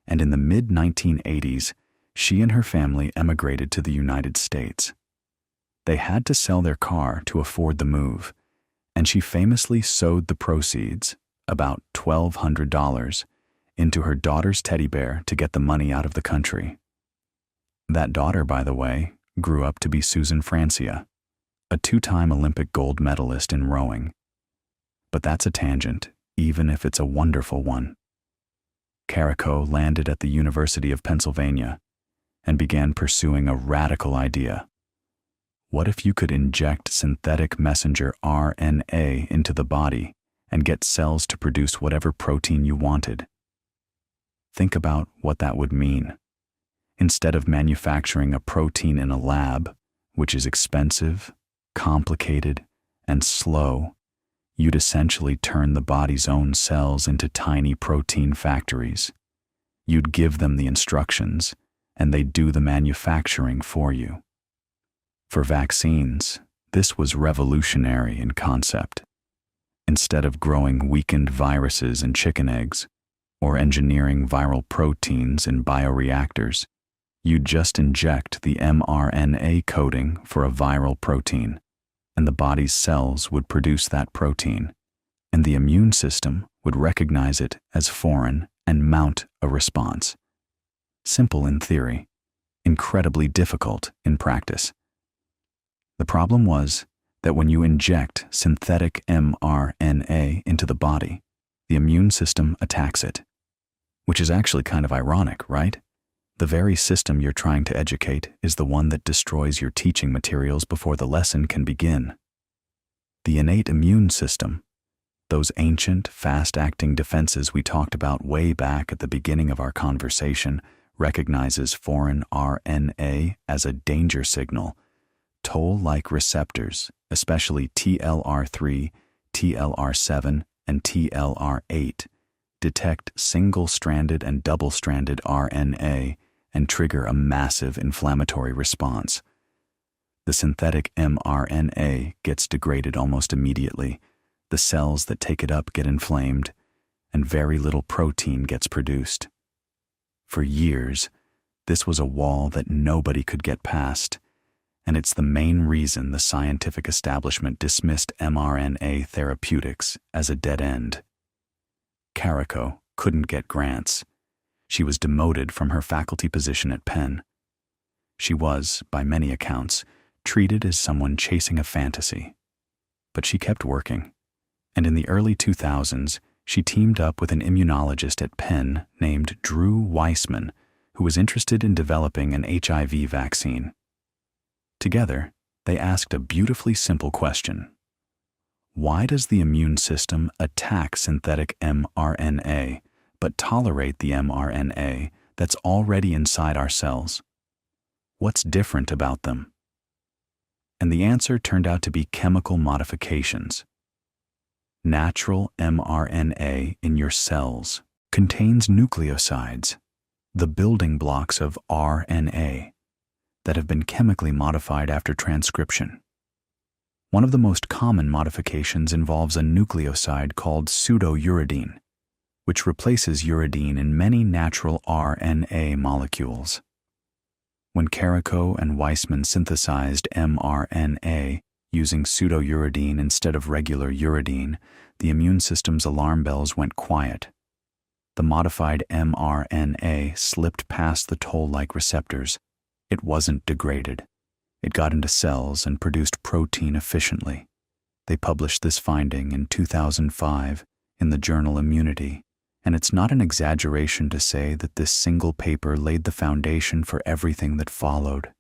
and in the mid-1980s, she and her family emigrated to the United States. They had to sell their car to afford the move, and she famously sewed the proceeds, about $1,200, into her daughter's teddy bear to get the money out of the country. That daughter, by the way, grew up to be Susan Francia, a 2-time Olympic gold medalist in rowing. But that's a tangent, even if it's a wonderful one. Karikó landed at the University of Pennsylvania and began pursuing a radical idea. What if you could inject synthetic messenger RNA into the body and get cells to produce whatever protein you wanted? Think about what that would mean. Instead of manufacturing a protein in a lab, which is expensive, complicated, and slow, you'd essentially turn the body's own cells into tiny protein factories. You'd give them the instructions, and they'd do the manufacturing for you. For vaccines, this was revolutionary in concept. Instead of growing weakened viruses in chicken eggs, or engineering viral proteins in bioreactors, you'd just inject the mRNA coding for a viral protein, and the body's cells would produce that protein, and the immune system would recognize it as foreign and mount a response. Simple in theory, incredibly difficult in practice. The problem was that when you inject synthetic mRNA into the body, the immune system attacks it. Which is actually kind of ironic, right? The very system you're trying to educate is the one that destroys your teaching materials before the lesson can begin. The innate immune system, those ancient, fast-acting defenses we talked about way back at the beginning of our conversation, recognizes foreign RNA as a danger signal. Toll-like receptors, especially TLR3, TLR7, and TLR8, detect single-stranded and double-stranded RNA and trigger a massive inflammatory response. The synthetic mRNA gets degraded almost immediately, the cells that take it up get inflamed, and very little protein gets produced. For years, this was a wall that nobody could get past, and it's the main reason the scientific establishment dismissed mRNA therapeutics as a dead end. Karikó couldn't get grants. She was demoted from her faculty position at Penn. She was, by many accounts, treated as someone chasing a fantasy. But she kept working, and in the early 2000s, she teamed up with an immunologist at Penn named Drew Weissman, who was interested in developing an HIV vaccine. Together, they asked a beautifully simple question. Why does the immune system attack synthetic mRNA but tolerate the mRNA that's already inside our cells? What's different about them? And the answer turned out to be chemical modifications. Natural mRNA in your cells contains nucleosides, the building blocks of RNA, that have been chemically modified after transcription. One of the most common modifications involves a nucleoside called pseudouridine, which replaces uridine in many natural RNA molecules. When Karikó and Weissman synthesized mRNA using pseudouridine instead of regular uridine, the immune system's alarm bells went quiet. The modified mRNA slipped past the toll-like receptors. It wasn't degraded. It got into cells and produced protein efficiently. They published this finding in 2005 in the journal Immunity, And it's not an exaggeration to say that this single paper laid the foundation for everything that followed.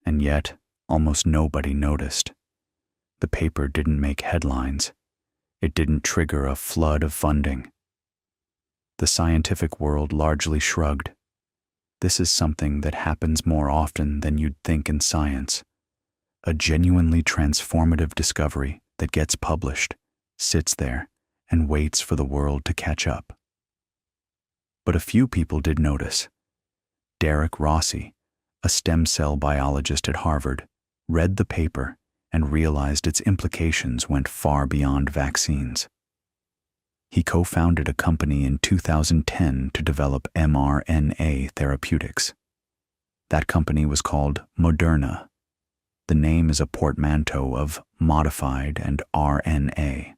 And yet, almost nobody noticed. The paper didn't make headlines. It didn't trigger a flood of funding. The scientific world largely shrugged. This is something that happens more often than you'd think in science. A genuinely transformative discovery that gets published, sits there, and waits for the world to catch up. But a few people did notice. Derek Rossi, a stem cell biologist at Harvard, read the paper and realized its implications went far beyond vaccines. He co-founded a company in 2010 to develop mRNA therapeutics. That company was called Moderna. The name is a portmanteau of modified and RNA.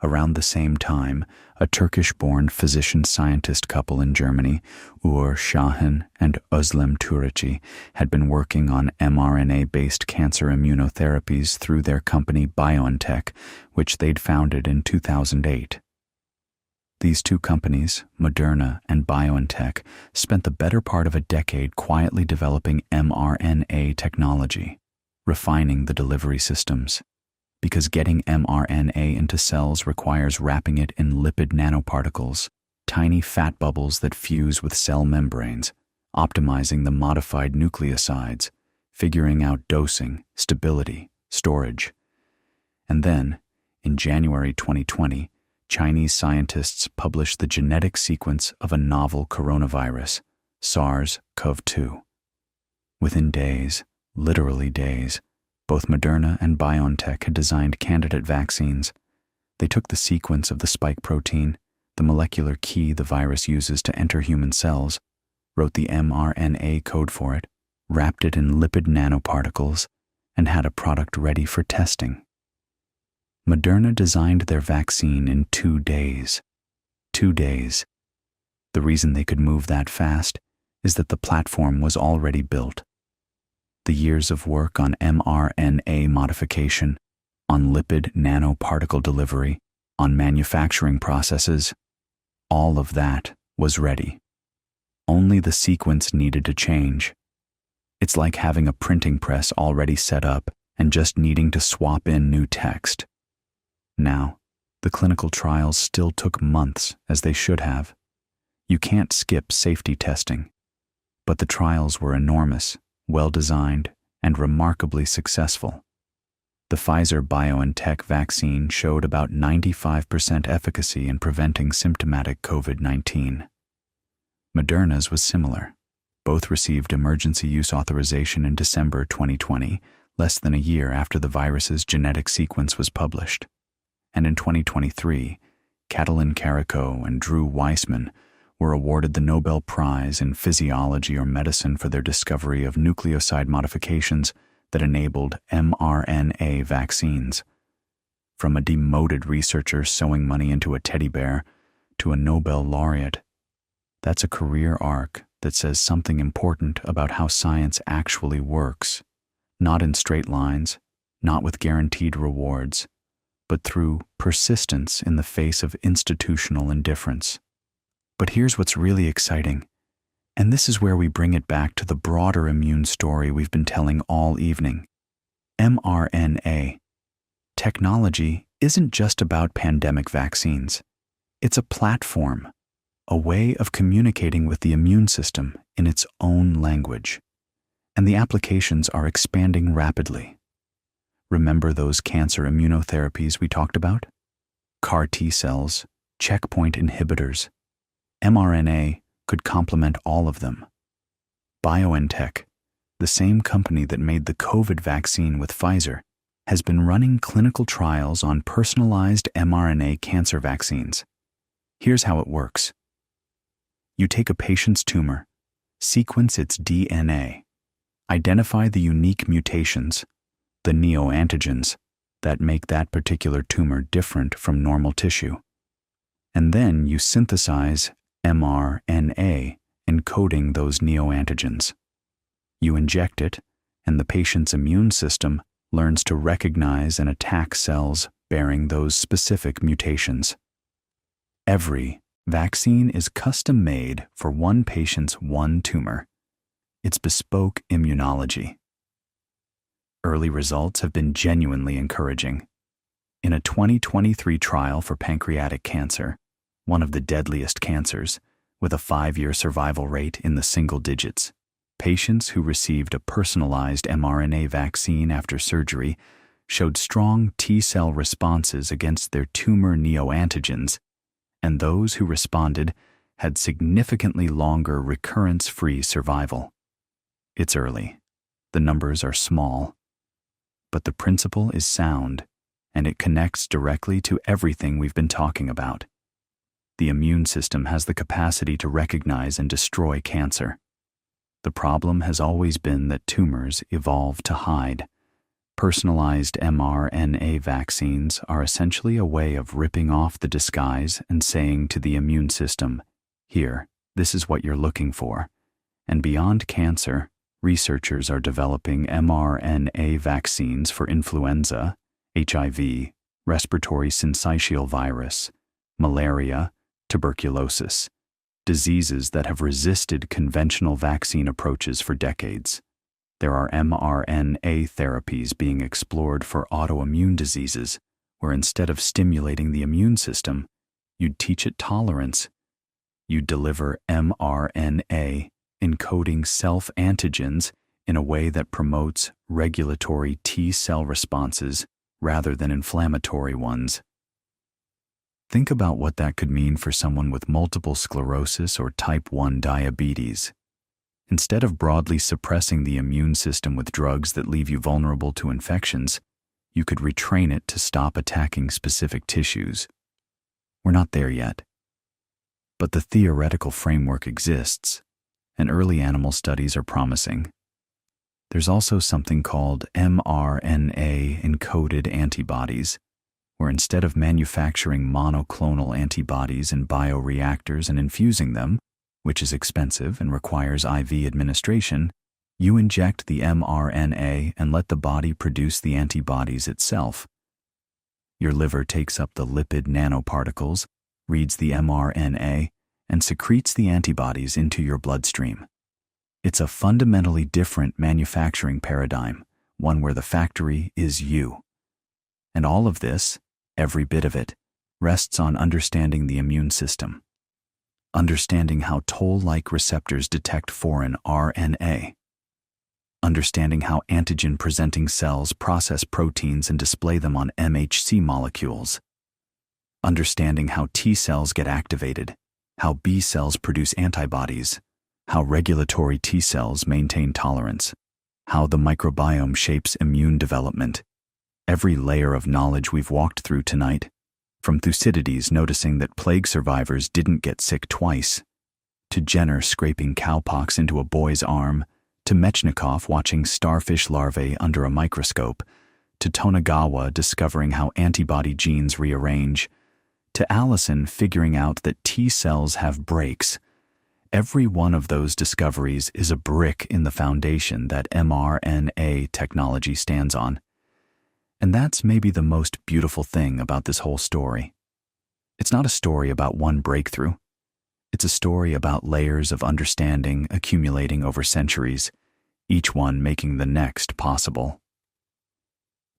Around the same time, a Turkish-born physician-scientist couple in Germany, Uğur Şahin and Özlem Türeci, had been working on mRNA-based cancer immunotherapies through their company BioNTech, which they'd founded in 2008. These two companies, Moderna and BioNTech, spent the better part of a decade quietly developing mRNA technology, refining the delivery systems. Because getting mRNA into cells requires wrapping it in lipid nanoparticles, tiny fat bubbles that fuse with cell membranes, optimizing the modified nucleosides, figuring out dosing, stability, storage. And then, in January 2020, Chinese scientists published the genetic sequence of a novel coronavirus, SARS-CoV-2. Within days, literally days, both Moderna and BioNTech had designed candidate vaccines. They took the sequence of the spike protein, the molecular key the virus uses to enter human cells, wrote the mRNA code for it, wrapped it in lipid nanoparticles, and had a product ready for testing. Moderna designed their vaccine in 2 days. 2 days. The reason they could move that fast is that the platform was already built. The years of work on mRNA modification, on lipid nanoparticle delivery, on manufacturing processes, all of that was ready. Only the sequence needed to change. It's like having a printing press already set up and just needing to swap in new text. Now, the clinical trials still took months, as they should have. You can't skip safety testing. But the trials were enormous, well-designed, and remarkably successful. The Pfizer-BioNTech vaccine showed about 95% efficacy in preventing symptomatic COVID-19. Moderna's was similar. Both received emergency use authorization in December 2020, less than a year after the virus's genetic sequence was published. And in 2023, Katalin Karikó and Drew Weissman were awarded the Nobel Prize in Physiology or Medicine for their discovery of nucleoside modifications that enabled mRNA vaccines. From a demoted researcher sewing money into a teddy bear to a Nobel laureate, that's a career arc that says something important about how science actually works, not in straight lines, not with guaranteed rewards, but through persistence in the face of institutional indifference. But here's what's really exciting, and this is where we bring it back to the broader immune story we've been telling all evening. mRNA. Technology isn't just about pandemic vaccines. It's a platform, a way of communicating with the immune system in its own language. And the applications are expanding rapidly. Remember those cancer immunotherapies we talked about? CAR T cells, checkpoint inhibitors. mRNA could complement all of them. BioNTech, the same company that made the COVID vaccine with Pfizer, has been running clinical trials on personalized mRNA cancer vaccines. Here's how it works. You take a patient's tumor, sequence its DNA, identify the unique mutations, the neoantigens, that make that particular tumor different from normal tissue. And then you synthesize mRNA encoding those neoantigens. You inject it, and the patient's immune system learns to recognize and attack cells bearing those specific mutations. Every Vaccine is custom-made for one patient's one tumor. It's bespoke immunology. Early results have been genuinely encouraging. In a 2023 trial for pancreatic cancer, one of the deadliest cancers, with a 5-year survival rate in the single digits, patients who received a personalized mRNA vaccine after surgery showed strong T-cell responses against their tumor neoantigens, and those who responded had significantly longer recurrence-free survival. It's early. The numbers are small. But the principle is sound, and it connects directly to everything we've been talking about. The immune system has the capacity to recognize and destroy cancer. The problem has always been that tumors evolve to hide. Personalized mRNA vaccines are essentially a way of ripping off the disguise and saying to the immune system, "Here, this is what you're looking for." And beyond cancer, researchers are developing mRNA vaccines for influenza, HIV, respiratory syncytial virus, malaria, tuberculosis, diseases that have resisted conventional vaccine approaches for decades. There are mRNA therapies being explored for autoimmune diseases, where instead of stimulating the immune system, you'd teach it tolerance. You'd deliver mRNA, encoding self-antigens in a way that promotes regulatory T-cell responses rather than inflammatory ones. Think about what that could mean for someone with multiple sclerosis or type 1 diabetes. Instead of broadly suppressing the immune system with drugs that leave you vulnerable to infections, you could retrain it to stop attacking specific tissues. We're not there yet. But the theoretical framework exists, and early animal studies are promising. There's also something called mRNA-encoded antibodies, where instead of manufacturing monoclonal antibodies in bioreactors and infusing them, which is expensive and requires IV administration, you inject the mRNA and let the body produce the antibodies itself. Your liver takes up the lipid nanoparticles, reads the mRNA, and secretes the antibodies into your bloodstream. It's a fundamentally different manufacturing paradigm, one where the factory is you. And all of this, every bit of it, rests on understanding the immune system. Understanding how toll-like receptors detect foreign RNA. Understanding how antigen-presenting cells process proteins and display them on MHC molecules. Understanding how T cells get activated, how B cells produce antibodies, how regulatory T cells maintain tolerance, how the microbiome shapes immune development. Every layer of knowledge we've walked through tonight, from Thucydides noticing that plague survivors didn't get sick twice, to Jenner scraping cowpox into a boy's arm, to Mechnikov watching starfish larvae under a microscope, to Tonegawa discovering how antibody genes rearrange, to Allison figuring out that T cells have brakes. Every one of those discoveries is a brick in the foundation that mRNA technology stands on. And that's maybe the most beautiful thing about this whole story. It's not a story about one breakthrough. It's a story about layers of understanding accumulating over centuries, each one making the next possible.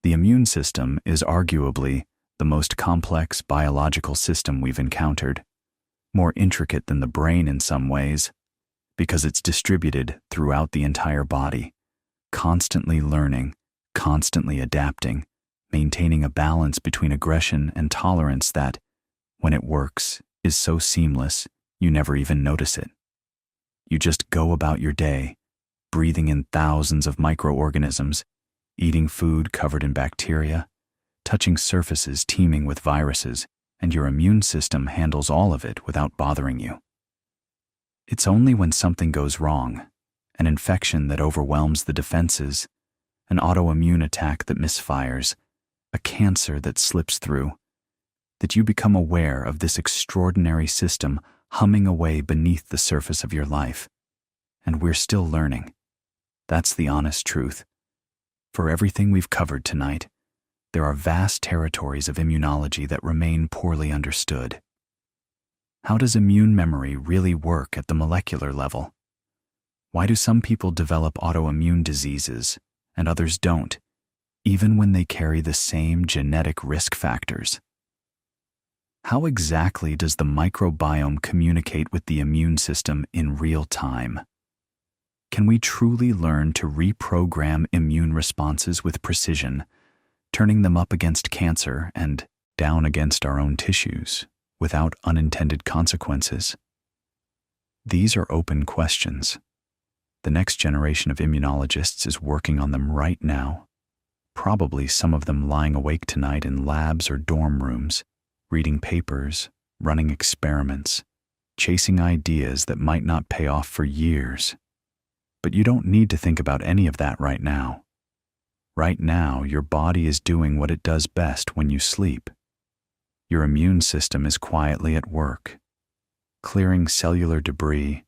The immune system is arguably the most complex biological system we've encountered, more intricate than the brain in some ways, because it's distributed throughout the entire body, constantly learning, constantly adapting, maintaining a balance between aggression and tolerance that, when it works, is so seamless you never even notice it. You just go about your day, breathing in thousands of microorganisms, eating food covered in bacteria, touching surfaces teeming with viruses, and your immune system handles all of it without bothering you. It's only when something goes wrong, an infection that overwhelms the defenses, an autoimmune attack that misfires, a cancer that slips through, that you become aware of this extraordinary system humming away beneath the surface of your life. And we're still learning. That's the honest truth. For everything we've covered tonight, there are vast territories of immunology that remain poorly understood. How does immune memory really work at the molecular level? Why do some people develop autoimmune diseases and others don't, even when they carry the same genetic risk factors? How exactly does the microbiome communicate with the immune system in real time? Can we truly learn to reprogram immune responses with precision, turning them up against cancer and down against our own tissues without unintended consequences? These are open questions. The next generation of immunologists is working on them right now, probably some of them lying awake tonight in labs or dorm rooms, reading papers, running experiments, chasing ideas that might not pay off for years. But you don't need to think about any of that right now. Right now, your body is doing what it does best when you sleep. Your immune system is quietly at work, clearing cellular debris,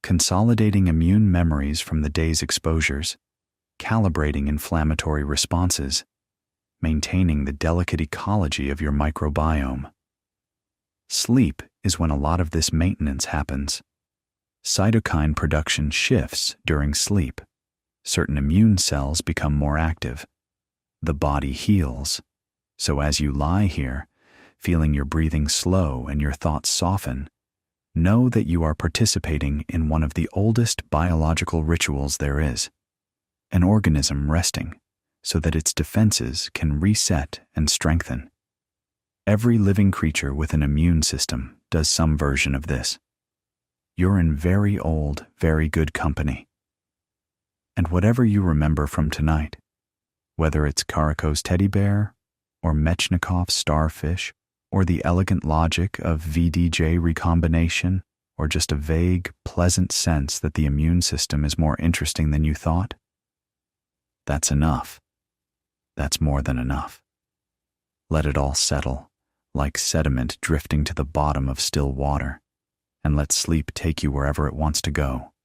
consolidating immune memories from the day's exposures, calibrating inflammatory responses, maintaining the delicate ecology of your microbiome. Sleep is when a lot of this maintenance happens. Cytokine production shifts during sleep. Certain immune cells become more active. The body heals. So as you lie here, feeling your breathing slow and your thoughts soften, know that you are participating in one of the oldest biological rituals there is, an organism resting so that its defenses can reset and strengthen. Every living creature with an immune system does some version of this. You're in very old, very good company. And whatever you remember from tonight, whether it's Karako's teddy bear, or Mechnikov's starfish, or the elegant logic of VDJ recombination, or just a vague, pleasant sense that the immune system is more interesting than you thought, that's enough. That's more than enough. Let it all settle, like sediment drifting to the bottom of still water, and let sleep take you wherever it wants to go.